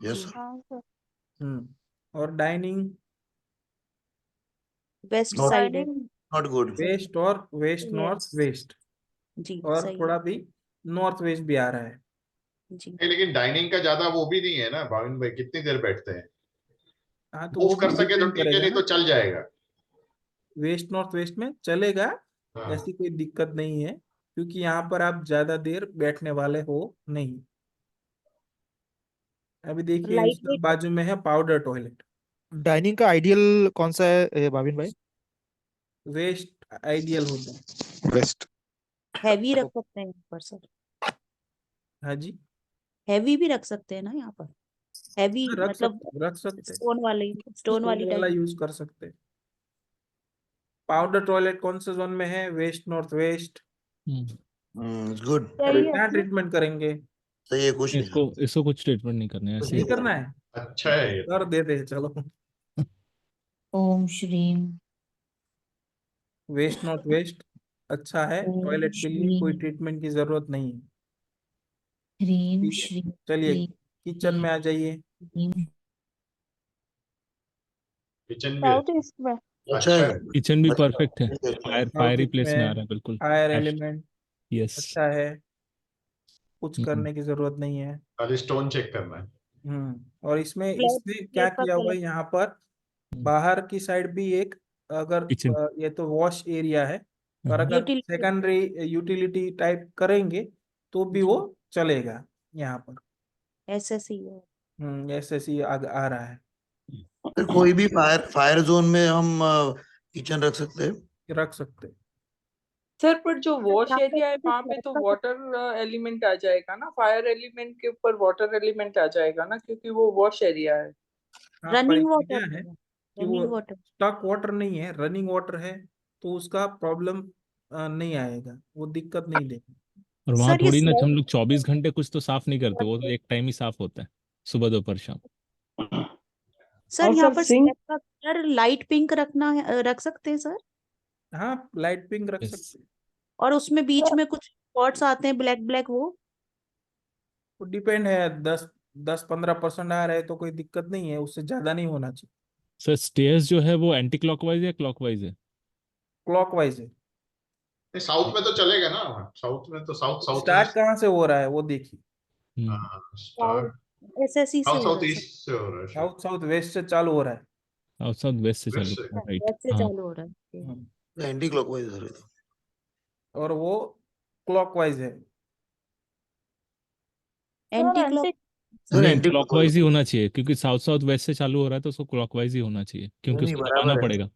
Yes sir. हाँ सर। और डाइनिंग वेस्ट नॉट साइड है। Not good. वेस्ट और वेस्ट नॉर्थ यस वेस्ट, जी और सही थोड़ा है। भी नॉर्थ वेस्ट भी आ रहा है। जी नहीं, लेकिन डाइनिंग का ज्यादा वो भी नहीं है ना भाविन भाई, कितनी देर बैठते हैं? हाँ, तो मूव वो भी कर सके तो डिपेंड ठीक है, करेगा नहीं ना। तो चल जाएगा। वेस्ट नॉर्थ वेस्ट में चलेगा, हाँ। ऐसी कोई दिक्कत नहीं है, क्योंकि यहाँ पर आप ज्यादा देर बैठने वाले हो नहीं। अभी देखिए लाइट इसका वेट बाजू में है पाउडर टॉयलेट। डाइनिंग का आइडियल कौन सा है भाविन भाई? वेस्ट आइडियल होता है। वेस्ट। हैवी रख सकते हैं यहाँ पर सर? हाँ जी, हैवी भी रख सकते हैं ना यहाँ पर? हैवी हाँ, मतलब रख सकते स्टोन वाली स्टोन टाइप। वाला यूज कर सकते हैं। पाउडर टॉयलेट कौन से जोन में है? West north waste. गुड। सही है क्या सर। ट्रीटमेंट करेंगे? सही है, कुछ नहीं इसको कुछ ट्रीटमेंट नहीं करना है, ऐसे नहीं ही करना है? अच्छा है ये। कर देते हैं, चलो। ओम श्रीम। वेस्ट नॉट वेस्ट अच्छा है ओम टॉयलेट के लिए, कोई श्रीम ट्रीटमेंट की जरूरत नहीं है। ह्रीम ठीक है, श्रीम चलिए क्लीम किचन में आ जाइए। ह्रीम। किचन भी साउथ ईस्ट में। अच्छा अच्छा है। है। किचन भी अच्छा परफेक्ट है, साउथ फायरी ईस्ट प्लेस में आ में रहा है बिल्कुल। Fire element yes. अच्छा है, कुछ करने की जरूरत नहीं है। खाली स्टोन चेक करना है। और इसमें ब्लैक इसने क्या ब्लैक का किया हुआ कलर। है यहाँ पर, बाहर की साइड भी एक, अगर किचन। ये तो वॉश एरिया है, और अगर यूटिलिटी। सेकेंडरी यूटिलिटी टाइप करेंगे तो भी वो चलेगा यहाँ पर। ऐसे ही है। ऐसे ही आ रहा है। फिर कोई भी फायर जोन में हम किचन रख सकते हैं। रख सकते। सर पर जो वॉश यहाँ पे एरिया है वहां पे फ्लैट तो का वाटर एलिमेंट आ जाएगा ना, फायर एलिमेंट के ऊपर वाटर एलिमेंट आ जाएगा ना, क्योंकि वो वॉश एरिया है। हाँ, पर रनिंग इसमें क्या वाटर है है। कि रनिंग वो वाटर। स्टॉक वाटर नहीं है, रनिंग वाटर है, तो उसका प्रॉब्लम नहीं आएगा, वो दिक्कत नहीं देगा। और वहां सर ये थोड़ी ना हम स्लैब, लोग 24 घंटे कुछ तो साफ नहीं करते, वो तो एक टाइम ही साफ होता है, सुबह दोपहर शाम। सर और यहाँ सर पर सिंक, स्लैब का कलर लाइट पिंक रखना है, रख सकते हैं सर? हाँ, लाइट पिंक रख यस। सकते हैं। और उसमें बीच में कुछ स्पॉट्स आते हैं ब्लैक ब्लैक, वो वो डिपेंड है, 10-15% आ रहा है तो कोई दिक्कत नहीं है, उससे ज्यादा नहीं होना चाहिए। सर स्टेयर्स जो है वो एंटी क्लॉकवाइज या क्लॉकवाइज है? क्लॉकवाइज है। साउथ में तो चलेगा ना, साउथ में तो साउथ साउथ स्टार्ट वेस्ट। कहाँ से हो रहा है वो देखिए। स्टार्ट एसएससी से साउथ हो साउथ रहा है सर। ईस्ट से हो रहा है शायद। साउथ साउथ वेस्ट से चालू हो रहा है। साउथ साउथ वेस्ट से चालू वेस्ट से। होगा, राइट। वेस्ट से हाँ। चालू हो रहा है। एंटी क्लॉकवाइज है तो। और वो क्लॉकवाइज है। Anti clock. सर नहीं, एंटी क्लॉकवाइज ही क्लॉकवाइज। होना चाहिए, क्योंकि साउथ साउथ वेस्ट से चालू हो रहा है तो उसको क्लॉकवाइज ही होना चाहिए, क्योंकि नहीं उसको दबाना बराबर है। पड़ेगा,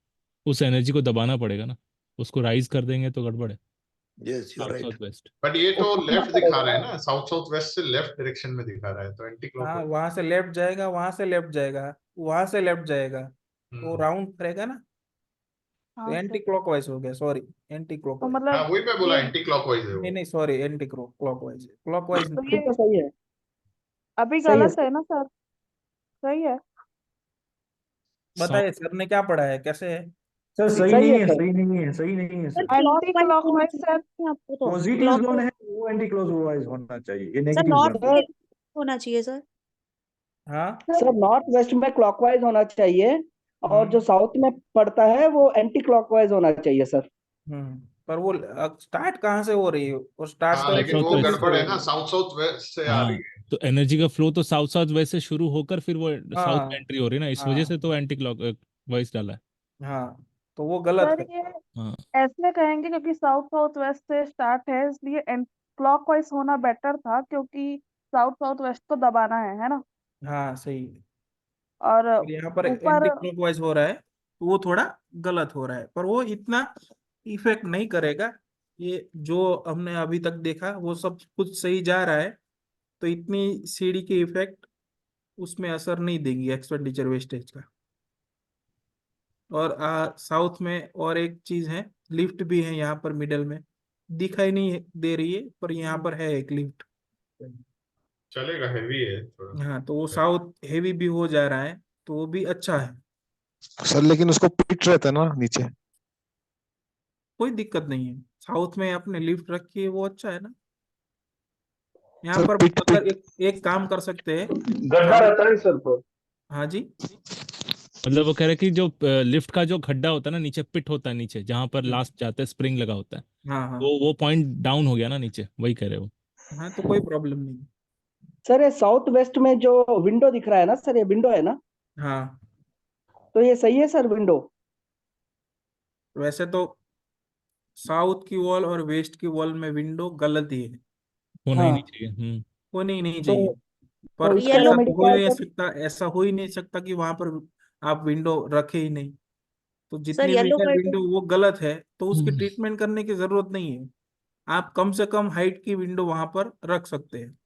उस एनर्जी को दबाना पड़ेगा ना, उसको राइज कर देंगे तो गड़बड़ है। Yes you are south right. South west. But ये तो उठाना लेफ्ट दिखा रहा है पड़ेगा। ना, साउथ साउथ वेस्ट से लेफ्ट डायरेक्शन में दिखा रहा है, तो एंटी हाँ, क्लॉकवाइज। वहां से लेफ्ट जाएगा, वहां से लेफ्ट जाएगा, वहां से लेफ्ट जाएगा, तो राउंड करेगा ना, तो हाँ एंटी सर। क्लॉकवाइज हो गया, सॉरी एंटी तो क्लॉकवाइज। हाँ, मतलब वही मैं बोला ये एंटी क्लॉकवाइज है नहीं वो। नहीं, सॉरी एंटी क्लॉकवाइज है, क्लॉकवाइज तो नहीं। फिर ये तो सही है। अभी सही है गलत सर। है ना सर? सही है। बताइए सर ने क्या पढ़ा है, कैसे है? सर सही सही नहीं है है, सर। सही नहीं है, सही नहीं है सर सर। एंटी क्लॉकवाइज होना क्लॉकवाइज सर, चाहिए आपको तो पॉजिटिव जोन क्लॉकवाइज। है वो एंटी क्लॉकवाइज होना चाहिए, ये सर नेगेटिव नॉर्थ जोन है। सर होना चाहिए सर। हाँ। सर नॉर्थ वेस्ट में क्लॉकवाइज होना चाहिए, और जो साउथ में पड़ता है वो एंटी क्लॉकवाइज होना चाहिए सर। पर वो स्टार्ट कहाँ से हो रही है, और स्टार्ट हाँ तो लेकिन साउथ वो वेस्ट एक्चुअली से गड़बड़ हो है रही ना, है। साउथ साउथ वेस्ट से आ रही हाँ, है। तो एनर्जी का फ्लो तो साउथ साउथ वेस्ट से शुरू होकर फिर वो साउथ में हाँ एंट्री हो रही है ना, इस वजह से हाँ तो एंटी क्लॉक वाइज डाला है। हाँ, तो वो गलत सर है। ये हाँ ऐसे कहेंगे क्योंकि साउथ साउथ वेस्ट से स्टार्ट है, इसलिए क्लॉकवाइज होना बेटर था, क्योंकि साउथ साउथ वेस्ट को दबाना है ना। हाँ सही है। और और यहाँ पर ऊपर एंटी क्लॉकवाइज हो रहा है, तो वो थोड़ा गलत हो रहा है, पर वो इतना इफेक्ट नहीं करेगा। ये जो हमने अभी तक देखा वो सब कुछ सही जा रहा है, तो इतनी सीढ़ी की इफेक्ट उसमें असर नहीं देगी एक्सपेंडिचर वेस्टेज का। और साउथ में और एक चीज है, लिफ्ट भी है यहाँ पर मिडल में, दिखाई नहीं दे रही है पर यहाँ पर है एक लिफ्ट। चलेगा, हैवी है थोड़ा। हाँ, तो वो साउथ हेवी भी हो जा रहा है, तो वो भी अच्छा है। सर लेकिन उसको पिट रहता है ना नीचे। कोई दिक्कत नहीं है, साउथ में आपने लिफ्ट रखी है वो अच्छा है ना। यहाँ सर पर पिट अगर पिट एक काम कर सकते हैं गड्ढा साउथ। रहता है सर पर। हाँ जी। मतलब वो कह रहे हैं कि जो लिफ्ट का जो खड्डा होता है ना नीचे, पिट होता है नीचे जहां पर हम्म, लास्ट जाता है, स्प्रिंग लगा होता है, हाँ हाँ तो वो पॉइंट डाउन हो गया ना नीचे, वही कह रहे हो। हाँ, तो कोई प्रॉब्लम नहीं। सर ये साउथ वेस्ट में जो विंडो दिख रहा है ना सर, ये विंडो है ना, हाँ, तो ये सही है सर विंडो। वैसे तो साउथ की वॉल और वेस्ट की वॉल में विंडो गलत ही है, होना ही नहीं हाँ, चाहिए। होनी ही नहीं तो चाहिए। पर तो इसका ऐसा रेमेडी तो हो क्या ही है नहीं सर? सकता, ऐसा हो ही नहीं सकता कि वहां पर आप विंडो रखे ही नहीं। तो सर जितनी भी येलो है कर दो। विंडो वो गलत है, तो उसकी हम्म। ट्रीटमेंट करने की जरूरत नहीं है। आप कम से कम हाइट की विंडो वहां पर रख सकते हैं।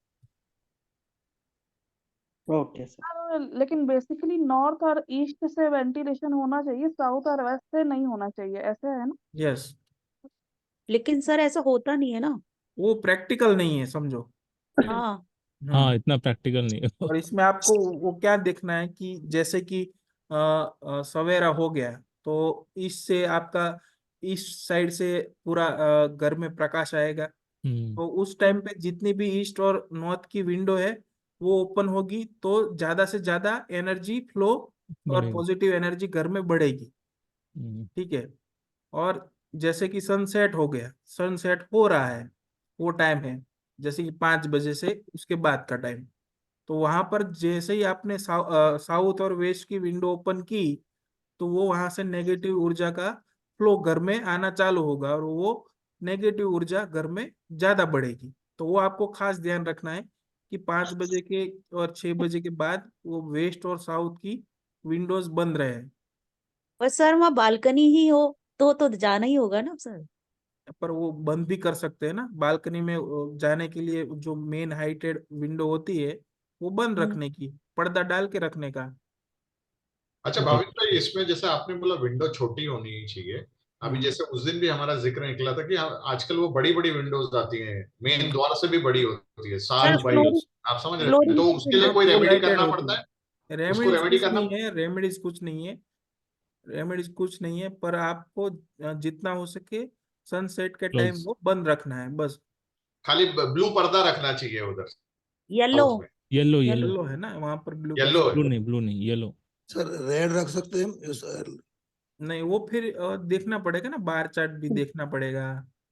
Okay sir. लेकिन बेसिकली नॉर्थ और ईस्ट से वेंटिलेशन होना चाहिए, साउथ और वेस्ट से नहीं होना चाहिए, ऐसे है ना। यस। लेकिन सर ऐसा होता नहीं है ना। वो प्रैक्टिकल नहीं है, समझो। हाँ हाँ, हम्म। इतना प्रैक्टिकल नहीं है। और इसमें आपको वो क्या देखना है कि जैसे कि सवेरा हो गया, तो इससे आपका ईस्ट साइड से पूरा घर में प्रकाश आएगा। हम्म। तो उस टाइम पे जितनी भी ईस्ट और नॉर्थ की विंडो है वो ओपन होगी, तो ज्यादा से ज्यादा एनर्जी फ्लो और बढ़ेगा। पॉजिटिव एनर्जी घर में बढ़ेगी। हम्म। ठीक है। और जैसे कि सनसेट हो गया, सनसेट हो रहा है, वो टाइम है जैसे कि 5 बजे से उसके बाद का टाइम, तो वहां पर जैसे ही आपने साउथ और वेस्ट की विंडो ओपन की, तो वो वहां से नेगेटिव ऊर्जा का फ्लो घर में आना चालू होगा, और वो नेगेटिव ऊर्जा घर में ज्यादा बढ़ेगी। तो वो आपको खास ध्यान रखना है कि 5 बजे के और 6 बजे के बाद वो वेस्ट और साउथ की विंडोज बंद रहे। पर सर वहाँ बालकनी ही हो तो जाना ही होगा ना सर। पर वो बंद भी कर सकते हैं ना बालकनी में, जाने के लिए जो मेन हाइटेड विंडो होती है वो बंद हम्म। रखने की, पर्दा डाल के रखने का। अच्छा भाविक भाई, इसमें जैसे आपने बोला विंडो छोटी होनी चाहिए, अभी जैसे उस दिन भी हमारा जिक्र निकला था कि आजकल वो बड़ी बड़ी विंडोज आती हैं, मेन द्वार से भी बड़ी होती है, सर 7 बाई। ग्लोरी आप समझ रहे हैं, ग्लोरी तो लाइट उसके लिए विंडो। हाँ, कोई फुल रेमेडी हाइटेड करना होती पड़ता है? है। उसको रेमेडीज रेमेडी कुछ करना। नहीं है, रेमेडीज कुछ नहीं है, रेमेडीज कुछ नहीं है, पर आपको जितना हो सके सनसेट के टाइम क्लोज। वो बंद रखना है बस। खाली ब्लू पर्दा रखना चाहिए उधर येलो साउथ में। Yellow yellow. येलो है ना वहां पर, ब्लू येलो कैसे? है। ब्लू नहीं येलो। सर रेड रख सकते हैं सर? नहीं, वो फिर देखना पड़ेगा ना, बार चार्ट भी देखना पड़ेगा,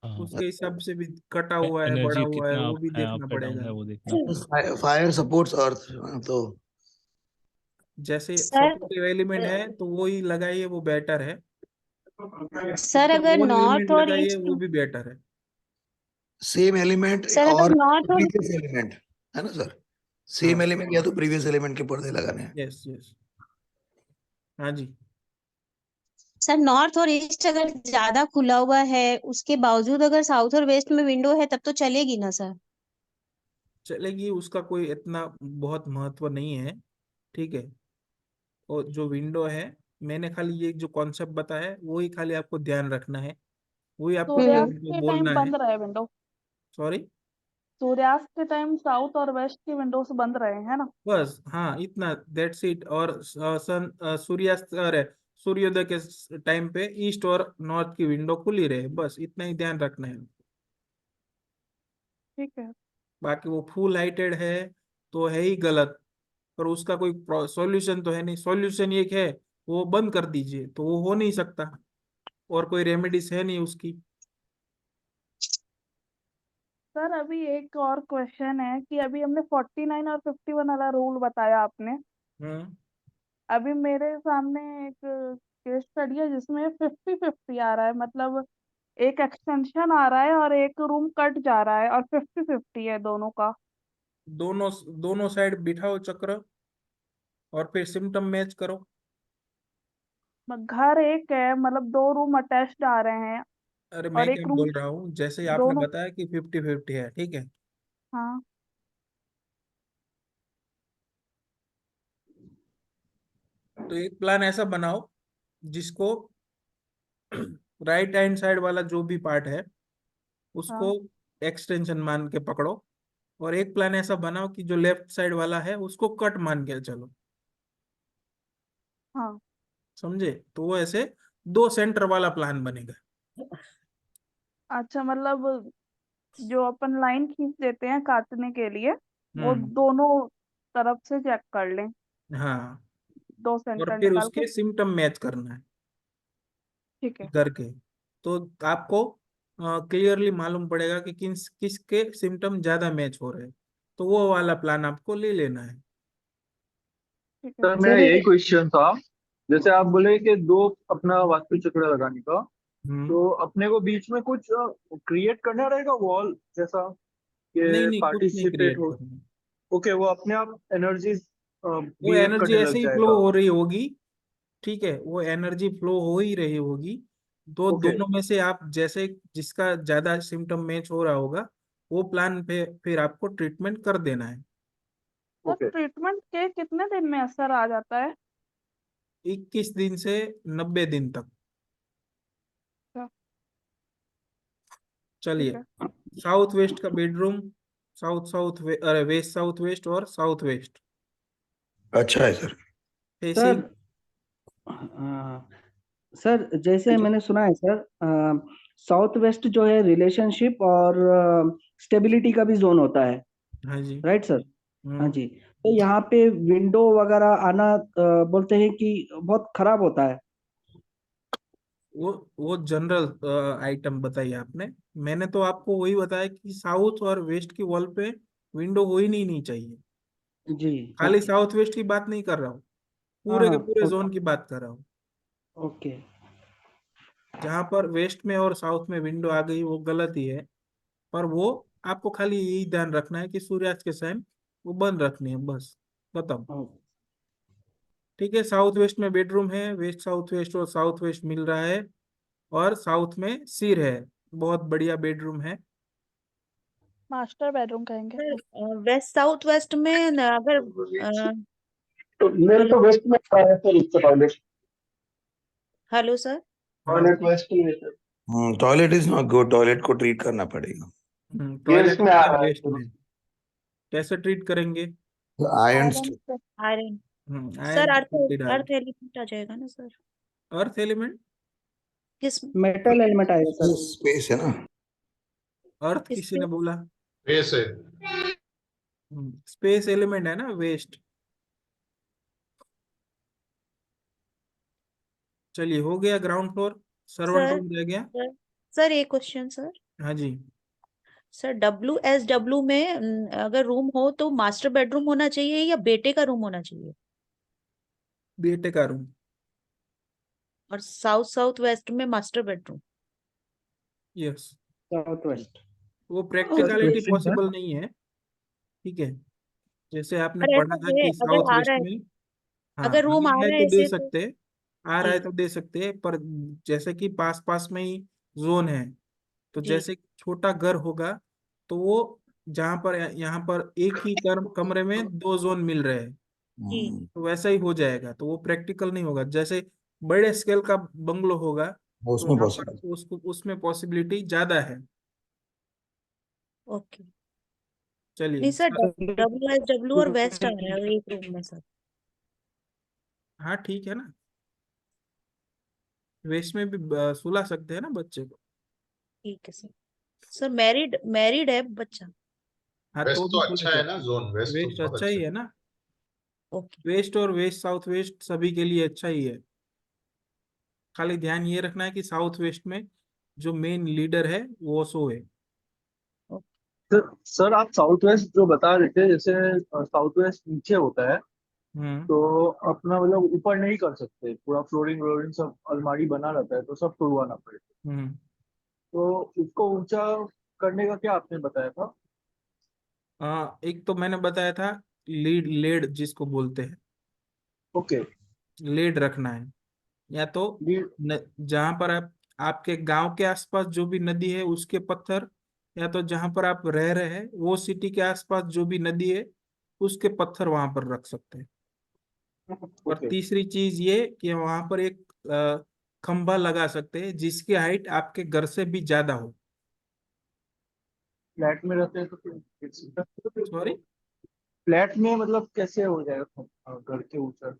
हाँ, उसके हिसाब से भी कटा हुआ है बड़ा एनर्जी हुआ है कितना वो आप भी है, देखना आपका डाउन पड़ेगा। है, वो देखना पड़ेगा। फायर सपोर्ट्स अर्थ, तो जैसे सर सपोर्टिव एलिमेंट है तो वो ही लगाइए, वो बेटर है। सर उसका अगर ओन नॉर्थ एलिमेंट और लगाइए, ईस्ट वो भी बेटर है। सेम एलिमेंट सर और अगर नॉर्थ और प्रीवियस एलिमेंट, है ना सर? हाँ, सेम एलिमेंट या तो प्रीवियस एलिमेंट के पर्दे लगाने हैं। यस यस, हाँ जी। सर नॉर्थ और ईस्ट अगर ज्यादा खुला हुआ है उसके बावजूद अगर साउथ और वेस्ट में विंडो है तब तो चलेगी ना सर। चलेगी, उसका कोई इतना बहुत महत्व नहीं है। ठीक है। और जो विंडो है, मैंने खाली ये जो कॉन्सेप्ट बताया है वो ही खाली आपको ध्यान रखना है, वही आपको सूर्यास्त को के टाइम बोलना है। बंद रहे विंडो, सॉरी। सूर्यास्त के टाइम साउथ और वेस्ट की विंडोज बंद रहे, है ना। बस हाँ, इतना दैट्स इट। और सन सूर्यास्त, अरे सूर्योदय के टाइम पे ईस्ट और नॉर्थ की विंडो खुली रहे, बस इतना ही ध्यान रखना है। ठीक है। बाकी वो फुल लाइटेड है तो है ही गलत, पर उसका कोई सॉल्यूशन तो है नहीं। सॉल्यूशन एक है, वो बंद कर दीजिए, तो वो हो नहीं सकता, और कोई रेमेडीज है नहीं उसकी। सर अभी एक और क्वेश्चन है कि अभी हमने 49 और 51 वाला रूल बताया आपने। हम्म अभी मेरे सामने एक केस स्टडी है जिसमें 50-50 आ रहा है, मतलब एक एक्सटेंशन आ रहा है और एक रूम कट जा रहा है और 50-50 है दोनों का। दोनों दोनों साइड बिठाओ चक्र, और फिर सिम्टम मैच करो। घर एक है, मतलब 2 रूम अटैच्ड आ रहे हैं अरे और मैं क्या एक रूम बोल रहा हूँ, जैसे ही आपने दोनों। बताया कि 50-50 है, ठीक है, हाँ तो एक प्लान ऐसा बनाओ जिसको राइट हैंड साइड वाला जो भी पार्ट है उसको हाँ एक्सटेंशन मान के पकड़ो, और एक प्लान ऐसा बनाओ कि जो लेफ्ट साइड वाला है उसको कट मान के चलो। हाँ। समझे? तो वो ऐसे दो सेंटर वाला प्लान बनेगा। अच्छा, मतलब जो अपन लाइन खींच देते हैं काटने के लिए, वो हम्म दोनों तरफ से चेक कर लें, हाँ, 2 और सेंटर फिर निकाल के। उसके सिम्टम मैच करना है ठीक है। घर के, तो आपको क्लियरली मालूम पड़ेगा कि किसके सिम्टम ज्यादा मैच हो रहे हैं, तो वो वाला प्लान आपको ले लेना है। ठीक है। सर मेरा यही क्वेश्चन था, जैसे आप बोले कि दो अपना वास्तु चक्र लगाने का, हम्म तो अपने को बीच में कुछ क्रिएट करना रहेगा वॉल जैसा, नहीं कि नहीं, कुछ नहीं पार्टिसिपेट क्रिएट हो। करना। ओके, वो अपने आप एनर्जी वो बिहेव एनर्जी करने ऐसे लग ही फ्लो जाएगा। हो रही होगी, ठीक है, वो एनर्जी फ्लो हो ही रही होगी। तो ओके दोनों में से आप जैसे जिसका ज्यादा सिम्टम मैच हो रहा होगा वो प्लान पे फिर आपको ट्रीटमेंट कर देना है। Sir okay. ट्रीटमेंट के कितने दिन में असर आ जाता है? 21 दिन से 90 दिन तक। अच्छा, ठीक चलिए, है। साउथ वेस्ट का बेडरूम, साउथ साउथ अरे वेस्ट साउथ वेस्ट और साउथ वेस्ट अच्छा है सर। फेसिंग। सर सर जैसे मैंने सुना है सर, साउथ वेस्ट जो है रिलेशनशिप और स्टेबिलिटी का भी जोन होता है, हाँ जी। Right sir? हाँ हम्म जी। तो यहाँ पे विंडो वगैरह आना बोलते हैं कि बहुत खराब होता है। वो जनरल आइटम बताइए आपने। मैंने तो आपको वही बताया कि साउथ और वेस्ट की वॉल पे विंडो हो ही नहीं चाहिए। जी। खाली ओके। साउथ वेस्ट की बात नहीं कर रहा हूँ, हाँ पूरे के हाँ। पूरे जोन की बात कर रहा हूँ। ओके। जहां पर वेस्ट में और साउथ में विंडो आ गई वो गलत ही है, पर वो आपको खाली यही ध्यान रखना है कि सूर्यास्त के टाइम वो बंद रखनी है, बस, खत्म। ठीक है, साउथ वेस्ट में बेडरूम है, वेस्ट साउथ वेस्ट और साउथ वेस्ट मिल रहा है, और साउथ में सिर है, बहुत बढ़िया बेडरूम है। मास्टर बेडरूम कहेंगे। सर वेस्ट साउथ वेस्ट में अगर तो मेरे हेलो तो वेस्ट में आ रहा है सर, उसका toilet. Hello sir. Toilet west में है sir. Toilet is not good, toilet को ट्रीट करना पड़ेगा। ये टॉयलेट इसमें आ है रहा है वेस्ट सर। में, कैसे ट्रीट करेंगे? आयरन आयरन से। आयरन। आयरन सर की अर्थ पट्टी डाल। अर्थ एलिमेंट आ जाएगा ना सर? Earth element? किस मेटल एलिमेंट आएगा सर। स्पेस है ना। अर्थ किस किसी पे? ने बोला? फेस है। स्पेस एलिमेंट है ना वेस्ट। चलिए, हो गया ground floor, servant sir room रह गया। सर एक क्वेश्चन सर। हाँ जी। सर WSW में अगर रूम हो तो मास्टर बेडरूम होना चाहिए या बेटे का रूम होना चाहिए? बेटे का रूम। और साउथ साउथ वेस्ट में master bedroom? Yes. South west. वो सर प्रैक्टिकलिटी क्वेश्चन था। पॉसिबल नहीं है, ठीक है, जैसे आपने और पढ़ा ऐसा था है कि अगर साउथ आ वेस्ट रहा है, में। हाँ, अगर रूम आ अगर है रहा है तो दे ऐसे तो। सकते हैं, आ रहा जी है तो दे सकते हैं, पर जैसे कि पास पास में ही जोन है, तो जी जैसे छोटा घर होगा तो वो जहाँ पर यहाँ पर एक ही कमरे में दो जोन मिल रहे हैं, जी। तो वैसा ही हो जाएगा, तो वो प्रैक्टिकल नहीं होगा। जैसे बड़े स्केल का बंगलो होगा तो उसमें वहां पर पॉसिबल। उसको उसमें पॉसिबिलिटी ज्यादा है। ओके। नहीं चलिए सर, सर WSW और वेस्ट आ रहा है एक रूम में सर। हाँ ठीक है ना। वेस्ट में भी सुला सकते हैं ना बच्चे को। ठीक है सर। सर मैरिड मैरिड है बच्चा? हाँ वेस्ट तो तो भी सुला अच्छा है ना, सकते हैं। जोन वेस्ट तो वेस्ट बहुत अच्छा अच्छा ही है। है ना। ओके। वेस्ट और वेस्ट साउथ वेस्ट सभी के लिए अच्छा ही है। खाली ध्यान ये रखना है कि साउथ वेस्ट में जो मेन लीडर है वो सो है। सर आप साउथ वेस्ट जो बता रहे थे, जैसे साउथ वेस्ट नीचे होता है हम्म तो अपना मतलब ऊपर नहीं कर सकते, पूरा फ्लोरिंग व्लोरिंग सब अलमारी बना रहता है तो सब तुड़वाना पड़ेगा। हम्म तो उसको ऊंचा करने का क्या आपने बताया था? एक तो मैंने बताया था लीड लेड जिसको बोलते हैं, ओके। लेड रखना है। या तो जहां पर आपके गांव के आसपास जो भी नदी है उसके पत्थर, या तो जहां पर आप रह रहे हैं वो सिटी के आसपास जो भी नदी है उसके पत्थर वहां पर रख सकते हैं। और ओके। तीसरी चीज ये कि वहां पर एक खंभा लगा सकते हैं जिसकी हाइट आपके घर से भी ज्यादा हो। फ्लैट में रहते हैं तो फिर सॉरी, फ्लैट में मतलब कैसे हो जाएगा घर के ऊंचा?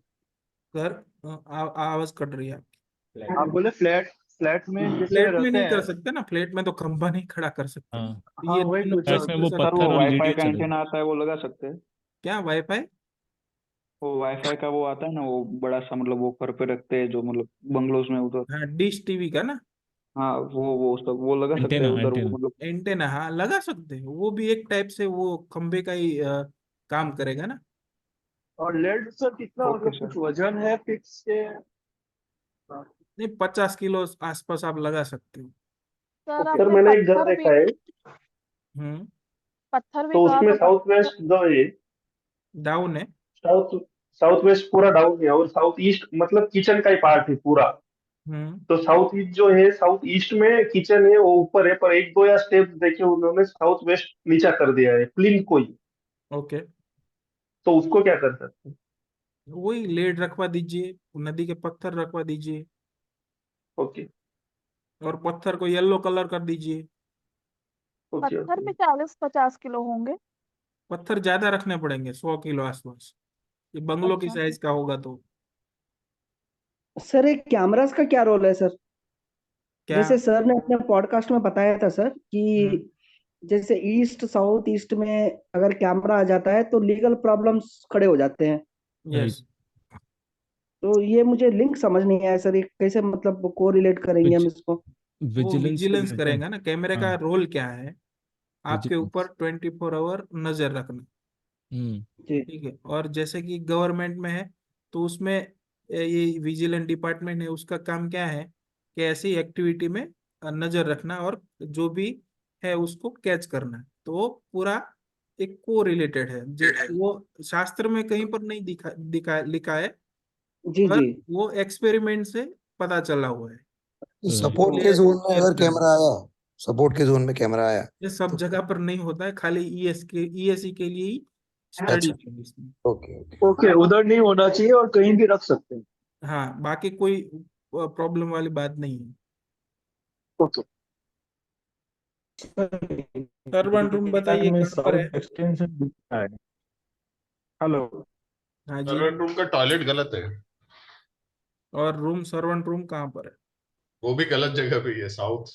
घर आवाज कट रही है आपकी। आप बोले फ्लैट, फ्लैट में जैसे फ्लैट में रहते नहीं कर हैं। सकते ना, फ्लैट में तो खंभा नहीं खड़ा कर सकते। हाँ, तो हाँ ये वही दोनों पूछा। फ्लैट में वो चीजें सर वो पत्थर और लीड वाईफाई ही का चलेगा। एंटीना आता है वो लगा सकते हैं? क्या वाईफाई? वो वाईफाई का वो आता है ना, वो बड़ा सा मतलब वो घर पे रखते हैं जो मतलब बंगलोज में उधर। हाँ, डिश टीवी का ना हाँ वो सब वो लगा सकते हैं एंटेना उधर, वो एंटेना। मतलब। एंटेना, हाँ लगा सकते हैं। वो भी एक टाइप से वो खंबे का ही काम करेगा ना। और लेड सर कितना ओके मतलब सर। कुछ वजन है फिक्स के? नहीं, 50 किलो आसपास आप लगा सकते हो। सर सर आपने मैंने एक घर पत्थर भी देखा है, हम्म पत्थर भी तो कहा उसमें तो साउथ पत्थर। वेस्ट जो है, डाउन है। साउथ साउथ वेस्ट पूरा डाउन है और साउथ ईस्ट मतलब किचन का ही पार्ट है पूरा। हम्म तो साउथ ईस्ट जो है, साउथ ईस्ट में किचन है वो ऊपर है, पर एक दो या स्टेप देखे उन्होंने साउथ वेस्ट नीचा कर दिया है प्लिंथ को ही। ओके, तो उसको क्या कर सकते हैं? वही लेड रखवा दीजिए, नदी के पत्थर रखवा दीजिए ओके और पत्थर को येलो कलर कर दीजिए। ओके पत्थर ओके। भी 40-50 किलो होंगे? पत्थर ज्यादा रखने पड़ेंगे, 100 किलो आसपास। ये बंगलो की अच्छा। साइज का होगा तो। सर एक कैमरास का क्या रोल है सर? क्या? जैसे सर ने अपने पॉडकास्ट में बताया था सर हम्म कि जैसे ईस्ट साउथ ईस्ट में अगर कैमरा आ जाता है तो लीगल प्रॉब्लम्स खड़े हो जाते हैं। यस। तो ये मुझे लिंक समझ नहीं आया सर, ये कैसे मतलब को रिलेट करेंगे हम इसको? वो विजिलेंस के विजिलेंस लिए तो। करेगा ना। कैमरे का हाँ, रोल क्या है? आपके विजिलेंस। ऊपर 24 आवर नजर रखना। हम्म जी ठीक है। और जैसे कि गवर्नमेंट में है तो उसमें ये विजिलेंट डिपार्टमेंट है, उसका काम क्या है कि ऐसी एक्टिविटी में नजर रखना और जो भी है उसको कैच करना। तो वो पूरा एक को रिलेटेड है, जो वो शास्त्र में कहीं पर नहीं दिखा लिखा है, जी पर जी। वो एक्सपेरिमेंट से पता चला हुआ है। सपोर्ट इसलिए के जोन में केयर अगर करना। कैमरा आया, सपोर्ट के जोन में कैमरा आया ये सब तो जगह पर नहीं होता है, खाली ईएससी के लिए ही स्टडी अच्छा, है इसमें। Okay okay. ओके, उधर नहीं होना चाहिए और कहीं भी रख सकते हैं। हाँ, बाकी कोई प्रॉब्लम वाली बात नहीं है। ओके। सर्वेंट रूम बताइए में कहाँ पर है? साउथ एक्सटेंशन दिखता है। हेलो। हाँ जी। सर्वेंट रूम का टॉयलेट गलत है। और रूम, सर्वेंट रूम कहाँ पर है? वो भी गलत जगह पे ही है, साउथ।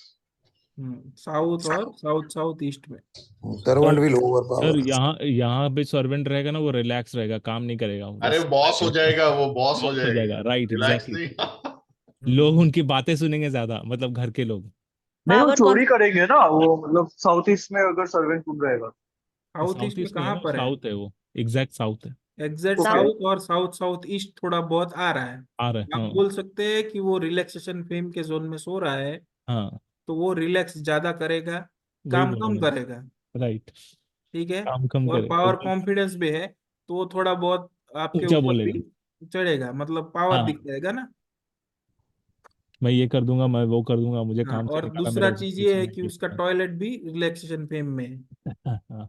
साउथ और साउथ साउथ ईस्ट में। Servant sir will over sir power. यहाँ यहाँ पे सर्वेंट रहेगा ना, वो रिलैक्स रहेगा, काम नहीं करेगा, वो अरे बस बॉस हो जाएगा, वो बॉस हो बॉस हो जाएगा। जाएगा। Right, relax exactly. नहीं। लोग उनकी बातें सुनेंगे ज्यादा, मतलब घर के लोग। नहीं वो पावर कौन? चोरी करेंगे ना वो, मतलब साउथ ईस्ट में अगर सर्वेंट रूम रहेगा। साउथ ईस्ट साउथ में ईस्ट नहीं है कहाँ ना, पर है? साउथ है वो, एग्जैक्ट साउथ है। Exact okay. साउथ। साउथ और साउथ साउथ ईस्ट थोड़ा बहुत आ रहा है। आ रहा है, आप हाँ। बोल सकते हैं कि वो रिलैक्सेशन फेम के जोन में सो रहा है, हाँ, तो वो रिलैक्स ज्यादा करेगा, वही काम बोला कम मैंने। करेगा। राइट। ठीक है। काम कम और करेगा पावर वही। कॉन्फिडेंस भी है, तो वो थोड़ा बहुत आपके ऊंचा ऊपर बोलेगा। भी चढ़ेगा, मतलब पावर हाँ, दिखाएगा ना। मैं ये कर दूंगा, मैं वो कर दूंगा, मुझे हाँ, काम से और निकाला, दूसरा मेरे घर चीज ये पीछे है में कि ये उसका करता टॉयलेट भी रिलैक्सेशन फेम में है। है। हाँ।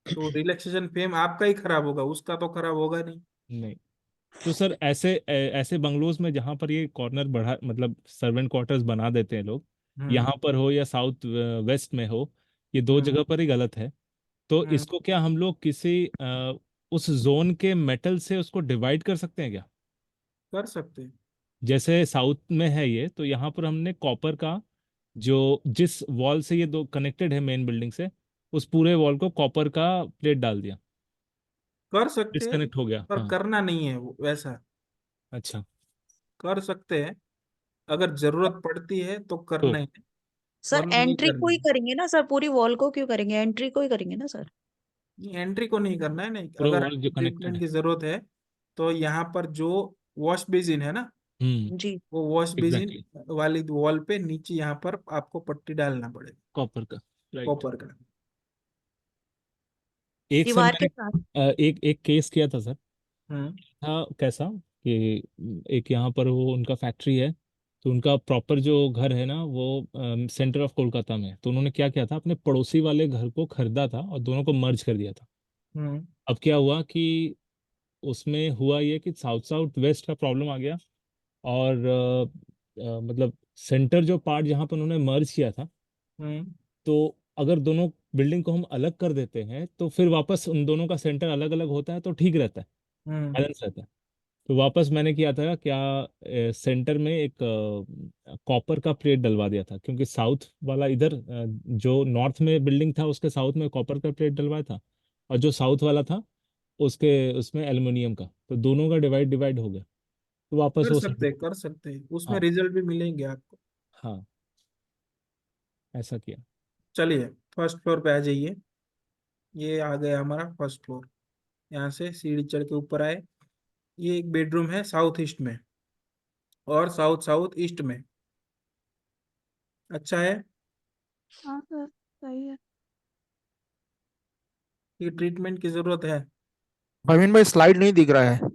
तो रिलैक्सेशन फेम आपका ही खराब होगा, उसका तो खराब होगा नहीं। नहीं, तो सर ऐसे बंगलोज में जहाँ पर ये कॉर्नर बढ़ा, मतलब सर्वेंट क्वार्टर्स बना देते हैं लोग, हम्म यहाँ पर हो या साउथ वेस्ट में हो, ये दो हम्म जगह पर ही गलत है। तो हम्म इसको क्या हम लोग किसी उस जोन के मेटल से उसको डिवाइड कर सकते हैं क्या? कर सकते हैं। जैसे साउथ में है ये, तो यहाँ पर हमने कॉपर का जो जिस वॉल से ये दो कनेक्टेड है मेन बिल्डिंग से, उस पूरे वॉल को कॉपर का प्लेट डाल दिया, कर सकते हैं, डिस्कनेक्ट हो गया। पर हाँ। करना नहीं है वैसा। अच्छा। कर सकते हैं, अगर जरूरत पड़ती है तो तो करना है, सर वरना नहीं एंट्री को करना ही है। करेंगे ना सर, पूरी वॉल को क्यों करेंगे, एंट्री को ही करेंगे ना सर। एंट्री को नहीं करना है, नहीं। पूरा अगर वॉल जो आपको कनेक्टेड ट्रीटमेंट है। की जरूरत है तो यहाँ पर जो वॉश बेसिन है ना, जी वो वॉश बेसिन एग्जैक्टली, वाली वॉल पे नीचे यहाँ पर आपको पट्टी डालना पड़ेगा, कॉपर का। राइट। कॉपर का। एक सर दीवार के मैंने साथ। एक एक केस किया था सर। हम्म था कैसा कि एक यहाँ पर वो उनका फैक्ट्री है, तो उनका प्रॉपर जो घर है ना वो सेंटर ऑफ कोलकाता में है। तो उन्होंने क्या किया था, अपने पड़ोसी वाले घर को खरीदा था और दोनों को मर्ज कर दिया था। हम्म अब क्या हुआ कि उसमें हुआ ये कि साउथ साउथ वेस्ट का प्रॉब्लम आ गया, और मतलब सेंटर जो पार्ट जहाँ पर उन्होंने मर्ज किया था, हम्म तो अगर दोनों बिल्डिंग को हम अलग कर देते हैं तो फिर वापस उन दोनों का सेंटर अलग अलग होता है, तो ठीक रहता है, हम्म बैलेंस रहता है। तो वापस मैंने किया था क्या, सेंटर में एक कॉपर का प्लेट डलवा दिया था, क्योंकि साउथ वाला इधर जो नॉर्थ में बिल्डिंग था उसके साउथ में कॉपर का प्लेट डलवाया था, और जो साउथ वाला था उसके उसमें एल्युमिनियम का, तो दोनों का डिवाइड डिवाइड हो गया, तो वापस कर वो सकते सेंटर। हैं, कर सकते हैं, उसमें हाँ। रिजल्ट भी मिलेंगे आपको। हाँ, ऐसा किया। चलिए, फर्स्ट फ्लोर पे आ जाइए। ये आ गया हमारा फर्स्ट फ्लोर। यहाँ से सीढ़ी चढ़ के ऊपर आए। ये एक बेडरूम है साउथ ईस्ट में और साउथ साउथ ईस्ट में। अच्छा है। हाँ सर सही है। ये ट्रीटमेंट की जरूरत है। भाविन भाई स्लाइड नहीं दिख रहा है।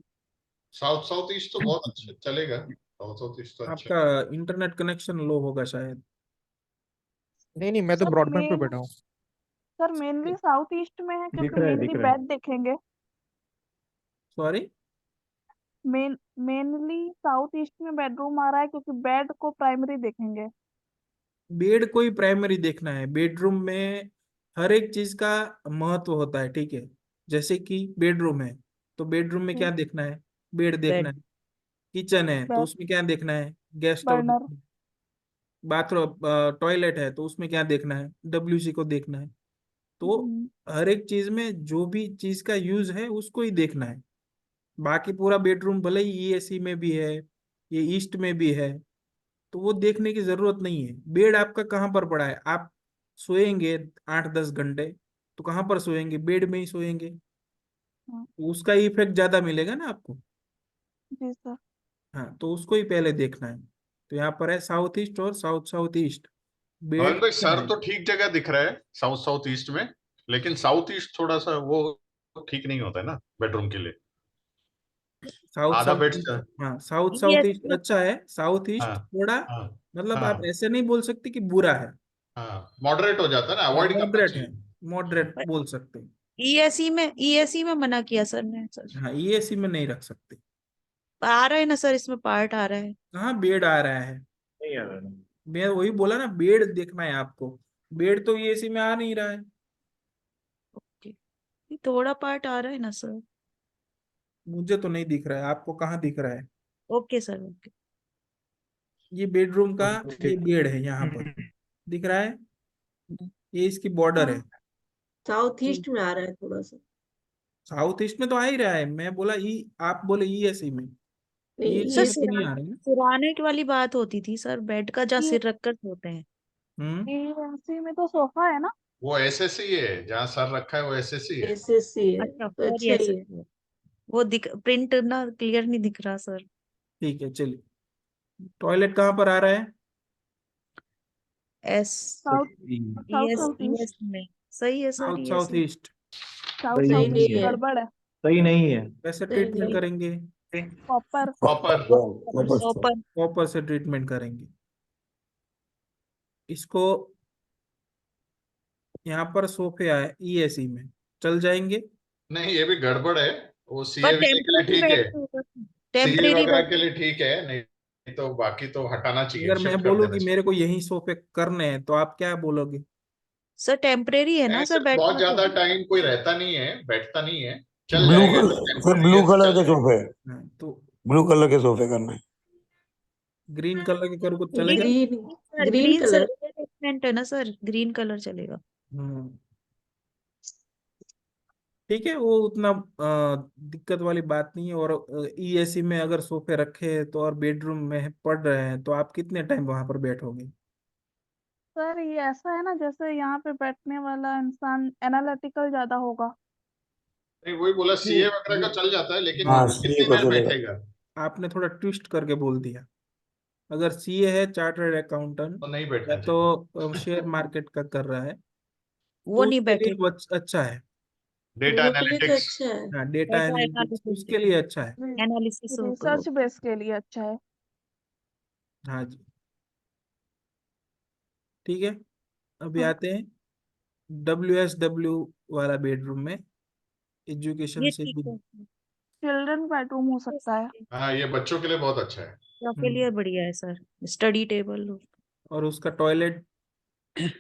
साउथ साउथ ईस्ट तो बहुत अच्छा चलेगा, साउथ साउथ ईस्ट तो अच्छा आपका इंटरनेट कनेक्शन लो होगा शायद। नहीं नहीं, मैं तो सर ब्रॉडबैंड पे मेन बैठा हूँ। सर मेनली साउथ ईस्ट में है दिख क्योंकि रहा है, मेनली दिख रहा है। बेड देखेंगे। सॉरी। मेनली साउथ ईस्ट में बेडरूम आ रहा है क्योंकि बेड को प्राइमरी देखेंगे। बेड को ही प्राइमरी देखना है। बेडरूम में हर एक चीज का महत्व होता है, ठीक है। जैसे कि बेडरूम है तो बेडरूम में क्या देखना है, बेड देखना बेड। है। किचन है तो बेड उसमें क्या देखना है, गैस स्टोव बर्नर। देखना है। बाथरूम टॉयलेट है तो उसमें क्या देखना है, डब्ल्यूसी को देखना है। तो हर एक चीज में जो भी चीज का यूज है उसको ही देखना है। बाकी पूरा बेडरूम भले ही ईएसी में भी है, ये ईस्ट में भी है, तो वो देखने की जरूरत नहीं है। बेड आपका कहाँ पर पड़ा है, आप सोएंगे 8-10 घंटे तो कहाँ पर सोएंगे, बेड में ही सोएंगे। तो उसका इफेक्ट ज्यादा मिलेगा ना आपको। जी सर। हाँ, तो उसको ही पहले देखना है। तो यहाँ पर है साउथ ईस्ट और साउथ साउथ ईस्ट। भवन बेड भाई, कितना सर है, तो ठीक जगह दिख रहा है साउथ साउथ ईस्ट में, लेकिन साउथ ईस्ट थोड़ा सा वो ठीक नहीं होता है ना बेडरूम के लिए। साउथ आधा साउथ बेड। ईस्ट। हाँ, साउथ साउथ यस। ईस्ट अच्छा है। साउथ हाँ ईस्ट थोड़ा, हाँ मतलब आप हाँ ऐसे नहीं बोल सकते कि बुरा है। हाँ, मॉडरेट हो जाता है ना, हाँ, अवॉइड करना मॉडरेट है, चाहिए। मॉडरेट बोल सकते हैं। ईएसई में मना किया सर ने सर। हाँ, ईएसी में नहीं रख सकते। आ रहा है ना सर, इसमें पार्ट आ रहा है। कहाँ बेड आ रहा है, नहीं आ रहा है। मैं वही बोला ना, बेड देखना है आपको। बेड तो ईएसी में आ नहीं रहा है। ओके, थोड़ा पार्ट आ रहा है ना सर। मुझे तो नहीं दिख रहा है, आपको कहाँ दिख रहा है। Okay sir okay. ये बेडरूम का, ये ठीक। बेड है यहाँ पर, दिख रहा है। ये इसकी बॉर्डर है। साउथ ईस्ट में आ रहा है थोड़ा सा। साउथ ईस्ट में तो आ ही रहा है, मैं बोला ई, आप बोले ईएसई में। नहीं ईएसई सर में तो नहीं आ रहा है ना। सिराने वाली बात होती थी सर, बेड का जहाँ ये सिर रखकर सोते हैं। एएमसी में तो सोफा है ना। वो एसएससी है, जहाँ सर रखा है वो एसएससी है। एसएससी है अच्छा तो सॉरी, अच्छा ही ऐसे है। वो दिख प्रिंट ना क्लियर नहीं दिख रहा सर। ठीक है, चलिए। टॉयलेट कहाँ पर आ रहा है, S south south ES south east. ES में। सही है sir, south ES south east. South सही साउथ नहीं ईस्ट नहीं है, है, गड़बड़ है। सही नहीं है। कैसे सही ट्रीटमेंट नहीं। करेंगे, कॉपर। प्रॉपर। ओपन। कॉपर से ट्रीटमेंट करेंगे इसको। यहाँ पर सोफे आए ईएसई में, चल जाएंगे। नहीं, ये भी गड़बड़ है। वो पर सीए के लिए टेम्परेरी ठीक है, बैठे, सीए टेम्परेरी वगैरह के बैठे। लिए ठीक है, नहीं तो बाकी तो हटाना चाहिए, अगर मैं शिफ्ट कर बोलूँ देना कि चाहिए। मेरे को यही सोफे करने हैं तो आप क्या बोलोगे। सर टेम्परेरी है ना ऐसे सर, बहुत बैठना तो। ज्यादा टाइम कोई रहता नहीं है, बैठता नहीं है, चल ब्लू जाएगा, कलर सर, टेम्पररी ब्लू है तो कलर चल के जाएगा। सोफे, हाँ, तो ब्लू कलर के सोफे करना है। ग्रीन कलर के करो कुछ चलेगा? Green sir green green colour services है ना सर, ग्रीन कलर चलेगा। हम्म ठीक है, वो उतना दिक्कत वाली बात नहीं है। और ईएसी में अगर सोफे रखे हैं तो और बेडरूम में पड़ रहे हैं तो आप कितने टाइम वहां पर बैठोगे? सर ये ऐसा है ना, जैसे यहाँ पे बैठने वाला इंसान एनालिटिकल ज्यादा होगा। नहीं वही बोला, वो सीए वगैरह का वो चल जाता है, लेकिन हाँ, कितनी देर बैठेगा? आपने थोड़ा ट्विस्ट करके बोल दिया। अगर सीए है, चार्टर्ड अकाउंटेंट, तो नहीं या बैठना चाहिए। तो शेयर मार्केट का कर रहा है, वो तो नहीं उसके लिए बैठे। वो अच्छा है। डेटा दोनों के लिए तो एनालिटिक्स। अच्छा है। हाँ, डेटा डेटा एनालिटिक्स एनालिसिस, उसके लिए अच्छा है। एनालिसिस हो। रिसर्च बेस के लिए अच्छा है। हाँ जी, ठीक है। अभी हाँ, आते हैं WSW वाला बेडरूम में, एजुकेशन ये से ठीक भी। है, चिल्ड्रन बेडरूम हो सकता है। हाँ ये बच्चों के लिए बहुत अच्छा है। बच्चों के लिए बढ़िया है सर, स्टडी टेबल। और उसका टॉयलेट टॉयलेट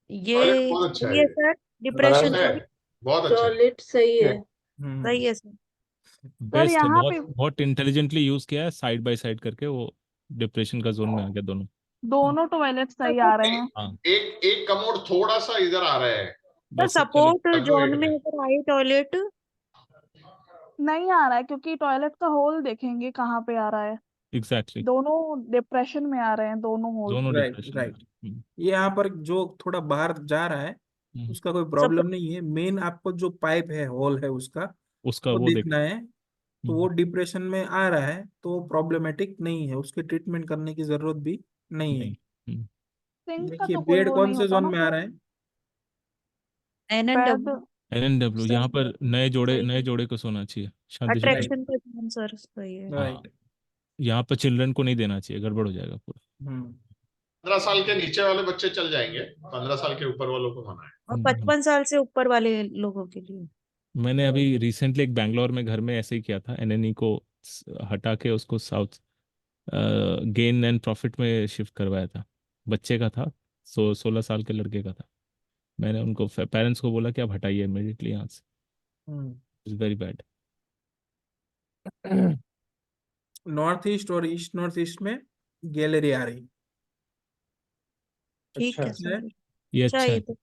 ये बहुत अच्छा सही है है ये। सर, बहुत डिप्रेशन है, के लिए बहुत अच्छा है। टॉयलेट सही है। सही है सर। सर बेस्ट है, यहाँ बहुत पे बहुत इंटेलिजेंटली यूज किया है, साइड बाय साइड करके वो डिप्रेशन का जोन में आ गया दोनों। दोनों टॉयलेट सही आ रहे हैं। हाँ, एक एक कमोड थोड़ा सा इधर आ रहा है। सर बस चलो। सपोर्ट W8 जोन में में अगर आए टॉयलेट, नहीं आ रहा है क्योंकि टॉयलेट का होल देखेंगे कहाँ पे आ रहा है। एग्जैक्टली, दोनों डिप्रेशन में आ रहे हैं, दोनों होल। दोनों राइट डिप्रेशन में। राइट। ये यहाँ पर जो थोड़ा बाहर जा रहा है हम्म, उसका कोई प्रॉब्लम नहीं है। मेन आपको जो पाइप है, होल है उसका, उसका वो वो देख। देखना है। तो वो डिप्रेशन में आ रहा है तो प्रॉब्लमेटिक नहीं है, उसकी ट्रीटमेंट करने की जरूरत भी नहीं है। नहीं। सिंक का देखिए, तो कोई बेड वो कौन नहीं से होता जोन ना में आ सर। रहा है? बेड NNW NNW, सर, यहाँ पर सही नए है। जोड़े को सोना चाहिए, शादीशुदा। राइट अट्रैक्शन का जोन सर सही है। हाँ, राइट। यहाँ पर चिल्ड्रन को नहीं देना चाहिए, गड़बड़ हो जाएगा पूरा। 15 साल के नीचे वाले बच्चे चल जाएंगे, 15 साल के ऊपर वालों को मना है। और 55 साल से ऊपर वाले लोगों के लिए। मैंने अभी रिसेंटली एक बैंगलोर में घर में ऐसे ही किया था, NNE को हटा के उसको साउथ गेन एंड प्रॉफिट में शिफ्ट करवाया था। बच्चे का था, 16 साल के लड़के का था। मैंने उनको पेरेंट्स को बोला कि आप हटाइए इमीडिएटली यहाँ से, it's very bad. North east और ईस्ट नॉर्थ ईस्ट में गैलरी आ रही। ठीक है अच्छा है। सर। ये अच्छा, अच्छा ये है। तो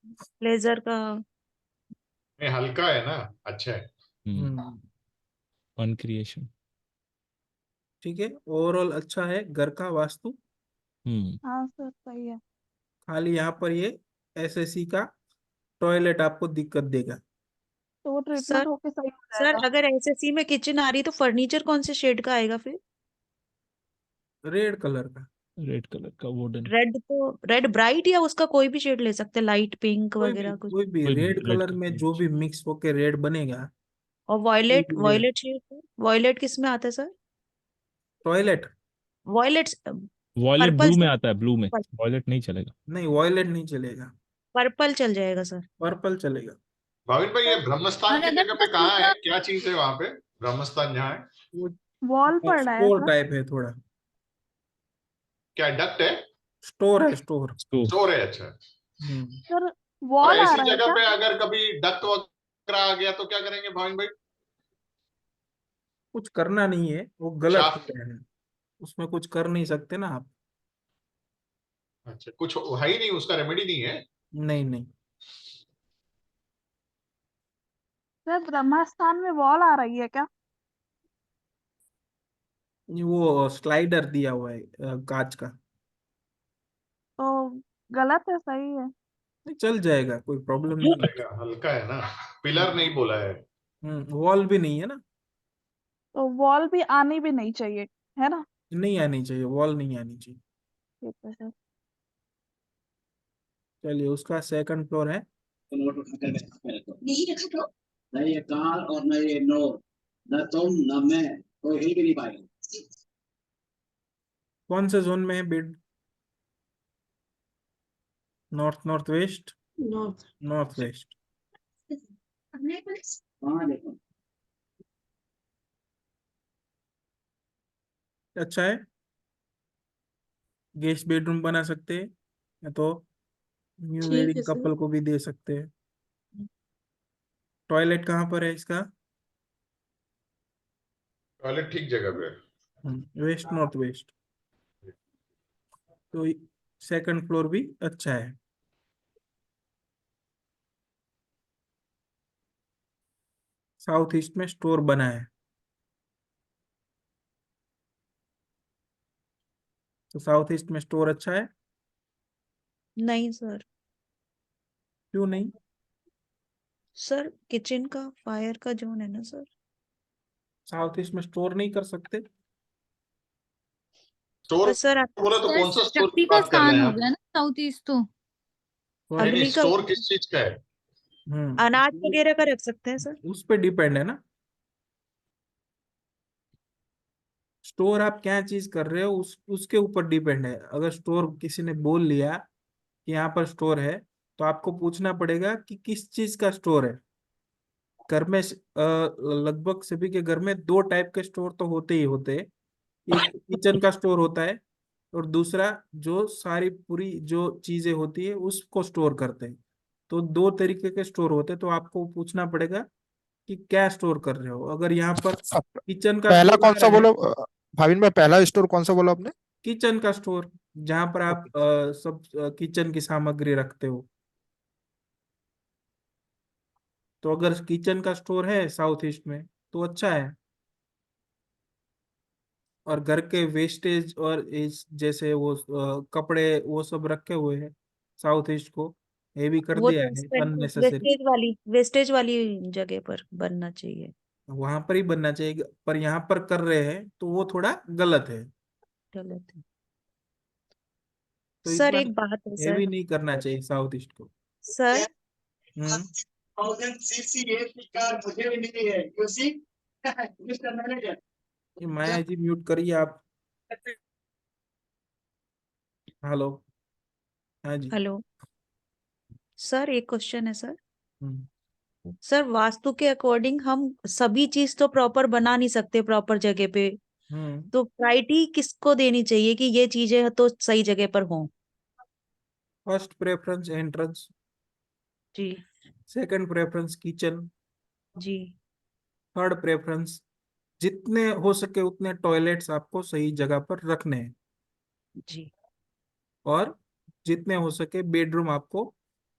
लेजर का। नहीं हल्का है ना, अच्छा है। Fun creation. ठीक है, ओवरऑल अच्छा है घर का वास्तु। हाँ सर सही है। खाली यहाँ पर ये एसएससी का टॉयलेट आपको दिक्कत देगा। तो वो सर ट्रीटमेंट होके सही हो सर जाएगा। अगर एसएससी में किचन आ रही तो फर्नीचर कौन से शेड का आएगा फिर? रेड कलर का। रेड कलर का वुडन। रेड तो रेड ब्राइट, या उसका कोई भी शेड ले सकते हैं, लाइट पिंक वगैरह कुछ? कोई भी कोई भी रेड रेड कलर में जो भी मिक्स होके रेड बनेगा, और कोई वॉयलेट, भी रेड। वॉयलेट शेड, वॉयलेट किस में आता है sir? Toilet violet violet purple blue में से, आता है, ब्लू में वॉयलेट नहीं चलेगा। नहीं, वॉयलेट नहीं चलेगा, पर्पल चल जाएगा सर। पर्पल चलेगा। भाविन भाई, ये ब्रह्मस्थान और की अगर जगह पे बस कहाँ है, पूरा क्या चीज है वहां पे? ब्रह्मस्थान जहाँ है, वो वॉल पड़ रहा है स्टोर सर। टाइप है थोड़ा। क्या डक्ट है? स्टोर है, स्टोर। स्टोर है, अच्छा। सर और वॉल आ ऐसी रहा है जगह क्या? पे अगर कभी डक्ट वगैरह आ गया तो क्या करेंगे भाविन भाई? कुछ करना नहीं है, वो गलत शाफ्ट। है, उसमें कुछ कर नहीं सकते ना आप। अच्छा, कुछ है ही नहीं, उसका रेमेडी नहीं है? नहीं नहीं। सर ब्रह्मस्थान में वॉल आ रही है क्या? ये वो स्लाइडर दिया हुआ है कांच का। तो गलत है सही है? नहीं, चल जाएगा, कोई प्रॉब्लम नहीं है। चलेगा, हल्का है ना, पिलर नहीं बोला है। वॉल भी नहीं है ना। तो वॉल भी आनी भी नहीं चाहिए, है ना? नहीं आनी चाहिए, वॉल नहीं आनी चाहिए। ठीक है सर। चलिए, उसका सेकंड फ्लोर है। नहीं रखा तो न ये कार और न ये नोर, न तुम न मैं, कोई हिल भी नहीं पाएगा। कौन से जोन में है bed? North, north waste, north. North waste. हाँ देखो, अच्छा है, गेस्ट बेडरूम बना सकते हैं, या तो न्यू ठीक है वेडिंग सर। कपल को भी दे सकते हैं। टॉयलेट कहाँ पर है इसका? टॉयलेट ठीक जगह पे है। West, north west. तो सेकंड फ्लोर भी अच्छा है। साउथ ईस्ट में स्टोर बना है, तो साउथ ईस्ट में स्टोर अच्छा है। नहीं सर। क्यों नहीं? सर किचन का फायर का जोन है ना सर। साउथ ईस्ट में स्टोर नहीं कर सकते? स्टोर पर सर आप बोला तो सर कौन सा स्टोर की शक्ति का बात कर रहे स्थान हैं हो आप? गया ना साउथ ईस्ट तो। नहीं नहीं, अग्नि का, स्टोर किस चीज का है? अनाज वगैरह का रख सकते हैं सर। उस पे डिपेंड है ना। स्टोर आप क्या चीज कर रहे हो उसके ऊपर डिपेंड है। अगर स्टोर किसी ने बोल लिया कि यहाँ पर स्टोर है, तो आपको पूछना पड़ेगा कि किस चीज का स्टोर है। घर में लगभग सभी के घर में दो टाइप के स्टोर तो होते ही होते हैं। एक किचन का स्टोर होता है, और दूसरा जो सारी पूरी जो चीजें होती है उसको स्टोर करते हैं। तो दो तरीके के स्टोर होते हैं, तो आपको पूछना पड़ेगा कि क्या स्टोर कर रहे हो। अगर यहाँ पर किचन का पहला स्टोर कौन आ सा रहा है, बोलो भाविन भाई, पहला स्टोर कौन सा बोला आपने? किचन का स्टोर, जहाँ पर आप सब किचन की सामग्री रखते हो। तो अगर किचन का स्टोर है साउथ ईस्ट में तो अच्छा है। और घर के वेस्टेज और इस जैसे वो कपड़े वो सब रखे हुए हैं, साउथ ईस्ट को ये भी कर वो दिया तो है अननेसेसरी। वेस्टेज वाली जगह पर बनना चाहिए। वहां पर ही बनना चाहिए, पर यहाँ पर कर रहे हैं तो वो थोड़ा गलत है। गलत है। तो सर इतना एक बात है सर। हेवी नहीं करना चाहिए साउथ ईस्ट को। सर हम्म। 1000 cc की कार मुझे भी मिली है, यू सी मिस्टर मैनेजर। ये माया जी म्यूट करिए आप। हेलो। हाँ जी। हेलो सर, एक क्वेश्चन है सर। हम्म। सर वास्तु के अकॉर्डिंग हम सभी चीज तो प्रॉपर बना नहीं सकते प्रॉपर जगह पे। हम्म। तो प्रायोरिटी किसको देनी चाहिए कि ये चीजें तो सही जगह पर हों? फर्स्ट प्रेफरेंस एंट्रेंस, जी सेकंड प्रेफरेंस किचन, जी थर्ड प्रेफरेंस जितने हो सके उतने टॉयलेट्स आपको सही जगह पर रखने हैं। जी। और जितने हो सके बेडरूम आपको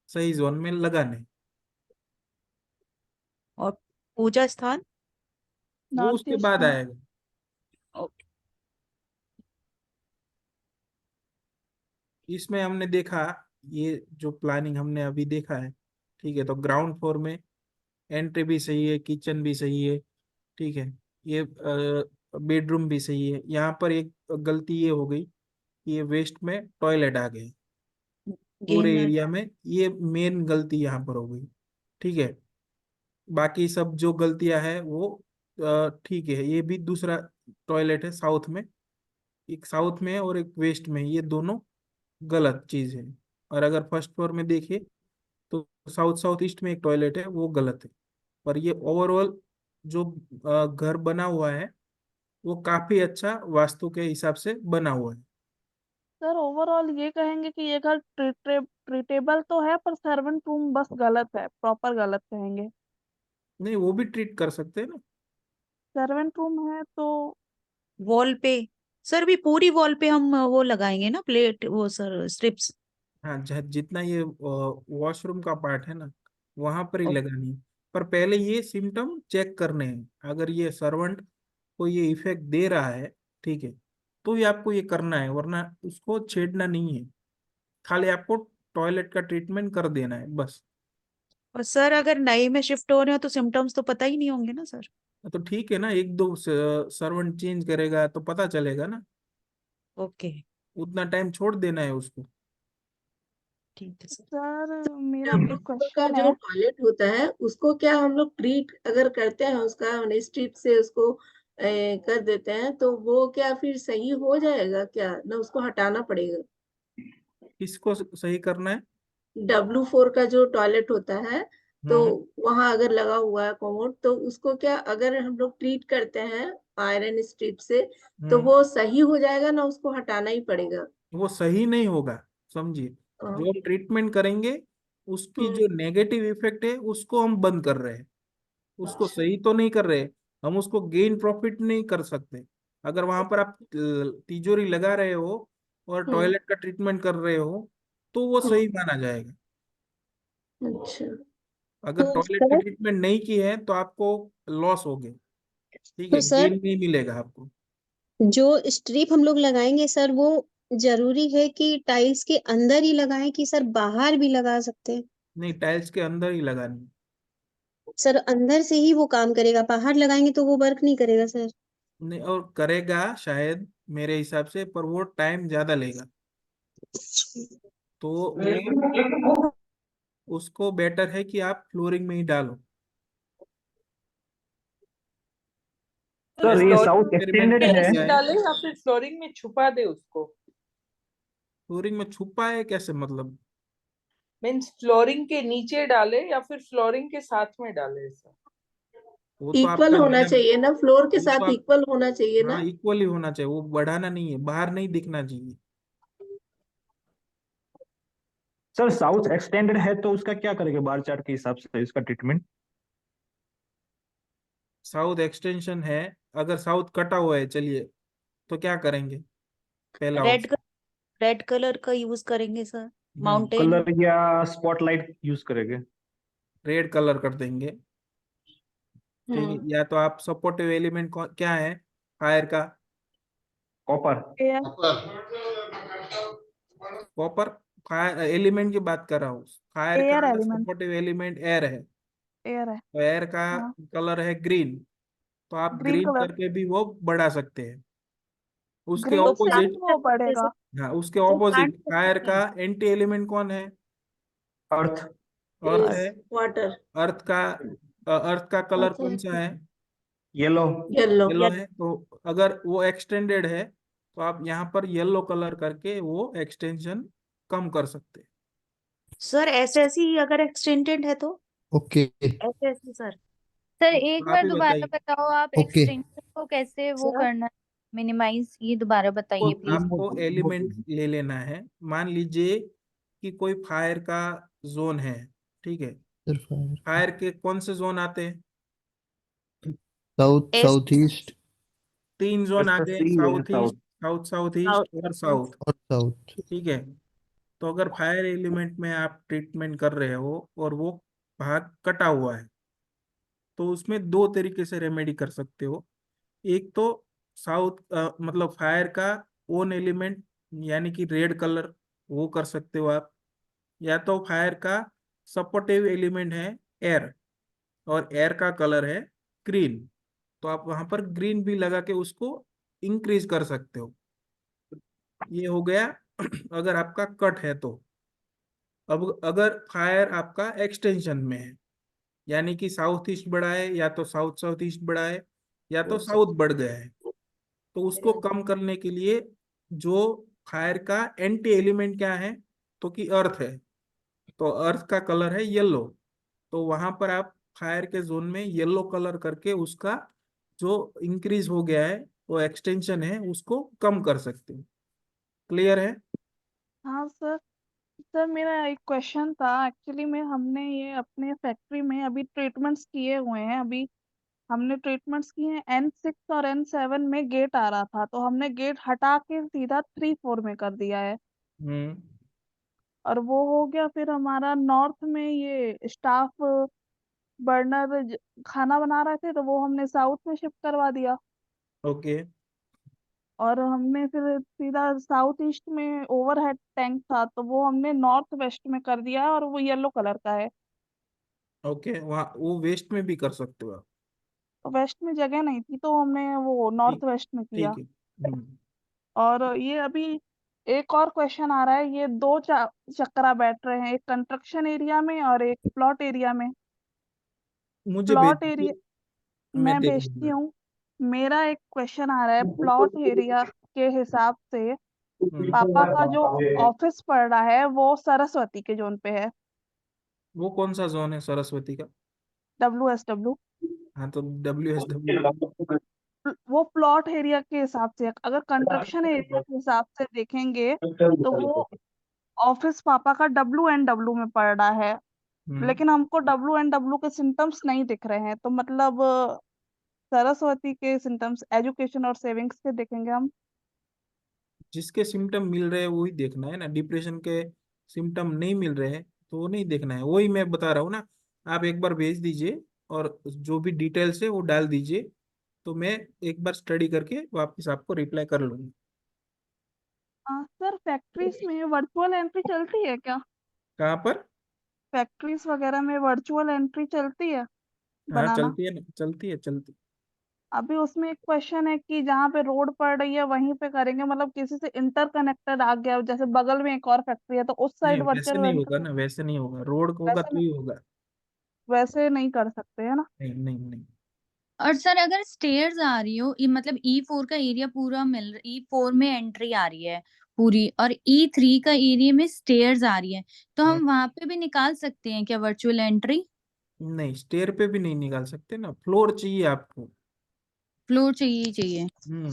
सही जोन में लगाने हैं। और पूजा स्थान? वो नॉर्थ उसके ईस्ट बाद में। आएगा। ओके। इसमें हमने देखा, ये जो प्लानिंग हमने अभी देखा है, ठीक है, तो ग्राउंड फ्लोर में एंट्री भी सही है, किचन भी सही है, ठीक है, ये बेडरूम भी सही है। यहाँ पर एक गलती ये हो गई कि ये वेस्ट में टॉयलेट आ गए पूरे गेम एरिया में। ये मेन गलती यहाँ पर हो गई, ठीक है। बाकी सब जो गलतियां हैं वो ठीक है। ये भी दूसरा टॉयलेट है साउथ में, एक साउथ में है और एक वेस्ट में, ये दोनों गलत चीज है। और अगर फर्स्ट फ्लोर में देखिए तो साउथ साउथ ईस्ट में एक टॉयलेट है, वो गलत है। पर ये ओवरऑल जो घर बना हुआ है वो काफी अच्छा वास्तु के हिसाब से बना हुआ है। सर ओवरऑल ये कहेंगे कि ये घर ट्रीटेबल तो है, पर सर्वेंट रूम बस गलत है, प्रॉपर गलत कहेंगे। नहीं, वो भी ट्रीट कर सकते हैं ना। सर्वेंट रूम है तो वॉल पे, सर भी पूरी वॉल पे हम वो लगाएंगे ना प्लेट, वो सर स्ट्रिप्स। हाँ, जितना ये वॉशरूम का पार्ट है ना वहां पर ही लगानी है। पर पहले ये सिम्टम चेक करने हैं। अगर ये सर्वेंट को ये इफेक्ट दे रहा है, ठीक है, तो ये आपको ये करना है, वरना उसको छेड़ना नहीं है। खाली आपको टॉयलेट का ट्रीटमेंट कर देना है बस। और सर अगर नए में शिफ्ट हो रहे हो तो सिम्टम्स तो पता ही नहीं होंगे ना सर। तो ठीक है ना, एक दो सर्वेंट चेंज करेगा तो पता चलेगा ना। ओके उतना टाइम छोड़ देना है उसको। ठीक है सर। सर मेरा एक डब्ल्यू का क्वेश्चन जो है। टॉयलेट होता है उसको क्या हम लोग ट्रीट अगर करते हैं, उसका स्ट्रिप से उसको कर देते हैं, तो वो क्या फिर सही हो जाएगा क्या, ना उसको हटाना पड़ेगा? किसको सही करना है? W4 का जो टॉयलेट होता है, तो हम्म। वहां अगर लगा हुआ है कोमोड, तो उसको क्या अगर हम लोग ट्रीट करते हैं आयरन स्ट्रिप से, तो हम्म। वो सही हो जाएगा ना, उसको हटाना ही पड़ेगा? वो सही नहीं होगा, समझिए। जो हम ट्रीटमेंट करेंगे उसकी हम्म। जो नेगेटिव इफेक्ट है उसको हम बंद कर रहे हैं, उसको सही तो नहीं कर रहे। हम उसको गेन प्रॉफिट नहीं कर सकते। अगर वहां पर आप तिजोरी लगा रहे हो और टॉयलेट का ट्रीटमेंट कर रहे हो तो वो सही माना जाएगा। अच्छा। अगर तो टॉयलेट की सर ट्रीटमेंट नहीं की है तो आपको लॉस हो गए, ठीक तो है, सर गेन नहीं मिलेगा आपको। जो स्ट्रिप हम लोग लगाएंगे सर, वो जरूरी है कि टाइल्स के अंदर ही लगाएं कि सर बाहर भी लगा सकते हैं? नहीं, टाइल्स के अंदर ही लगानी है। सर अंदर से ही वो काम करेगा, बाहर लगाएंगे तो वो वर्क नहीं करेगा सर? नहीं, और करेगा शायद मेरे हिसाब से, पर वो टाइम ज्यादा लेगा। तो वो उसको बेटर है कि आप फ्लोरिंग में ही डालो। तो सर ये ऐसा साउथ फ्लोरिंग एक्सटेंडेड के है। नीचे डाले या फिर फ्लोरिंग में छुपा दे उसको? फ्लोरिंग में छुपा है कैसे मतलब? मीन्स फ्लोरिंग के नीचे डाले या फिर फ्लोरिंग के साथ में डाले ऐसा? वो तो इक्वल आपका होना चाहिए ना, फ्लोर के वो तो साथ आप, इक्वल होना चाहिए हाँ ना। इक्वली होना चाहिए, वो बढ़ाना नहीं है, बाहर नहीं दिखना चाहिए। सर साउथ एक्सटेंडेड है तो उसका क्या करेंगे बार चार्ट के हिसाब से इसका ट्रीटमेंट? साउथ एक्सटेंशन है, अगर साउथ कटा हुआ है चलिए, तो क्या करेंगे? पहला ऑप्शन रेड कलर का यूज करेंगे सर, माउंटेन। कलर या स्पॉटलाइट यूज करेंगे? रेड कलर कर देंगे, ठीक है। या तो आप सपोर्टिव एलिमेंट क्या है फायर का? कॉपर। कॉपर फायर एलिमेंट की बात कर रहा हूँ। फायर एयर का एलिमेंट, सपोर्टिव एलिमेंट एयर है, एयर है। तो एयर का हाँ, कलर है ग्रीन, तो आप ग्रीन ग्रीन कलर। करके भी वो बढ़ा सकते हैं। उसके ग्रीन तो से ही ऑपोजिट, वो बढ़ेगा। हाँ उसके तो प्लांट ऑपोजिट फायर का एंटी एलिमेंट कौन है? अर्थ। अर्थ है। वाटर। अर्थ का अर्थ का कलर कौन सा है? येलो। येलो। येलो है। तो अगर वो एक्सटेंडेड है तो आप यहाँ पर येलो कलर करके वो एक्सटेंशन कम कर सकते हैं। सर ऐसे ऐसी अगर एक्सटेंडेड है तो ओके ऐसे ऐसी सर। सर एक आप बार ही दोबारा बताइए। बताओ, आप ओके एक्सटेंशन को कैसे वो सर करना, मिनिमाइज, ये दोबारा बताइए प्लीज। आपको एलिमेंट ले लेना है। मान लीजिए कि कोई फायर का जोन है, ठीक है। सिर्फ फायर के कौन से जोन आते हैं? साउथ एस साउथ ईस्ट तीन जोन आ वेस्ट गए, सी south south. East, south south south east और साउथ, और साउथ। ठीक है। तो अगर फायर एलिमेंट में आप ट्रीटमेंट कर रहे हो और वो भाग कटा हुआ है, तो उसमें दो तरीके से रेमेडी कर सकते हो। एक तो साउथ मतलब फायर का ओन एलिमेंट, यानी कि रेड कलर, वो कर सकते हो आप। या तो फायर का सपोर्टिव एलिमेंट है एयर, और एयर का कलर है ग्रीन, तो आप वहां पर ग्रीन भी लगा के उसको इंक्रीज कर सकते हो। ये हो गया अगर आपका कट है तो। अब अगर फायर आपका एक्सटेंशन में है, यानी कि साउथ ईस्ट बढ़ा है, या तो साउथ साउथ ईस्ट बढ़ा है, या तो साउथ बढ़ गया है, तो उसको कम करने के लिए जो फायर का एंटी एलिमेंट क्या है, तो कि अर्थ है, तो अर्थ का कलर है येलो। तो वहां पर आप फायर के जोन में येलो कलर करके उसका जो इंक्रीज हो गया है, वो एक्सटेंशन है, उसको कम कर सकते हो। क्लियर है? हाँ सर। सर मेरा एक क्वेश्चन था, एक्चुअली में हमने ये अपने फैक्ट्री में अभी ट्रीटमेंट्स किए हुए हैं। अभी हमने ट्रीटमेंट्स किए हैं, N6 और N7 में गेट आ रहा था, तो हमने गेट हटा के सीधा 3-4 में कर दिया है। हम्म। और वो हो गया। फिर हमारा नॉर्थ में ये स्टाफ बर्नर खाना बना रहे थे, तो वो हमने साउथ में शिफ्ट करवा दिया। ओके और हमने फिर सीधा साउथ ईस्ट में ओवरहेड टैंक था, तो वो हमने नॉर्थ वेस्ट में कर दिया है, और वो येलो कलर का है। ओके, वहाँ वो वेस्ट में भी कर सकते हो आप। तो वेस्ट में जगह नहीं थी, तो हमने वो नॉर्थ ठीक, वेस्ट में किया। ठीक है। और ये अभी एक और क्वेश्चन आ रहा है, ये दो चक्रा बैठ रहे हैं, एक कंस्ट्रक्शन एरिया में और एक प्लॉट एरिया में। मुझे भेज प्लॉट एरिया दीजिए, मैं मैं देख भेजती लूंगा। हूँ। मेरा एक क्वेश्चन आ रहा है, प्लॉट एरिया के हिसाब से पापा का जो ऑफिस पड़ रहा है वो सरस्वती के जोन पे है, वो कौन सा जोन है सरस्वती का? WSW। हाँ तो WSW। वो प्लॉट एरिया के हिसाब से, अगर कंस्ट्रक्शन एरिया के हिसाब से देखेंगे तो वो ऑफिस पापा का WNW में पड़ रहा है। लेकिन हमको WNW के सिम्टम्स नहीं दिख रहे हैं, तो मतलब सरस्वती के सिम्टम्स, एजुकेशन और सेविंग्स के देखेंगे हम। जिसके सिम्टम मिल रहे हैं वही देखना है ना, डिप्रेशन के सिम्टम नहीं मिल रहे हैं तो वो नहीं देखना है, वही मैं बता रहा हूँ ना। आप एक बार भेज दीजिए और जो भी डिटेल्स है वो डाल दीजिए, तो मैं एक बार स्टडी करके वापस आपको रिप्लाई कर लूंगा। सर फैक्ट्रीज में वर्चुअल एंट्री चलती है क्या? कहाँ पर? फैक्ट्रीज वगैरह में वर्चुअल एंट्री चलती है हाँ बनाना? चलती है ना, चलती है चलती। अभी उसमें एक क्वेश्चन है कि जहाँ पे रोड पड़ रही है वहीं पे करेंगे, मतलब किसी से इंटरकनेक्टेड आ गया, जैसे बगल में एक और फैक्ट्री है तो उस नहीं साइड वैसे वर्चुअल नहीं होगा एंट्री ना, वैसे नहीं होगा, रोड को होगा वैसे तो नहीं, ही होगा। वैसे नहीं कर सकते है ना? नहीं नहीं नहीं। और सर अगर स्टेयर्स आ रही हो, मतलब E4 का एरिया पूरा मिल रहा, E4 में एंट्री आ रही है पूरी, और E3 का एरिया में स्टेयर्स आ रही है, तो हम वहां पे भी निकाल सकते हैं क्या वर्चुअल एंट्री? नहीं स्टेयर पे भी नहीं निकाल सकते ना, फ्लोर चाहिए आपको। फ्लोर चाहिए ही चाहिए। हम्म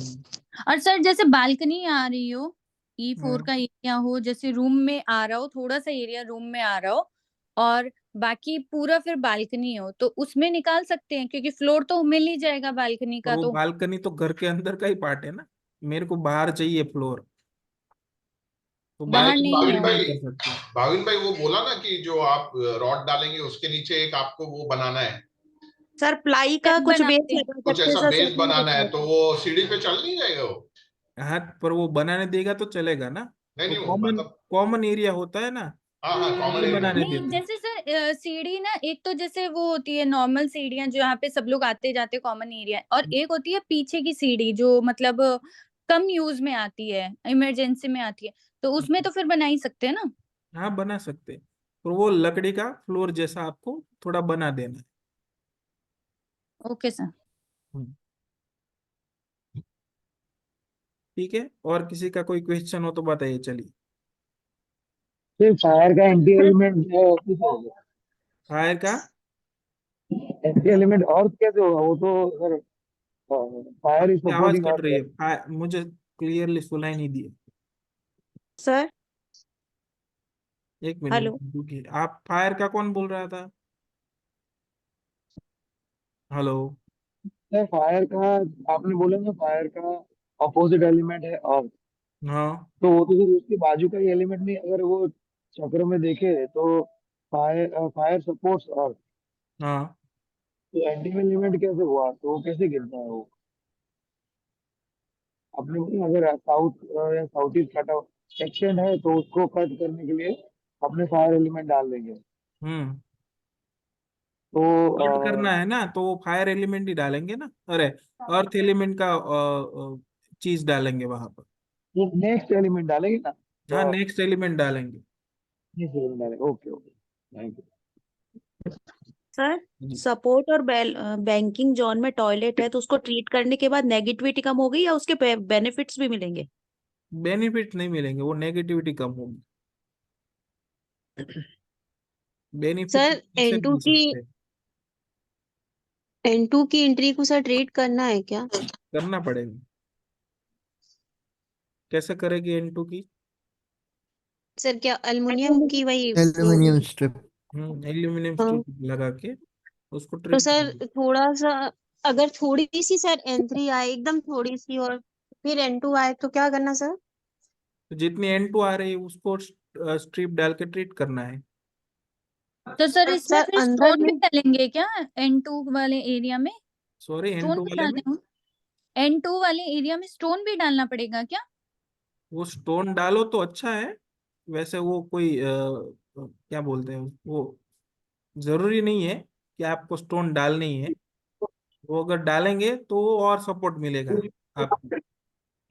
और सर जैसे बालकनी आ रही हो, E4 हम्म। का एरिया हो, जैसे रूम में आ रहा हो, थोड़ा सा एरिया रूम में आ रहा हो, और बाकी पूरा फिर बालकनी हो, तो उसमें निकाल सकते हैं क्योंकि फ्लोर तो मिल ही जाएगा बालकनी और का वो तो। बालकनी तो घर के अंदर का ही पार्ट है ना, मेरे को बाहर चाहिए फ्लोर, तो बाहर बालकनी नहीं में है। नहीं कर सकते। भाविन भाई वो बोला ना कि जो आप रॉड डालेंगे उसके नीचे एक आपको वो बनाना है, सर प्लाई का छत कुछ बेस बनाते हैं। लगा कुछ सकते हैं ऐसा सर, बेस सेटिंग बनाना देते है, हैं। तो वो सीढ़ी पे चढ़ नहीं जाएगा वो? हाँ पर वो बनाने देगा तो चलेगा ना, नहीं वो नहीं, वो कॉमन मतलब कॉमन एरिया होता है ना, हाँ हाँ, कॉमन ये एरिया। बनाने नहीं देते हैं। जैसे सर सीढ़ी ना, एक तो जैसे वो होती है नॉर्मल सीढ़ियां जो यहाँ पे सब लोग आते जाते कॉमन एरिया, और एक होती है पीछे की सीढ़ी जो मतलब कम यूज में आती है, इमरजेंसी में आती है, तो उसमें तो फिर बना ही सकते हैं ना। हाँ बना सकते हैं, पर वो लकड़ी का फ्लोर जैसा आपको थोड़ा बना देना है। Okay sir. हम्म, ठीक है, और किसी का कोई क्वेश्चन हो तो बताइए, चलिए। सिर्फ फायर का एंटी एलिमेंट किस होगा? फायर का एंटी एलिमेंट और कैसे होगा वो तो सर, फायर इज आपकी आवाज सपोर्टिंग कट रही अर्थ। है, मुझे क्लियरली सुनाई नहीं दिया। सर एक मिनट हेलो। रुकिए, आप फायर का कौन बोल रहा था? हेलो। सर फायर का आपने बोला ना, फायर का अपोजिट एलिमेंट है अर्थ, हाँ तो वो तो फिर उसके बाजू का ही एलिमेंट नहीं, अगर वो चक्र में देखे तो फायर फायर सपोर्ट्स अर्थ, हाँ। तो एंटी एलिमेंट कैसे हुआ, तो वो कैसे गिरता है वो? अपने को अगर साउथ या साउथ ईस्ट कट सेक्शन है तो उसको कट करने के लिए अपने फायर एलिमेंट डाल देंगे, हम्म तो कट करना है ना तो वो फायर एलिमेंट ही डालेंगे ना, अरे अर्थ एलिमेंट का चीज डालेंगे वहां पर। नेक्स्ट एलिमेंट डालेंगे ना, हाँ तो नेक्स्ट एलिमेंट डालेंगे। नेक्स्ट एलिमेंट डालेंगे। Okay okay, thank you. Sir ji. Support और बैंकिंग जोन में टॉयलेट है तो उसको ट्रीट करने के बाद नेगेटिविटी कम हो गई या उसके बेनिफिट्स भी मिलेंगे? बेनिफिट नहीं मिलेंगे, वो नेगेटिविटी कम होगी, बेनिफिट सर से N2 मिल की सकते हैं। N2 की एंट्री को सर ट्रीट करना है क्या? करना पड़ेगा। कैसे करेगी N2 की? सर क्या अल्मुनियम की वही जो, एल्यूमिनियम स्ट्रिप। एल्यूमिनियम हाँ, स्ट्रिप लगा के उसको तो ट्रीट सर करेंगे। थोड़ा सा, अगर थोड़ी सी सर N3 आए एकदम थोड़ी सी, और फिर N2 आए तो क्या करना सर? तो जितनी N2 आ रही है उसको स्ट्रिप डाल के ट्रीट करना है। तो सर इसमें सर फिर अंदर स्टोन भी में, डालेंगे क्या N2 वाले एरिया में? सॉरी स्टोन N2 भी वाले में डालने होंगे N2 वाले एरिया में, स्टोन भी डालना पड़ेगा क्या? वो स्टोन डालो तो अच्छा है, वैसे वो कोई क्या बोलते हैं वो, जरूरी नहीं है कि आपको स्टोन डालनी ही है, वो अगर डालेंगे तो वो और सपोर्ट मिलेगा आपको।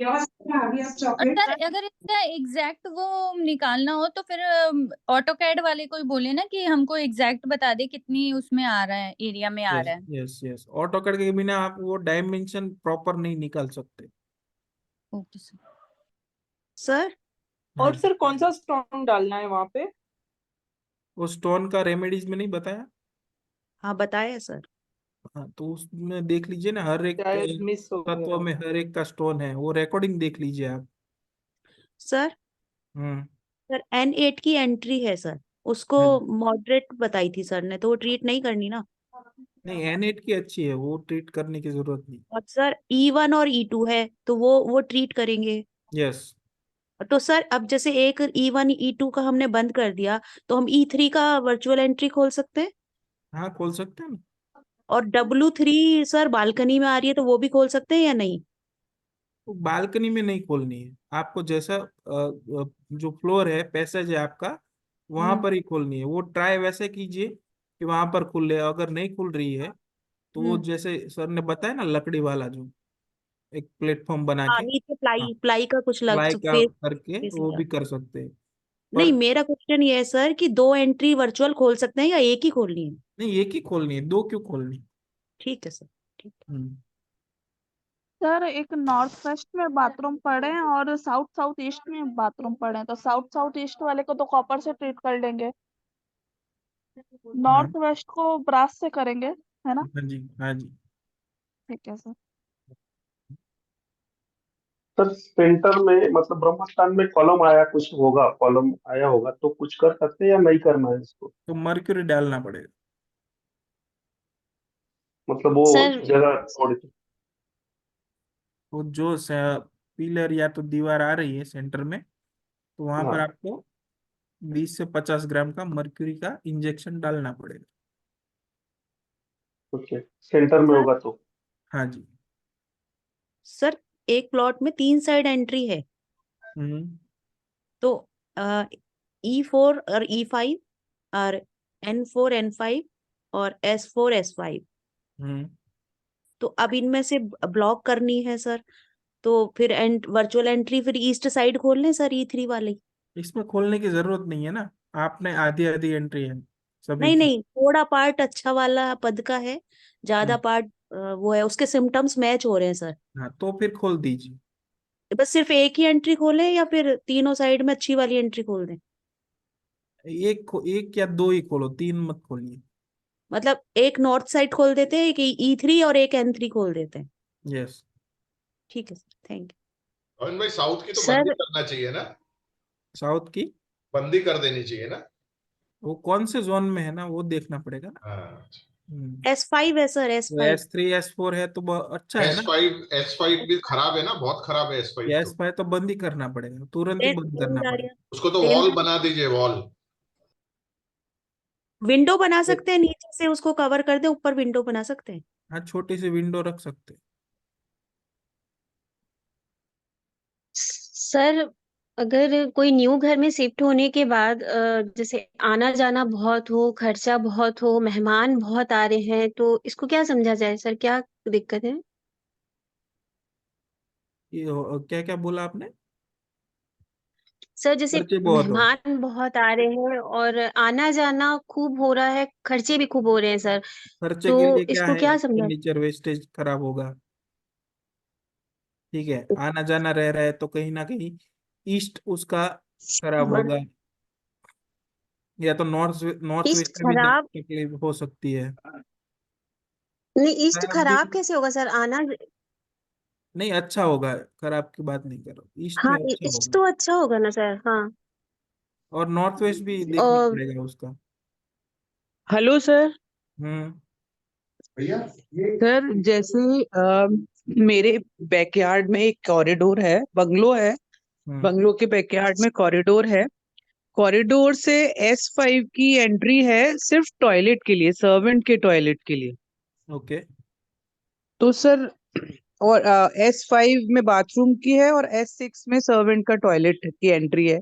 और सर अगर इसका एग्जैक्ट वो निकालना हो तो फिर ऑटोकैड वाले को ही बोले ना कि हमको एग्जैक्ट बता दे कितनी उसमें आ रहा है, एरिया में आ यस रहा है। यस यस, ऑटोकैड के बिना आप वो डायमेंशन प्रॉपर नहीं निकाल सकते। Okay sir. सर और हाँ सर कौन सा स्टोन डालना है वहां पे? वो स्टोन का रेमेडीज में नहीं बताया? हाँ बताया सर। हाँ तो उसमें देख लीजिए ना, हर एक शायद मिस हो गया तत्व में होगा। हर एक का स्टोन है, वो रिकॉर्डिंग देख लीजिए आप। सर हम्म सर N8 की एंट्री है सर, उसको हाँ। मॉडरेट बताई थी सर ने, तो वो ट्रीट नहीं करनी ना? नहीं N8 की अच्छी है, वो ट्रीट करने की जरूरत नहीं। और सर E1 और E2 है तो वो ट्रीट करेंगे। यस तो सर अब जैसे एक E1 E2 का हमने बंद कर दिया, तो हम E3 का वर्चुअल एंट्री खोल सकते हैं? हाँ, खोल सकते हैं ना। और W3 सर बालकनी में आ रही है, तो वो भी खोल सकते हैं या नहीं? तो बालकनी में नहीं खोलनी है आपको, जैसा जो फ्लोर है, पैसेज है आपका, वहां पर ही खोलनी है। वो ट्राई वैसे कीजिए कि वहां पर खुल ले। अगर नहीं खुल रही है तो वो जैसे सर ने बताया ना, लकड़ी वाला जो एक प्लेटफॉर्म बना हाँ, के, नीचे हाँ, प्लाई प्लाई का कुछ लग प्लाई का फेस करके वो फेसिंग का। भी कर सकते हैं। नहीं, पर मेरा क्वेश्चन ये है सर कि 2 एंट्री वर्चुअल खोल सकते हैं या एक ही खोलनी है? नहीं, एक ही खोलनी है, दो क्यों खोलनी? ठीक है सर, ठीक है। हम्म। सर एक नॉर्थ वेस्ट में बाथरूम पड़े हैं और साउथ साउथ ईस्ट में बाथरूम पड़े हैं, तो साउथ साउथ ईस्ट वाले को तो कॉपर से ट्रीट कर लेंगे, हाँ, नॉर्थ वेस्ट को ब्रास से करेंगे, है ना? हाँ जी, हाँ जी। ठीक है सर। सर सेंटर में मतलब ब्रह्मस्थान में कॉलम आया कुछ होगा, कॉलम आया होगा तो कुछ कर सकते हैं या नहीं करना है इसको? तो मर्क्यूरी डालना पड़ेगा। मतलब वो सर जगह थोड़ी सी। वो जो पिलर या तो दीवार आ रही है सेंटर में, तो वहां पर हाँ, आपको 20 से 50 ग्राम का मर्क्यूरी का इंजेक्शन डालना पड़ेगा। ओके, सेंटर में सर होगा तो। हाँ जी। सर एक प्लॉट में 3 साइड एंट्री है, हम्म। तो E4 और E5 और N4 N5 और S4 S5, हम्म। तो अब इनमें से ब्लॉक करनी है सर, तो फिर वर्चुअल एंट्री फिर ईस्ट साइड खोल लें सर, E3 वाले? इसमें खोलने की जरूरत नहीं है ना, आपने आधी आधी एंट्री है सभी नहीं की। नहीं, थोड़ा पार्ट अच्छा वाला पद का है, ज्यादा हम्म। पार्ट वो है, उसके सिम्टम्स मैच हो रहे हैं सर। हाँ, तो फिर खोल दीजिए। बस सिर्फ एक ही एंट्री खोलें या फिर तीनों साइड में अच्छी वाली एंट्री खोल दें? एक या दो ही खोलो, तीन मत खोलिए। मतलब एक नॉर्थ साइड खोल देते हैं, एक E3 और एक N3 खोल देते हैं। यस। ठीक है सर, थैंक अरुण भाई, साउथ की यू तो बंदी सर। करना चाहिए ना, साउथ की बंदी कर देनी चाहिए ना। वो कौन से जोन में है ना, वो देखना पड़ेगा ना। हाँ, S5 है सर, तो S5। S3 S4 है तो अच्छा है ना। S5 भी खराब है ना, बहुत खराब है S5 तो। S5 तो बंद ही करना पड़ेगा, तुरंत ही बंद करना पड़ेगा। उसको तो सेम वॉल बना दीजिए, वॉल। विंडो बना सकते हैं, नीचे से उसको कवर कर दे, ऊपर विंडो बना सकते हैं। हाँ, छोटी सी विंडो रख सकते हैं। सर अगर कोई न्यू घर में शिफ्ट होने के बाद जैसे आना जाना बहुत हो, खर्चा बहुत हो, मेहमान बहुत आ रहे हैं, तो इसको क्या समझा जाए सर, क्या दिक्कत है? ये क्या क्या बोला आपने? सर जैसे खर्चे बहुत हो। मेहमान बहुत आ रहे हैं और आना जाना खूब हो रहा है, खर्चे भी खूब हो रहे हैं सर, खर्चे तो के लिए क्या इसको है, क्या समझा? फर्नीचर वेस्टेज खराब होगा। ठीक है, आना जाना रह रहा है तो कहीं ना कहीं ईस्ट उसका खराब होगा, या तो नॉर्थ नॉर्थ ईस्ट वेस्ट में भी खराब? तकलीफ हो सकती है। नहीं, ईस्ट खराब भी खराब कैसे होगा सर, आना? नहीं, अच्छा होगा, खराब की बात नहीं कर रहा हूँ, ईस्ट हाँ, में अच्छा ईस्ट होगा। तो अच्छा होगा ना सर, हाँ। और नॉर्थ वेस्ट भी देखना और पड़ेगा उसका। Hello sir. हम्म। सर जैसे मेरे बैकयार्ड में एक कॉरिडोर है, बंगलो है, हम्म। बंगलो के बैकयार्ड में कॉरिडोर है, कॉरिडोर से S5 की एंट्री है सिर्फ टॉयलेट के लिए, सर्वेंट के टॉयलेट के लिए। ओके। तो सर, और S5 में बाथरूम की है और S6 में सर्वेंट का टॉयलेट की एंट्री है।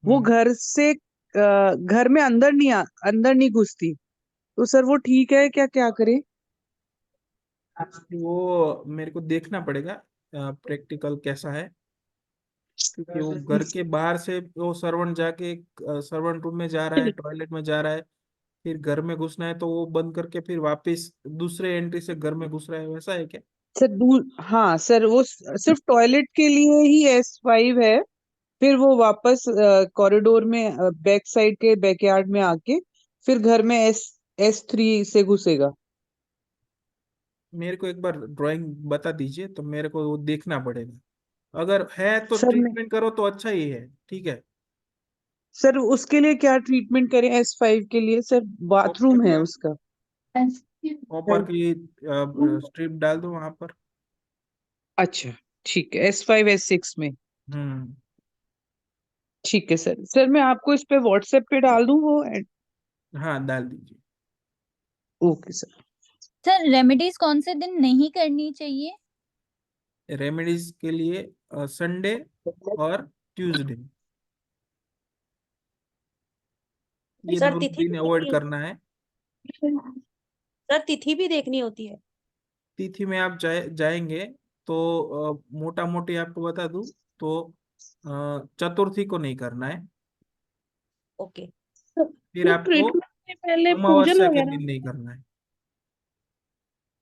वो हम्म। घर से घर में अंदर नहीं घुसती, तो सर वो ठीक है क्या, क्या करें? वो मेरे को देखना पड़ेगा प्रैक्टिकल कैसा है, क्योंकि वो घर के बाहर से वो सर्वेंट जाके सर्वेंट रूम में जा रहा है, टॉयलेट में जा रहा है, फिर घर में घुसना है तो वो बंद करके फिर वापस दूसरे एंट्री से घर में घुस रहा है, वैसा है क्या? सर हाँ सर, वो सिर्फ टॉयलेट के लिए ही S5 है, फिर वो वापस कॉरिडोर में बैक साइड के बैकयार्ड में आके फिर घर में S3 से घुसेगा। मेरे को एक बार ड्राइंग बता दीजिए, तो मेरे को वो देखना पड़ेगा। अगर है तो सर मैं ट्रीटमेंट करो तो अच्छा ही है, ठीक है। सर उसके लिए क्या ट्रीटमेंट करें, S5 के लिए सर बाथरूम है कॉपर उसका। कॉपर की स्ट्रिप डाल दो वहां पर। अच्छा, ठीक है, S5 S6 में। हम्म। ठीक है सर। सर मैं आपको इस पे व्हाट्सएप पे डाल दूं वो हाँ, डाल दीजिए। Okay sir. सर रेमेडीज कौन से दिन नहीं करनी चाहिए? रेमेडीज के लिए संडे और ट्यूसडे, ये सर दोनों तिथि दिन भी अवॉइड देखनी करना है। सर तिथि भी देखनी होती है। तिथि में आप जाएंगे तो मोटा मोटी आपको बता दूं तो चतुर्थी को नहीं करना है, ओके। फिर ये आपको ट्रीटमेंट के पहले पूजन अमावस्या के वगैरह, दिन नहीं करना है।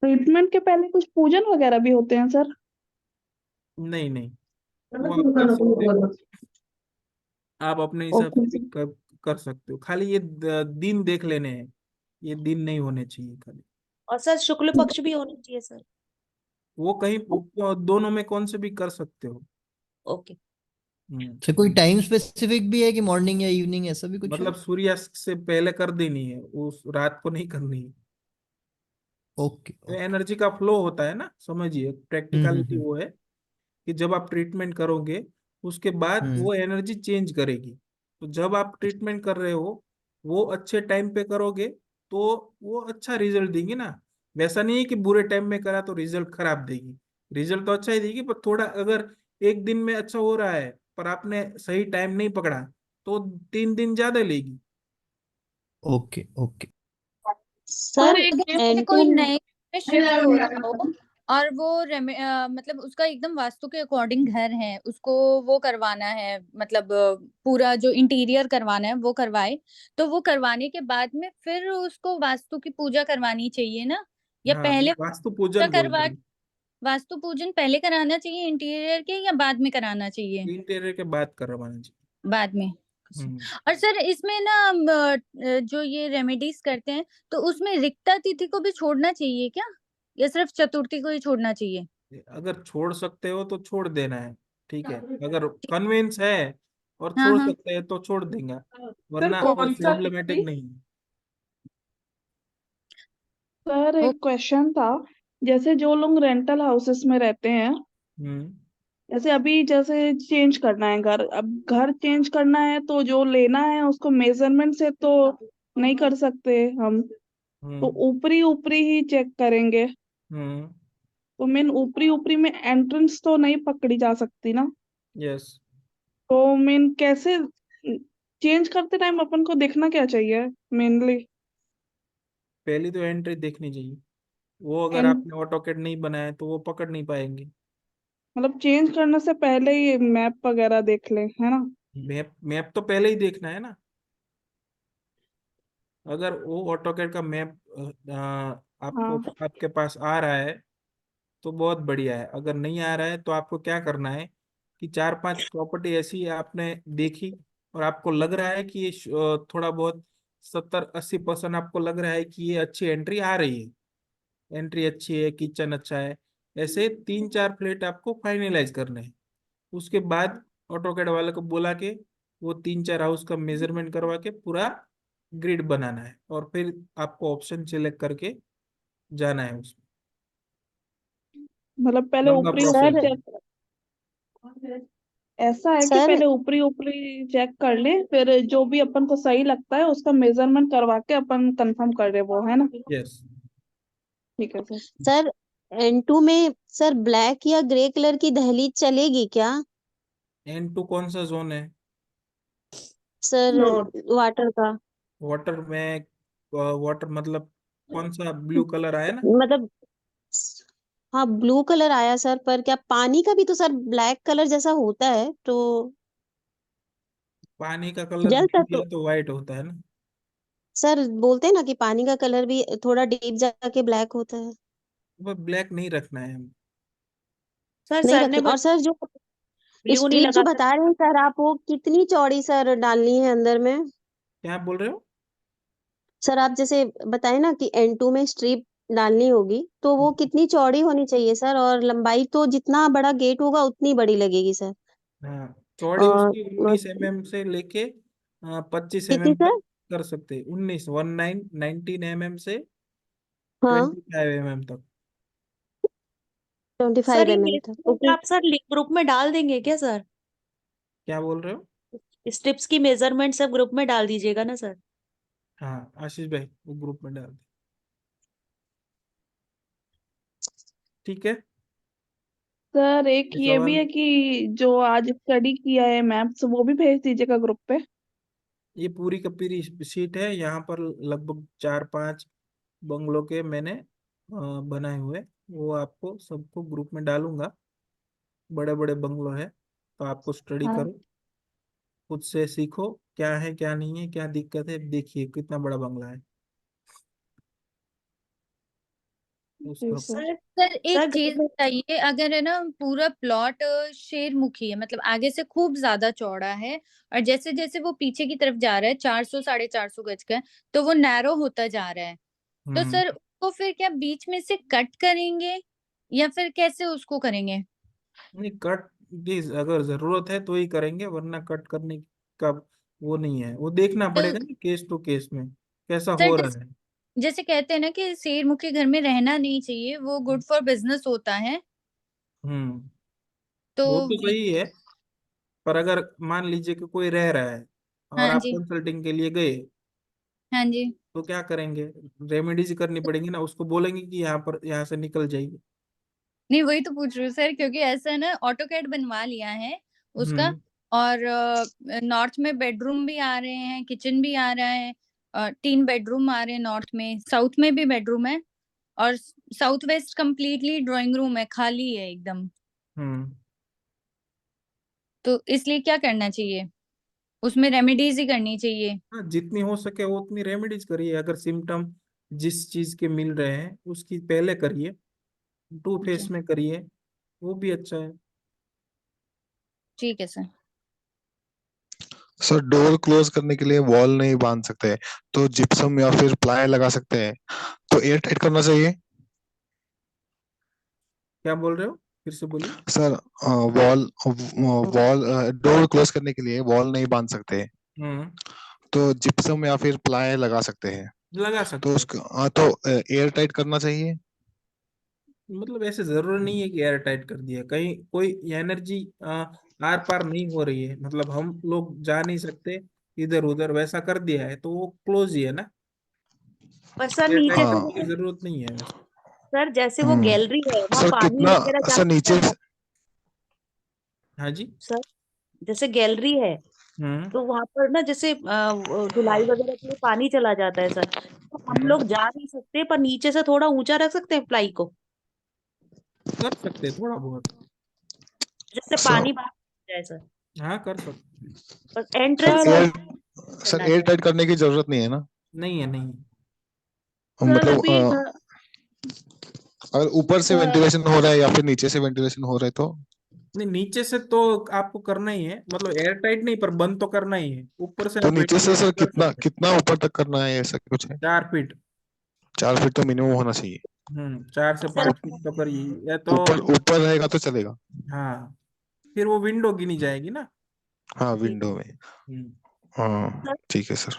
ट्रीटमेंट के पहले कुछ पूजन वगैरह भी होते हैं सर? नहीं नहीं, वो आप कर सकते हो, आप अपने हिसाब ओके से भी कर सकते हो, खाली ये दिन देख लेने हैं, ये दिन नहीं होने चाहिए खाली। और सर शुक्ल पक्ष भी होना चाहिए सर। वो कहीं दोनों में कौन से भी कर सकते हो। ओके। सर कोई टाइम स्पेसिफिक भी है कि मॉर्निंग या इवनिंग ऐसा भी कुछ है? मतलब सूर्यास्त से पहले कर देनी है, उस रात को नहीं करनी है। ओके। एनर्जी का फ्लो होता है ना, समझिए प्रैक्टिकलिटी वो है कि जब आप ट्रीटमेंट करोगे उसके बाद हम्म। वो एनर्जी चेंज करेगी। तो जब आप ट्रीटमेंट कर रहे हो वो अच्छे टाइम पे करोगे तो वो अच्छा रिजल्ट देंगी ना। वैसा नहीं है कि बुरे टाइम में करा तो रिजल्ट खराब देगी, रिजल्ट तो अच्छा ही देगी, पर थोड़ा अगर एक दिन में अच्छा हो रहा है पर आपने सही टाइम नहीं पकड़ा तो 3 दिन ज्यादा लेगी। Okay okay. सर एक अगर ये जैसे एंटू कोई नए घर में शिफ्ट हो रहा हो और वो मतलब उसका एकदम वास्तु के अकॉर्डिंग घर है, उसको वो करवाना है, मतलब पूरा जो इंटीरियर करवाना है वो करवाए, तो वो करवाने के बाद में फिर उसको वास्तु की पूजा करवानी चाहिए ना, या हाँ, पहले वास्तु पूजा पूजन बोलते करवा, हैं। वास्तु पूजन पहले कराना चाहिए इंटीरियर के या बाद में कराना चाहिए? इंटीरियर के बाद करवाना चाहिए। बाद में। हम्म। और सर इसमें ना जो ये रेमेडीज करते हैं तो उसमें रिक्ता तिथि को भी छोड़ना चाहिए क्या, या सिर्फ चतुर्थी को ही छोड़ना चाहिए? अगर छोड़ सकते हो तो छोड़ देना है, ठीक है, अगर कन्वेंस है और हाँ छोड़ हाँ। सकते हैं तो छोड़ देंगे, सर वरना कोई कौन सा प्रॉब्लमेटिक तिथि? नहीं है। सर एक क्वेश्चन था, जैसे जो लोग रेंटल हाउसेस में रहते हैं, हम्म। जैसे अभी जैसे चेंज करना है घर, अब घर चेंज करना है तो जो लेना है उसको मेजरमेंट से तो नहीं कर सकते हम, तो हम्म। ऊपरी ऊपरी ही चेक करेंगे, हम्म। तो मेन ऊपरी ऊपरी में एंट्रेंस तो नहीं पकड़ी जा सकती ना, यस। तो मेन कैसे चेंज करते टाइम अपन को देखना क्या चाहिए मेनली? पहली तो एंट्री देखनी चाहिए, वो अगर एंड आपने ऑटोकेड नहीं बनाया तो वो पकड़ नहीं पाएंगे। मतलब चेंज करने से पहले ही मैप वगैरह देख ले, है ना? मैप मैप तो पहले ही देखना है ना। अगर वो ऑटोकेड का मैप आपको हाँ। आपके पास आ रहा है तो बहुत बढ़िया है, अगर नहीं आ रहा है तो आपको क्या करना है कि 4-5 प्रॉपर्टी ऐसी आपने देखी और आपको लग रहा है कि ये थोड़ा बहुत 70-80% आपको लग रहा है कि ये अच्छी एंट्री आ रही है, एंट्री अच्छी है, किचन अच्छा है, ऐसे 3-4 फ्लैट आपको फाइनलाइज करने हैं। उसके बाद ऑटोकैड वाले को बुला के वो 3-4 हाउस का मेजरमेंट करवा के पूरा ग्रिड बनाना है और फिर आपको ऑप्शन सिलेक्ट करके जाना है उसमें। मतलब पहले लंबा ऊपरी ऊपरी प्रोसेस है। चेक, ऐसा है कि सर पहले ऊपरी ऊपरी चेक कर ले, फिर जो भी अपन को सही लगता है उसका मेजरमेंट करवा के अपन कंफर्म कर ले, वो है ना? यस। ठीक है सर। सर एंटू में सर ब्लैक या ग्रे कलर की दहलीज चलेगी क्या? N2 कौन सा जोन है? सर वाटर का, वाटर में वाटर मतलब कौन सा ब्लू कलर आया ना? मतलब हाँ ब्लू कलर आया सर, पर क्या पानी का भी तो सर ब्लैक कलर जैसा होता है तो पानी का कलर जल ब्लू तत्व? या तो वाइट होता है ना। सर बोलते हैं ना कि पानी का कलर भी थोड़ा डीप जाके ब्लैक होता है। वो ब्लैक नहीं रखना है हम। सर नहीं सर ने रखना। और सर जो ब्लू नहीं स्ट्रिप जो लगा बता रहे हैं सर आप, वो कितनी चौड़ी सर डालनी है अंदर में? क्या बोल रहे हो? सर आप जैसे बताए ना कि N2 में स्ट्रिप डालनी होगी, तो वो कितनी चौड़ी होनी चाहिए सर? और लंबाई तो जितना बड़ा गेट होगा उतनी बड़ी लगेगी सर। हाँ, चौड़ी और उसकी 19 mm से लेके 25 कितनी mm तक सर? कर सकते हैं, 19 से हाँ 25 mm तक। 25 सर ये mm तक, मेजरमेंट ओके। आप सर लिंक ग्रुप में डाल देंगे क्या सर? क्या बोल रहे हो? स्टेप्स की मेजरमेंट सब ग्रुप में डाल दीजिएगा ना सर। हाँ आशीष भाई वो ग्रुप में डाल दे, ठीक है। सर एक ये ये भी सवाल है कि जो आज स्टडी किया है मैथ्स वो भी भेज दीजिएगा ग्रुप पे। ये पूरी का पूरी शीट है, यहाँ पर लगभग 4-5 बंगलों के मैंने बनाए हुए, वो आपको सबको ग्रुप में डालूंगा। बड़े बड़े बंगलो है तो आपको स्टडी हाँ करो, खुद से सीखो क्या है क्या नहीं है, क्या दिक्कत है, देखिए कितना बड़ा बंगला है जी उसका। सर। सर सर एक सर चीज घर में बताइए, अगर है ना पूरा प्लॉट शेरमुखी है, मतलब आगे से खूब ज्यादा चौड़ा है और जैसे जैसे वो पीछे की तरफ जा रहा है 400 450 गज का है, तो वो नैरो होता जा रहा है, तो हम्म। सर उसको फिर क्या बीच में से कट करेंगे या फिर कैसे उसको करेंगे? नहीं कट की अगर जरूरत है तो ही करेंगे, वरना कट करने का वो नहीं है, वो देखना तो पड़ेगा ना केस टू केस में कैसा सर हो जैसे रहा है। जैसे कहते हैं ना कि शेरमुखी घर में रहना नहीं चाहिए, वो गुड फॉर बिजनेस होता है, हम्म। तो वो तो सही है, पर अगर मान लीजिए कि कोई रह रहा है और हाँ आप जी, कंसल्टिंग के लिए गए, हाँ जी। तो क्या करेंगे, रेमेडीज करनी पड़ेगी ना, उसको बोलेंगे कि यहाँ पर यहाँ से निकल जाइए। नहीं वही तो पूछ रही हूँ सर, क्योंकि ऐसा है ना, ऑटो कैड बनवा लिया है उसका, हम्म। और नॉर्थ में बेडरूम भी आ रहे हैं, किचन भी आ रहा है, 3 बेडरूम आ रहे हैं नॉर्थ में, साउथ में भी बेडरूम है, और south west completely drawing room है, खाली है एकदम। हम्म। तो इसलिए क्या करना चाहिए, उसमें रेमेडीज ही करनी चाहिए। हाँ जितनी हो सके उतनी रेमेडीज करिए, अगर सिम्टम जिस चीज के मिल रहे हैं उसकी पहले करिए, टू फेस अच्छा, में करिए, वो भी अच्छा है। ठीक है सर। सर डोर क्लोज करने के लिए वॉल नहीं बांध सकते, तो जिप्सम या फिर प्लाई लगा सकते हैं, तो एयर टाइट करना चाहिए। क्या बोल रहे हो, फिर से बोलिए। Sir wall wall door close करने के लिए वॉल नहीं बांध सकते, हम्म। तो जिप्सम या फिर प्लाई लगा सकते हैं, लगा तो सकते हैं, उसको तो एयर टाइट करना चाहिए। मतलब ऐसे जरूरी नहीं है कि एयर टाइट कर दिया, कहीं कोई एनर्जी आर पार नहीं हो रही है, मतलब हम लोग जा नहीं सकते इधर उधर, वैसा कर दिया है तो वो क्लोज ही है ना, पर सर एयर नीचे टाइट से करने की हाँ। जरूरत नहीं है वैसे। सर जैसे वो हम्म। गैलरी है वहां सर पानी कितना, वगैरह जा सर सकता नीचे, है? हाँ जी। सर जैसे गैलरी है हम्म। तो वहां पर ना जैसे धुलाई वगैरह के लिए पानी चला जाता है सर, तो हम हम्म। लोग जा नहीं सकते पर नीचे से थोड़ा ऊंचा रख सकते हैं प्लाई को, कर सकते हैं थोड़ा बहुत। जिससे सर पानी बाहर जाए सर, हाँ कर सकते हैं। और सर एंट्रेंस सर एयर, वगैरह सर करना एयर चाहिए। टाइट करने की जरूरत नहीं है ना, नहीं है, नहीं है। सर मतलब अभी अगर ऊपर से सर वेंटिलेशन हो रहा है या फिर नीचे से वेंटिलेशन हो रहा है तो। नहीं नीचे से तो आपको करना ही है, मतलब एयर टाइट नहीं पर बंद तो करना ही है, ऊपर से तो आप नीचे से वेंटिलेशन सर कर कितना सकते हैं। कितना ऊपर तक करना है, ऐसा कुछ है। 4 फीट। 4 फीट तो मिनिमम होना चाहिए। 4 से सर 5 फीट तो करिए या तो। ऊपर ऊपर रहेगा तो चलेगा। हाँ फिर वो विंडो गिनी जाएगी ना। हाँ ठीक विंडो में। हम्म। हाँ सर। ठीक है सर।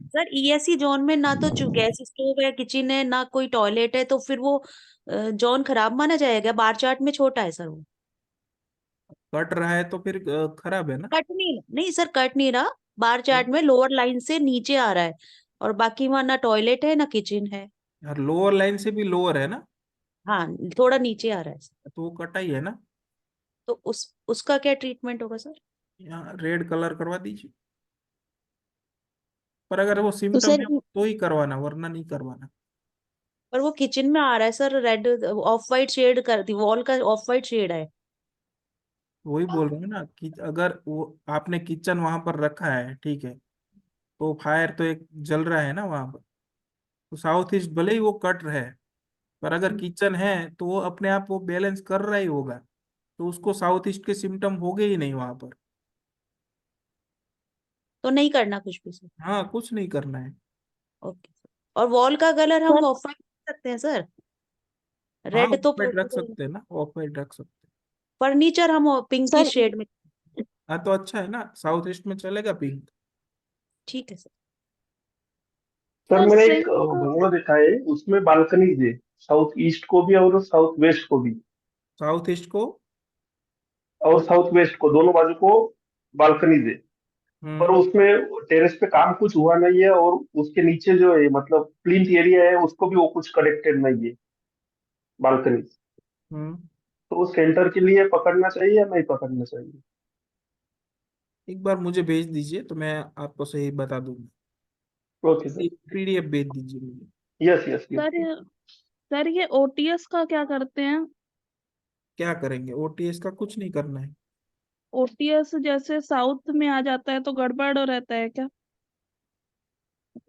सर ईएससी जोन में ना तो गैस स्टोव है, किचन है, ना कोई टॉयलेट है, तो फिर वो जोन खराब माना जाएगा? बार चार्ट में छोटा है सर वो। कट रहा है तो फिर खराब है ना। कट नहीं, नहीं सर कट नहीं रहा, बार चार्ट में लोअर लाइन से नीचे आ रहा है, और बाकी वहां ना टॉयलेट है ना किचन है। यार लोअर लाइन से भी लोअर है ना, हाँ थोड़ा नीचे आ रहा है। तो वो कटा ही है ना। तो उसका क्या ट्रीटमेंट होगा सर? यहाँ रेड कलर करवा दीजिए, पर अगर वो तो सिम्टम सर है तो ही करवाना, वरना नहीं करवाना। पर वो किचन में आ रहा है sir, red off white shade कर दी, वॉल का ऑफ वाइट शेड है। वही बोल रहे हैं ना कि अगर वो आपने किचन वहां पर रखा है ठीक है, तो फायर तो एक जल रहा है ना वहां पर, तो साउथ ईस्ट भले ही वो कट रहा है, पर अगर किचन है तो वो अपने आप वो बैलेंस कर रहा ही होगा, तो उसको साउथ ईस्ट के सिम्टम हो गए ही नहीं वहां पर। तो नहीं करना कुछ भी सर? हाँ कुछ नहीं करना है। Okay sir. और वॉल का कलर हम सर ऑफ वाइट रख सकते हैं सर? हाँ रेड ऑफ तो वाइट रख पॉसिबल। सकते हैं ना, ऑफ वाइट रख सकते फर्नीचर हम पिंकी सर शेड में। हैं। हाँ तो अच्छा है ना, साउथ ईस्ट में चलेगा पिंक। ठीक है सर। सर सर मैंने एक सिंक बंगला देखा है, उसमें बालकनीज है, साउथ ईस्ट को भी और साउथ वेस्ट को भी, साउथ ईस्ट को। और साउथ वेस्ट को दोनों बाजू को बालकनीज है। पर उसमें टेरेस पे काम कुछ हुआ नहीं है, और उसके नीचे जो है मतलब प्लिंथ एरिया है उसको भी वो कुछ कनेक्टेड नहीं है, बालकनी। हम्म तो वो सेंटर के लिए पकड़ना चाहिए या नहीं पकड़ना चाहिए? एक बार मुझे भेज दीजिए तो मैं आपको सही बता दूंगा। Okay sir. पीडीएफ भेज दीजिए मुझे। Yes yes yes. सर ये ओटीएस का क्या करते हैं? क्या करेंगे? ओटीएस का कुछ नहीं करना है। ओटीएस जैसे साउथ में आ जाता है तो गड़बड़ हो रहता है क्या?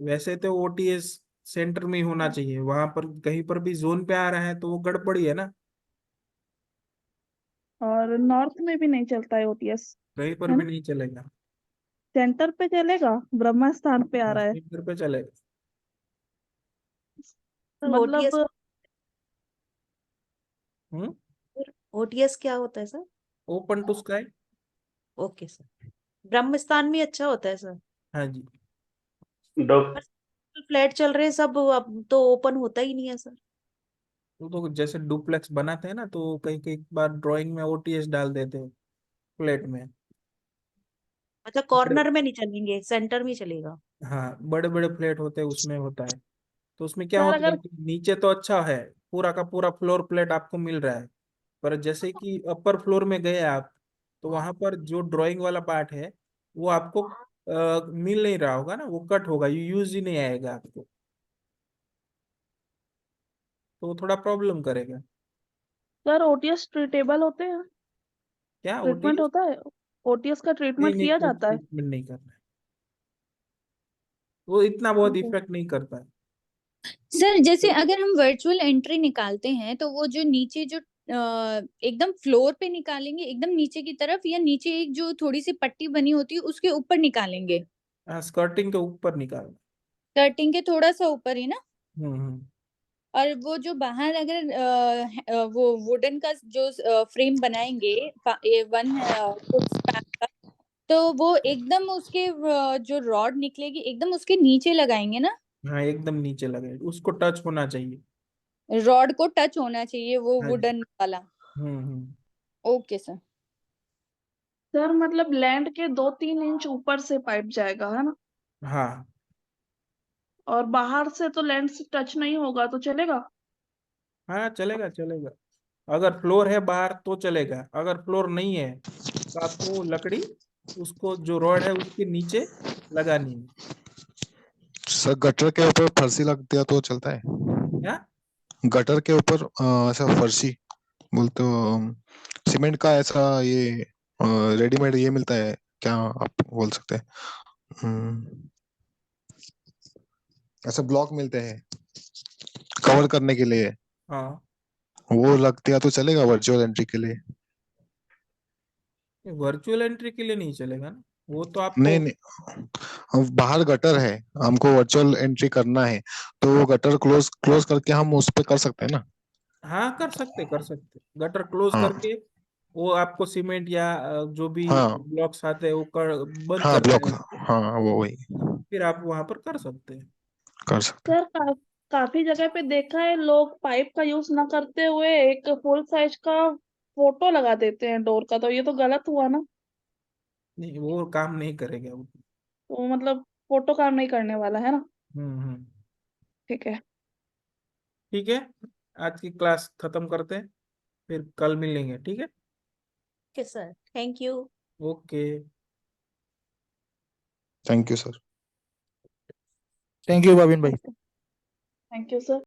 वैसे तो ओटीएस सेंटर में ही होना चाहिए, वहां पर कहीं पर भी जोन पे आ रहा है तो वो गड़बड़ी है ना। और नॉर्थ में भी नहीं चलता है ओटीएस, कहीं पर है भी ना? नहीं चलेगा। सेंटर पे चलेगा, ब्रह्मा स्थान पे आ रहा है सेंटर पे चलेगा। सर मतलब। ओटीएस हम्म ओटीएस क्या होता है sir? Open to sky. Okay sir. ब्रह्मस्थान भी अच्छा होता है सर। हाँ जी। पर फ्लैट चल रहे हैं सब, अब तो ओपन होता ही नहीं है सर। तो जैसे डुप्लेक्स बनाते हैं ना तो कई कई बार ड्राइंग में ओटीएस डाल देते हैं फ्लैट में। अच्छा, बड़े कॉर्नर में नहीं चलेंगे, सेंटर में चलेगा। हाँ, बड़े बड़े फ्लैट होते हैं उसमें होता है। तो उसमें क्या सर होता है अगर कि नीचे तो अच्छा है, पूरा का पूरा फ्लोर प्लेट आपको मिल रहा है, पर जैसे कि अपर फ्लोर में गए आप तो वहां पर जो ड्राइंग वाला पार्ट है वो आपको मिल नहीं रहा होगा ना, वो कट होगा, यूज ही नहीं आएगा आपको, तो वो थोड़ा प्रॉब्लम करेगा। सर ओटीएस ट्रीटेबल होते हैं, क्या ट्रीटमेंट ओटीएस? होता है? ओटीएस का नहीं ट्रीटमेंट नहीं, किया कोई जाता है? ट्रीटमेंट नहीं करना है, वो इतना बहुत ओके। इफेक्ट नहीं करता है। सर जैसे अगर हम वर्चुअल एंट्री निकालते हैं तो वो जो नीचे जो एकदम फ्लोर पे निकालेंगे एकदम नीचे की तरफ, या नीचे एक जो थोड़ी सी पट्टी बनी होती है उसके ऊपर निकालेंगे? स्कर्टिंग के ऊपर निकालना। कटिंग के थोड़ा सा ऊपर ही ना? हम्म। और वो जो बाहर अगर वो वुडन का जो फ्रेम बनाएंगे 1 फुट स्पैन का, तो वो एकदम उसके जो रॉड निकलेगी एकदम उसके नीचे लगाएंगे ना? हाँ, एकदम नीचे लगे, उसको टच होना चाहिए। रॉड को टच होना चाहिए वो हाँ जी। वुडन वाला। हम्म। Okay sir. सर मतलब लैंड के 2-3 इंच ऊपर से पाइप जाएगा, है ना? हाँ और बाहर से तो लैंड से टच नहीं होगा तो चलेगा? हाँ, चलेगा चलेगा। अगर फ्लोर है बाहर तो चलेगा, अगर फ्लोर नहीं है तो आपको लकड़ी उसको जो रॉड है उसके नीचे लगानी है। सर गटर के ऊपर फर्शी लग दिया तो चलता है? क्या? गटर के ऊपर ऐसा फर्शी बोलते हो, सीमेंट का ऐसा ये रेडीमेड ये मिलता है क्या, आप बोल सकते हैं? ऐसे ब्लॉक मिलते हैं कवर करने के लिए, हाँ, वो लग दिया तो चलेगा वर्चुअल एंट्री के लिए? वर्चुअल एंट्री के लिए नहीं चलेगा ना, वो तो आपको। नहीं नहीं, अब बाहर गटर है, हमको वर्चुअल एंट्री करना है, तो वो गटर क्लोज क्लोज करके हम उस पे कर सकते हैं ना? हाँ, कर सकते गटर क्लोज हाँ करके वो आपको सीमेंट या जो भी हाँ ब्लॉक्स आते हैं वो बंद हाँ, कर ब्लॉक, देगा। हाँ वो वही फिर आप वहां पर कर सकते हैं। कर सकते सर काफी जगह पे देखा है लोग पाइप का यूज ना करते हुए एक फुल साइज का फोटो लगा देते हैं डोर का, तो ये तो गलत हुआ ना? नहीं, वो काम नहीं करेगा वो। तो मतलब फोटो काम नहीं करने वाला है ना? हम्म। ठीक है। ठीक है, आज की क्लास खत्म करते हैं, फिर कल मिलेंगे, ठीक है? Okay sir, thank you. Okay. Thank you sir. Thank you Bhavin भाई। Thank you sir.